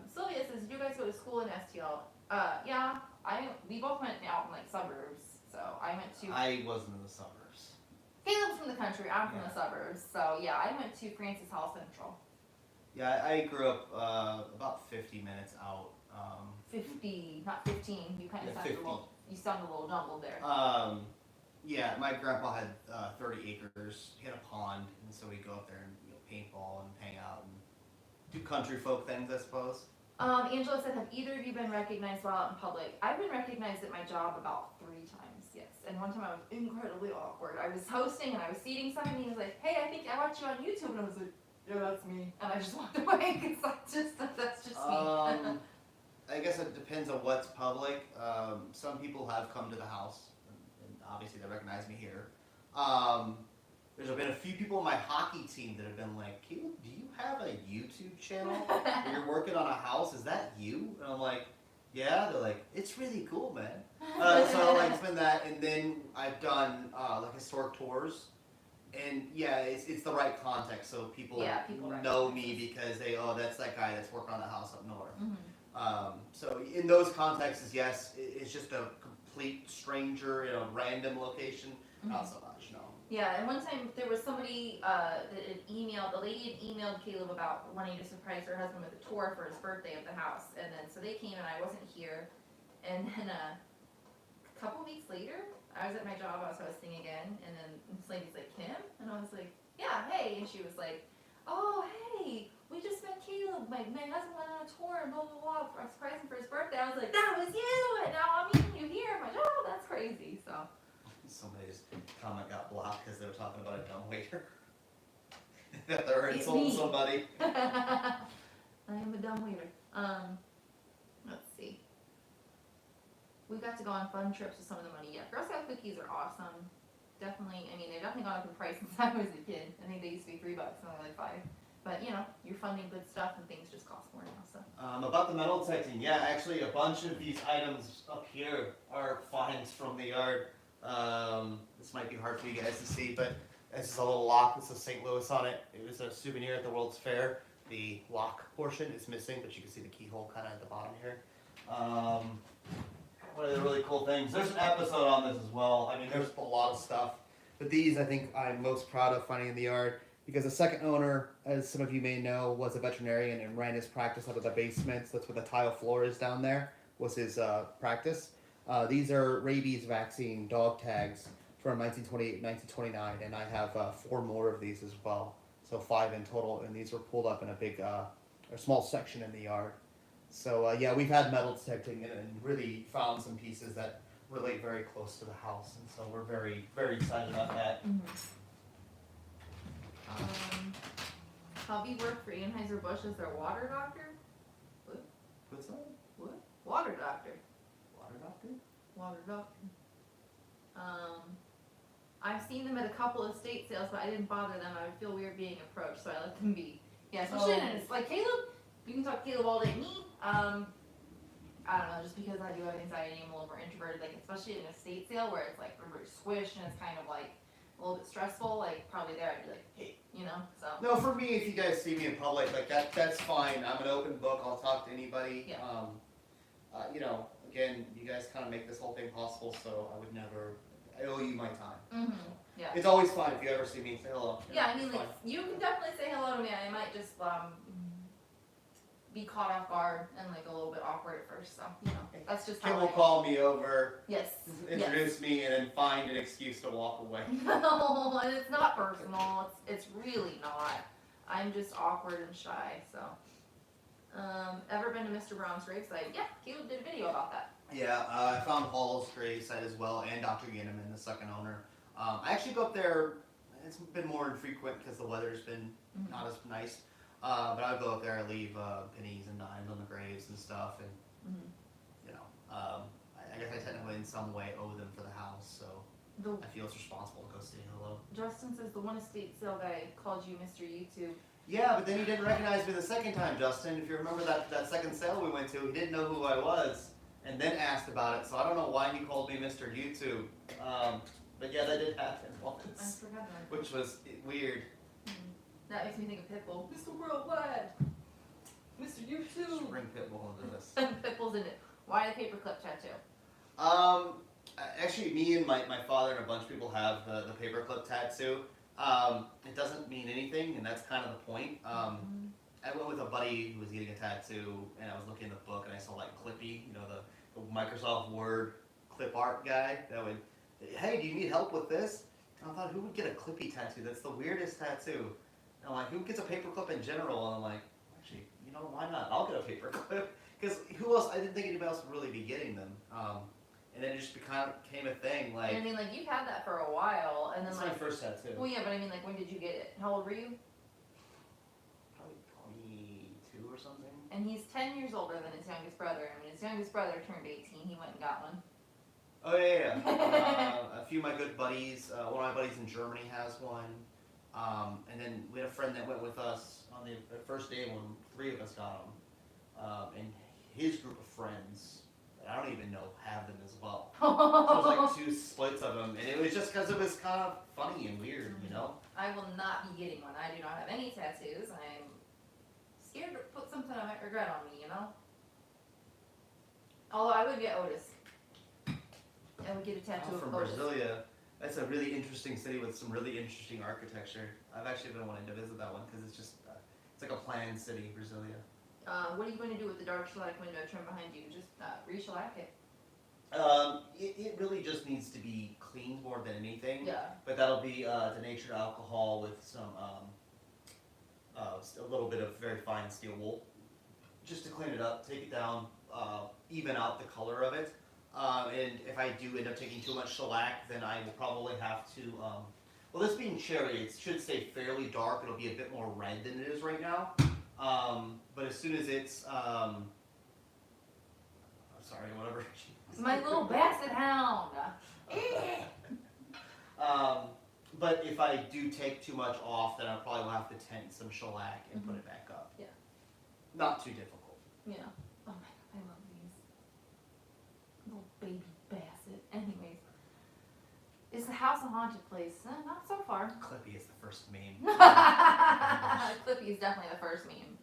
Sylvia says, did you guys go to school in STL? Yeah, we both went out in suburbs. So I went to. I wasn't in the suburbs. Caleb's from the country, I'm from the suburbs, so yeah, I went to Francis Hall Central. Yeah, I grew up about 50 minutes out. 50, not 15, you kind of Yeah, 50. You sound a little jumbled there. Yeah, my grandpa had 30 acres. He had a pond, and so we'd go up there and paintball and hang out and do country folk things, I suppose. Angela said, have either of you been recognized while out in public? I've been recognized at my job about 3 times, yes. And one time I was incredibly awkward. I was hosting and I was seating somebody, and he was like, hey, I think I watched you on YouTube, and I was like, yeah, that's me. And I just walked away because that's just me. I guess it depends on what's public. Some people have come to the house, and obviously they recognize me here. There's been a few people on my hockey team that have been like, Caleb, do you have a YouTube channel where you're working on a house? Is that you? And I'm like, yeah. They're like, it's really cool, man. So it's been that, and then I've done historic tours. And yeah, it's the right context, so people know me because that's that guy that's working on the house up north. Mm-hmm. So in those contexts, yes, it's just a complete stranger in a random location. Mm-hmm. Not so much, no. Yeah, and one time there was somebody that had the lady had emailed Caleb about wanting to surprise her husband with a tour for his birthday of the house, and then so they came and I wasn't here, and then a couple weeks later, I was at my job, I was hosting again, and then this lady's like, Kim? And I was like, yeah, hey, and she was like, oh, hey, we just met Caleb, my husband went on a tour and blah, blah, blah, for a surprise him for his birthday. I was like, that was you, and now I'm meeting you here. I'm like, oh, that's crazy, so. Somebody's comment got blocked because they were talking about a dumb waiter. That they're It's insulting me. somebody. I am a dumb waiter. Let's see. We got to go on fun trips with some of the money. Yeah, Girl Scout cookies are awesome. Definitely, I mean, they've definitely gone up in price since I was a kid. I think they used to be $3, now they're like 5. But you're funding good stuff and things just cost more now, so. About the metal detecting, yeah, actually a bunch of these items up here are finds from the yard. This might be hard for you guys to see, but this is a little lock that says St. Louis on it. It was a souvenir at the World's Fair. The lock portion is missing, but you can see the keyhole kind of at the bottom here. One of the really cool things, there's an episode on this as well. I mean, there's a lot of stuff, but these I think I'm most proud of finding in the yard because the second owner, as some of you may know, was a veterinarian and ran his practice out of the basement. So that's where the tile floor is down there, was his practice. These are rabies vaccine dog tags from 1928, 1929, and I have 4 more of these as well. So 5 in total, and these were pulled up in a big, a small section in the yard. So yeah, we've had metal detecting and really found some pieces that relate very close to the house, and so we're very, very excited about that. Mm-hmm. Hubby worked for Anheuser-Busch as their water doctor. What's that? What? Water doctor. Water doctor? Water doctor. I've seen them at a couple of estate sales, but I didn't bother them. I would feel weird being approached, so I let them be. Yeah, especially when it's like Caleb. You can talk to Caleb all day. Me, I don't know, just because I do have anxiety, I'm a little more introverted. Like especially in an estate sale where it's like everybody's squished and it's kind of like a little bit stressful. Like probably there, I'd be like, hey, you know. So. No, for me, if you guys see me in public, like that's fine. I'm an open book. I'll talk to anybody. Yeah. You know, again, you guys kind of make this whole thing possible, so I would never. I owe you my time. Mm-hmm. Yeah. It's always fine if you ever see me. Say hello. Yeah, I mean, it's like fine. you can definitely say hello to me. I might just be caught off guard and like a little bit awkward at first. So you know, that's just how. Kim will I am. call me over, Yes. introduce me, and then find an excuse to walk away. No, and it's not personal. It's really not. I'm just awkward and shy. So, ever been to Mr. Brown's gravesite? Yeah, Caleb did a video about that. Yeah, I found Hall's gravesite as well, and Dr. Ginneman, the second owner. I actually go up there. It's been more infrequent because the weather's been not as nice. But I go up there, I leave pennies and dimes on the graves and stuff, and you know, I guess I technically in some way owe them for the house, so I feel it's responsible to go say hello. Justin says the one estate sale guy called you Mr. YouTube. Yeah, but then he didn't recognize me the second time, Justin. If you remember that second sale we went to, he didn't know who I was, and then asked about it. So I don't know why he called me Mr. YouTube. But yeah, that did happen I once, forgot that. which was weird. That makes me think of Pitbull. Mr. Worldwide. Mr. YouTube. Just bring Pitbull into this. Pitbull's in it. Why the paperclip tattoo? Actually, me and my father and a bunch of people have the paperclip tattoo. It doesn't mean anything, and that's kind of the point. I went with a buddy who was getting a tattoo, and I was looking at the book, and I saw like Clippy, you know, the Microsoft Word clip art guy that would, hey, do you need help with this? And I thought, who would get a Clippy tattoo? That's the weirdest tattoo. And I'm like, who gets a paperclip in general? And I'm like, actually, you know, why not? I'll get a paperclip. Because who else? I didn't think anybody else would really be getting them. And then it just became a thing. Like, And I mean, like you've had that for a while, and then that's like. my first tattoo. Well, yeah, but I mean, like when did you get it? How old were you? Probably 22 or something. And he's 10 years older than his youngest brother. And when his youngest brother turned 18, he went and got one. Oh yeah, yeah. A few of my good buddies. One of my buddies in Germany has one. And then we had a friend that went with us on the first day when 3 of us got them. And his group of friends, that I don't even know, have them as well. So it was like 2 splits of them, and it was just because it was kind of funny and weird, you know? I will not be getting one. I do not have any tattoos. I'm scared to put something I might regret on me, you know? Although I would get Otis. I would get a tattoo I'm from of Otis. Brasilia. That's a really interesting city with some really interesting architecture. I've actually been wanting to visit that one because it's just, it's like a planned city, Brasilia. What are you going to do with the dark shellac window trim behind you? Just re-shellac it? It really just needs to be cleaned more than anything. Yeah. But that'll be denatured alcohol with some, a little bit of very fine steel wool. Just to clean it up, take it down, even out the color of it. And if I do end up taking too much shellac, then I will probably have to, well, this being cherry, it should stay fairly dark. It'll be a bit more red than it is right now. But as soon as it's, I'm sorry, whatever. My little basset hound. But if I do take too much off, then I probably will have to tint some shellac and put it back up. Yeah. Not too difficult. Yeah. Oh my god, I love these. Little baby basset. Anyways. Is the house a haunted place? Not so far. Clippy is the first meme. Clippy is definitely the first meme.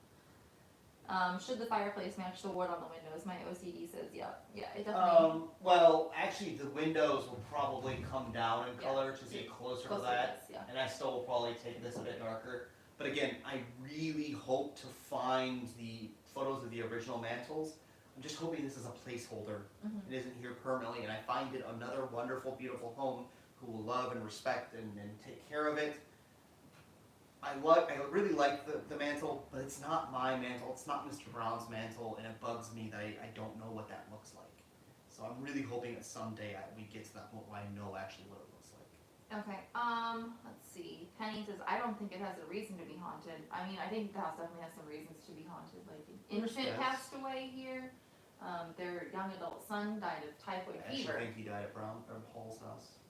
Should the fireplace match the wood on the windows? My OCD says, yeah, it definitely. Well, actually, the windows will probably come down in color to get closer to that, this, yeah. and I still will probably take this a bit darker. But again, I really hope to find the photos of the original mantles. I'm just hoping this is a placeholder. It isn't here permanently, and I find it another wonderful, beautiful home who will love and respect and take care of it. I really like the mantle, but it's not my mantle. It's not Mr. Brown's mantle, and it bugs me that I don't know what that looks like. So I'm really hoping that someday we get to that point where I know actually what it looks like. Okay, let's see. Penny says, I don't think it has a reason to be haunted. I mean, I think the house definitely has some reasons to be haunted. Like, an infant passed away here. Their young adult son died of typhoid I actually fever. think he died at Hall's house.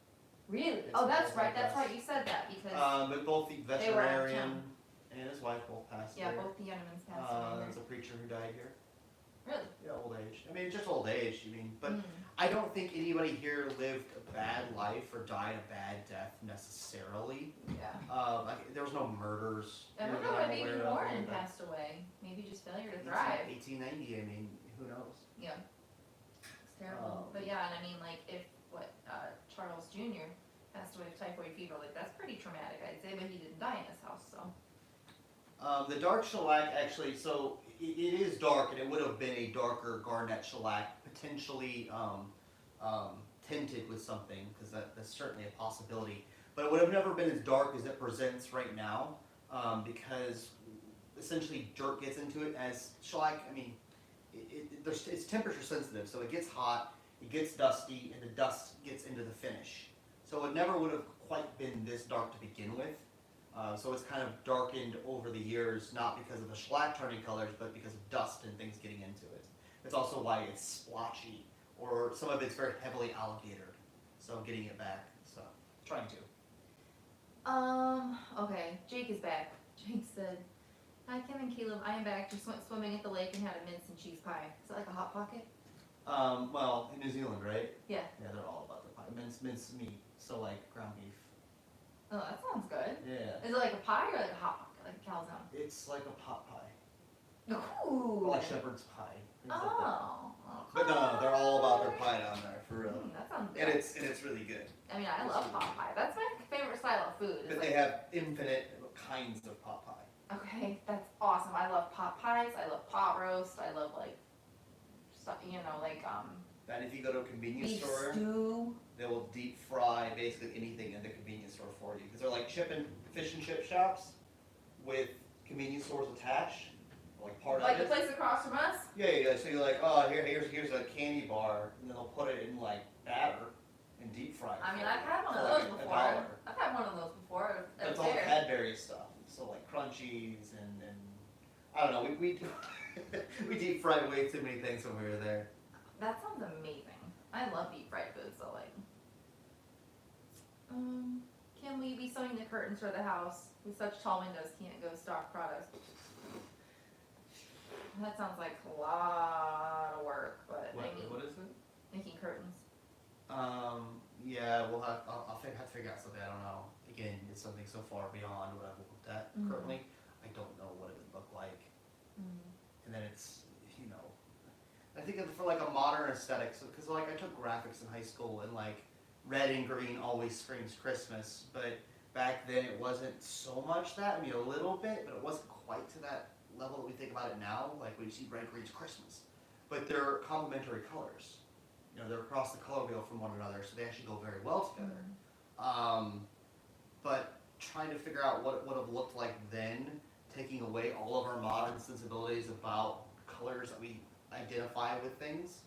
Really? It's Oh, that's both right, like that's us. right, you said that, because, But both the They were out of veterinarian town. and his wife both passed yeah, there. both the Youngmans passed away There's a preacher who died here. there. Really? Yeah, old age. I mean, just old age. I mean, but Mm. I don't think anybody here lived a bad life or died a bad death necessarily. Yeah. Like, there was no murders. I here wonder that what I'm maybe aware of, Warren but passed away. Maybe just failure to thrive. 1890. I mean, who knows? Yeah. It's terrible. But yeah, and I mean, like, if Charles Jr. passed away of typhoid fever, like, that's pretty traumatic, I'd say, but he didn't die in his house, so. The dark shellac actually, so it is dark, and it would have been a darker garnet shellac, potentially tinted with something, because that's certainly a possibility. But it would have never been as dark as it presents right now, because essentially dirt gets into it as shellac. I mean, it's temperature sensitive, so it gets hot, it gets dusty, and the dust gets into the finish. So it never would have quite been this dark to begin with. So it's kind of darkened over the years, not because of the shellac turning colors, but because of dust and things getting into it. It's also why it's splotchy, or some of it's very heavily alligatored. So I'm getting it back, so trying to. Okay, Jake is back. Jake said, "Hi, Kim and Caleb, I am back. Just went swimming at the lake and had a mince and cheese pie. Is it like a Hot Pocket?" Well, in New Zealand, right? Yeah. Yeah, they're all about the pie. Mince meat, so like ground beef. Oh, that sounds good. Yeah. Is it like a pie or like a Hot Pocket, like a calzone? It's like a pot pie. Ooh. Or like shepherd's pie. Things like that. Oh. But no, they're all about their pie down there, for real. That sounds good. And it's really good. I mean, I love pot pie. That's my favorite style of food. But It's they like, have infinite kinds of pot pie. okay, that's awesome. I love pot pies. I love pot roast. I love like stuff, like And if you go to a convenience beef store, stew. they will deep fry basically anything in the convenience store for you. Because they're like fish and chip shops with convenience stores attached, like part Like of the it. place across from us. Yeah. So you're like, oh, here's a candy bar, and then they'll put it in like batter and deep fry it. I mean, for I've you had one for of like those a before. dollar. I've had one of those before. But At it's all fair. Cadbury stuff. So like crunchies and I don't know. We we deep fried way too many things when we were there. That sounds amazing. I love deep fried food, so like. Can we be sewing the curtains for the house? With such tall windows, can't go stock products. That sounds like a lot of work, but I mean, What is it? making curtains. Yeah, I'll have to figure out something. I don't know. Again, it's something so far beyond what I've looked at Mhm. currently. I don't know what it would look like. And then it's, I think for like a modern aesthetic, because like I took graphics in high school, and like red and green always screams Christmas, but back then it wasn't so much that. I mean, a little bit, but it wasn't quite to that level that we think about it now. Like when you see red, green's Christmas, but they're complementary colors. They're across the color wheel from one another, so they actually go very well together. But trying to figure out what it would have looked like then, taking away all of our modern sensibilities about colors that we identify with things,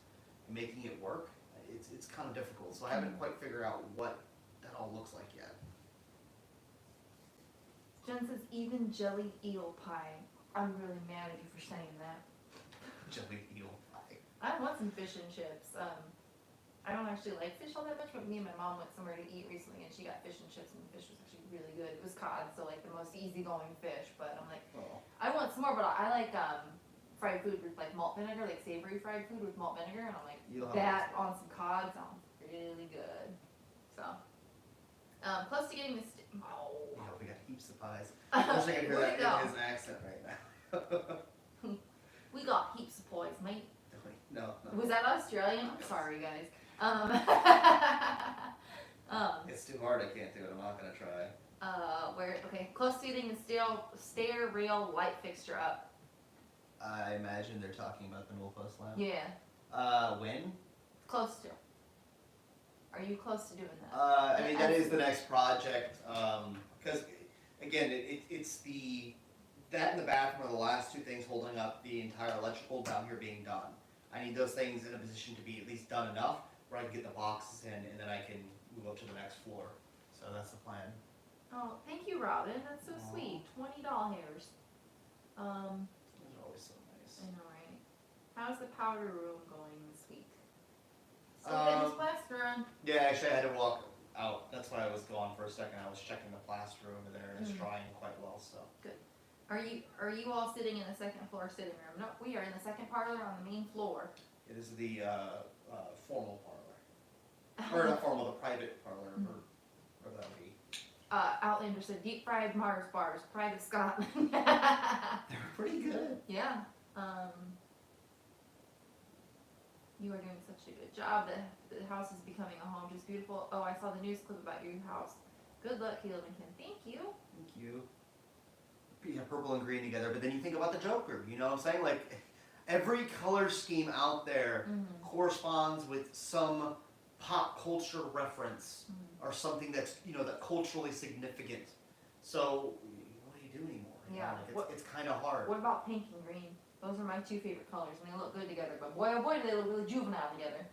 and making it work, it's kind of difficult. So I haven't quite figured out what that all looks like yet. Jen says even jellied eel pie. I'm really mad at you for saying that. Jelly eel pie. I want some fish and chips. I don't actually like fish all that much, but me and my mom went somewhere to eat recently, and she got fish and chips, and the fish was actually really good. It was cod, so like the most easygoing fish. But I'm like, Oh. I want some more. But I like fried food with like malt vinegar, like savory fried food with malt vinegar, and I'm like, You'll have that lots on some cod sounds really good. So, close to getting this. Oh. Yeah, we got heaps of pies. I wish I could hear Where'd that it go? in his accent right now. We got heaps of poise, mate. No. Was that Australian? I'm sorry, guys. It's too hard. I can't do it. I'm not gonna try. Okay, close to getting the stair rail light fixture up. I imagine they're talking about the Milpost lamp. Yeah, When? close to. Are you close to doing that? I mean, that is the next project, because, again, it's that and the bathroom are the last two things holding up the entire electrical down here being done. I need those things in a position to be at least done enough where I can get the boxes in, and then I can move up to the next floor. So that's the plan. Oh, thank you, Robin. That's so Aw. sweet. $20 hairs. Those are always so nice. I know, right? How's the powder room going this week? Still getting his plaster on. Yeah, actually, I had to walk out. That's why I was gone for a second. I was checking the plaster over there, and it's drying quite well. So. Are you all sitting in the second floor sitting room? No, we are in the second parlor on the main floor. It is the formal parlor, or not formal, the private parlor, or whatever that would be. Outlander said deep fried Mars bars, pride of Scotland. They're pretty good. Yeah. You are doing such a good job. The house is becoming a home, just beautiful. Oh, I saw the news clip about your house. Good luck, Caleb and Kim. Thank you. Thank you. Yeah, purple and green together, but then you think about the Joker, you know what I'm saying? Like, every color scheme out there corresponds with some pop culture reference or something that's, that culturally significant. So, what do you do anymore? Yeah. Like, it's kind of hard. What about pink and green? Those are my two favorite colors, and they look good together. But boy, oh boy, do they look really juvenile together.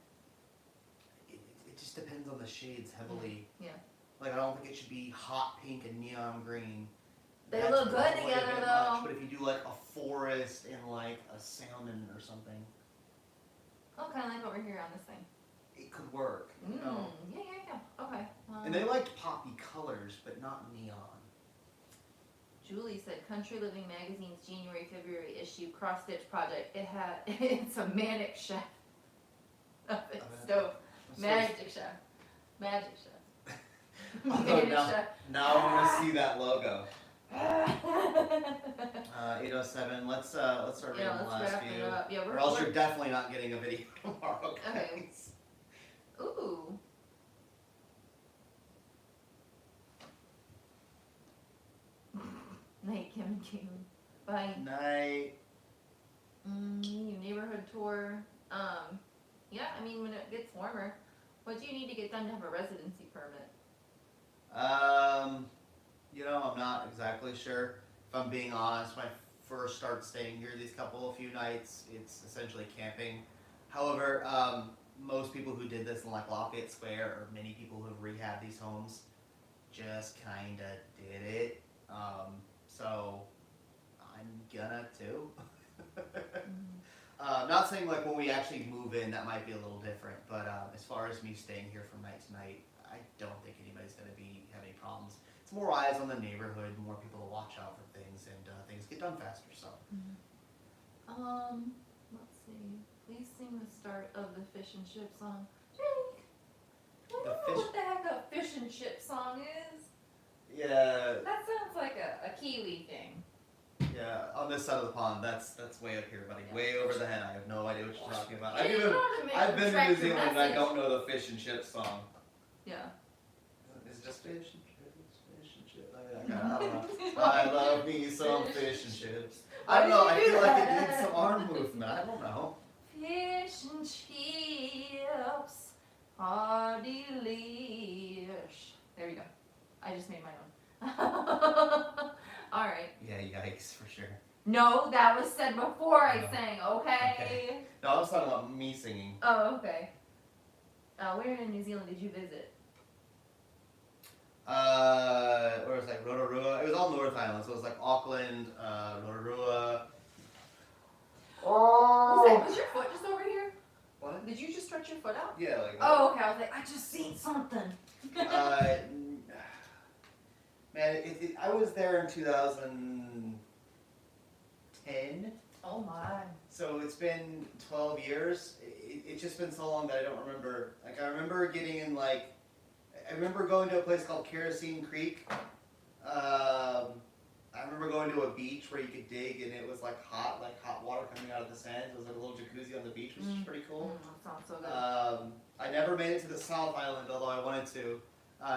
It just depends on the shades heavily. Yeah. Like, I don't think it should be hot pink and neon green. They That's look good probably a together, bit though. much, but if you do like a forest and like a salmon or something, Oh, kind of like over here on this thing. it could work. You know? Yeah. Okay. And they liked poppy colors, but not neon. Julie said, Country Living Magazine's January, February issue cross stitch project. It's a manic chef. Stove. Magic chef. Magic chef. Magic chef. Now I want to see that logo. 8:07. Let's start reading the last wrap few. it up. Yeah, Or else you're definitely not getting a video tomorrow, guys. Okay. Ooh. Night, Kim and Kim. Bye. Night. Neighborhood tour. Yeah, I mean, when it gets warmer, what do you need to get done to have a residency permit? I'm not exactly sure. If I'm being honest, when I first start staying here these few nights, it's essentially camping. However, most people who did this in like Lafayette Square, or many people who have rehabbed these homes, just kinda did it. So I'm gonna too. Not saying like when we actually move in that might be a little different, but as far as me staying here from night to night, I don't think anybody's gonna have any problems. It's more eyes on the neighborhood, more people to watch out for things, and things get done faster. So. Let's see. Please sing the start of the fish and chip song. Jake, I don't know what the heck a fish and chip song is. Yeah. That sounds like a Kiwi thing. Yeah, on this side of the pond, that's way up here, buddy. Yeah. Way over the head. I have no idea what you're talking about. Yeah, you don't have to I've been to New retract your Zealand and I message. don't know the fish and chips song. Yeah. Is it just fish and chips? Fish and chips? I don't know. I love me some fish and chips. I don't know. I feel like it needs some arm movement. I don't know. Fish and chips are delish. There you go. I just made my own. All right. Yeah, yikes, for sure. No, that was said before I No. sang, okay? No, I was talking about me singing. Oh, okay. Where in New Zealand did you visit? Where was like Rotorua? It was all North Island, so it was like Auckland, Rotorua. Was your foot just over here? What? Did you just stretch your foot out? Yeah, like. Oh, okay. I was like, I just seen something. Man, I was there in 2010. Oh my. So it's been 12 years. It's just been so long that I don't remember. Like, I remember getting in, I remember going to a place called Kerosene Creek. I remember going to a beach where you could dig and it was like hot water coming out of the sand. It was like a little jacuzzi on the beach, which is pretty cool. That sounds so good. I never made it to the South Island, although I wanted to.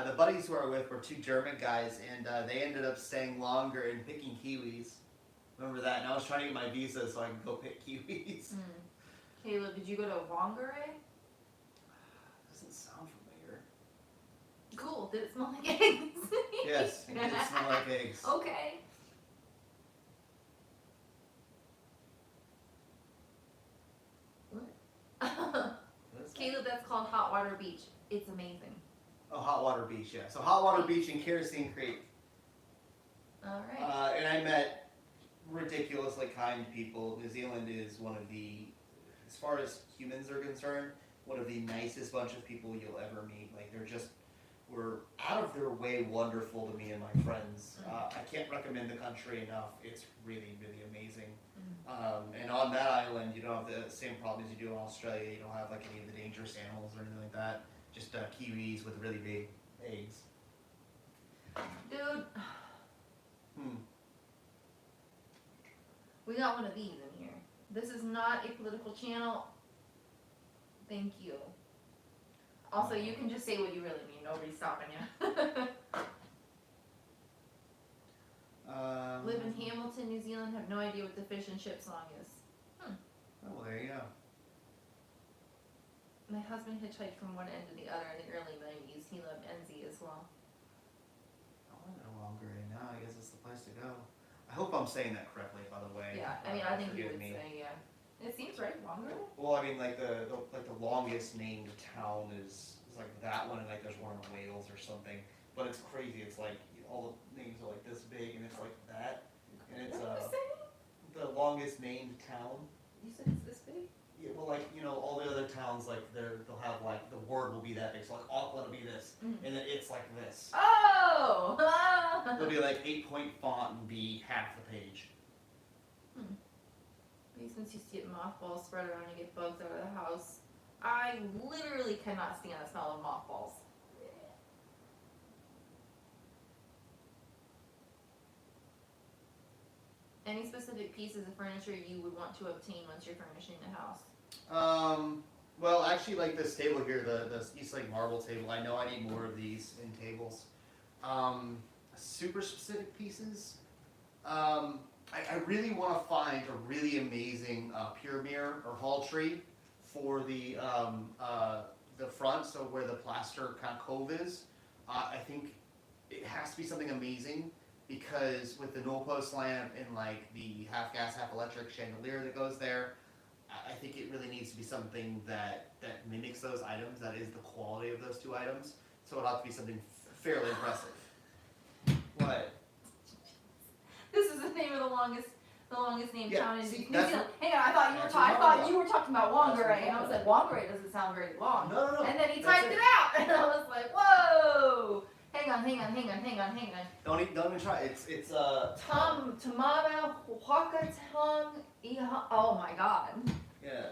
The buddies who I were with were two German guys, and they ended up staying longer and picking kiwis. Remember that? And I was trying to get my visa so I could go pick kiwis. Caleb, did you go to Whangarei? Doesn't sound familiar. Cool. Did it smell like eggs? Yes, it did smell like eggs. Okay. What? Caleb, that's called Hot Water Beach. It's amazing. Oh, Hot Water Beach, yeah. So Hot Water Beach and Kerosene Creek. Alright. And I met ridiculously kind people. New Zealand is one of the, as far as humans are concerned, one of the nicest bunch of people you'll ever meet. Like, they're just were out of their way wonderful to me and my friends. I can't recommend the country enough. It's really, really amazing. And on that island, you don't have the same problems you do in Australia. You don't have like any of the dangerous animals or anything like that. Just kiwis with really big eggs. Dude, Hmm. we got one of these in here. This is not a political channel. Thank you. Also, you can just say what you really mean. Nobody's stopping you. Live in Hamilton, New Zealand. Have no idea what the fish and chip song is. Oh, well, there you go. My husband hitchhiked from one end to the other in the early 90s. He loved NZ as well. I want to go longer, and now I guess it's the place to go. I hope I'm saying that correctly, by the way. Yeah, I mean, I think you Forgive would me. say, yeah. It seems right, longer. Well, I mean, like the longest named town is like that one, and like there's one in Wales or something. But it's crazy. It's like all the names are like this big, and it's like that, and it's What are you saying? the longest named town. You said it's this big? Yeah, well, like all the other towns, like they'll have like the word will be that big. So like Auckland will be this, and then it's like this. Oh! It'll be like 8-point font and be half the page. Basements used to get mothballs spread around and get bugs out of the house. I literally cannot stand the smell of mothballs. Any specific pieces of furniture you would want to obtain once you're furnishing the house? Well, actually, like this table here, the Eastlake marble table. I know I need more of these in tables. Super specific pieces. I really want to find a really amazing pier mirror or hall tree for the front, so where the plaster kind of cove is. I think it has to be something amazing, because with the newel post lamp and like the half gas, half electric chandelier that goes there, I think it really needs to be something that mimics those items, that is the quality of those two items. So it ought to be something fairly impressive. What? This is the name of the longest named Yeah, town in see, New that's Zealand. Hang on, I thought you were talking about Whangarei, and I was like, Whangarei doesn't sound very long. No. And then he That's typed it out, and I was like, whoa! Hang on. Don't even try. It's Tamada Wakatong Iha. Oh my god. yeah.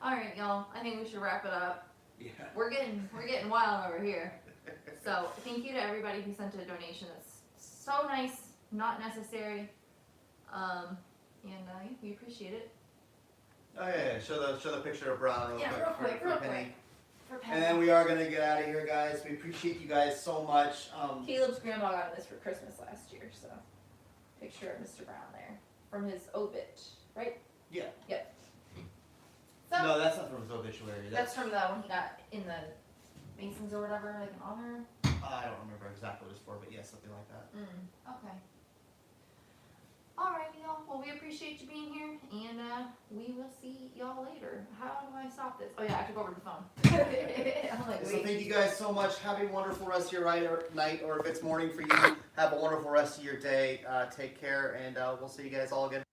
Alright, y'all. I think we should wrap it up. Yeah. We're getting wild over here. So thank you to everybody who sent a donation. That's so nice, not necessary. And we appreciate it. Oh yeah. Show the picture of Brown real quick. Real for Penny. quick. For And then we are gonna get out of here, guys. We appreciate you guys so much. Caleb's grandma got this for Christmas last year, so picture of Mr. Brown there from his obit, right? Yeah. Yep. So No, that's not from his obituary. that's from the when he got in the Masons or whatever, like an honor. I don't remember exactly what it's for, but yeah, something like that. Okay. All right, y'all. Well, we appreciate you being here, and we will see y'all later. How do I stop this? Oh yeah, I have to go over to the phone. I'm like, So wait. thank you guys so much. Have a wonderful rest of your night, or if it's morning for you, have a wonderful rest of your day. Take care, and we'll see you guys all again.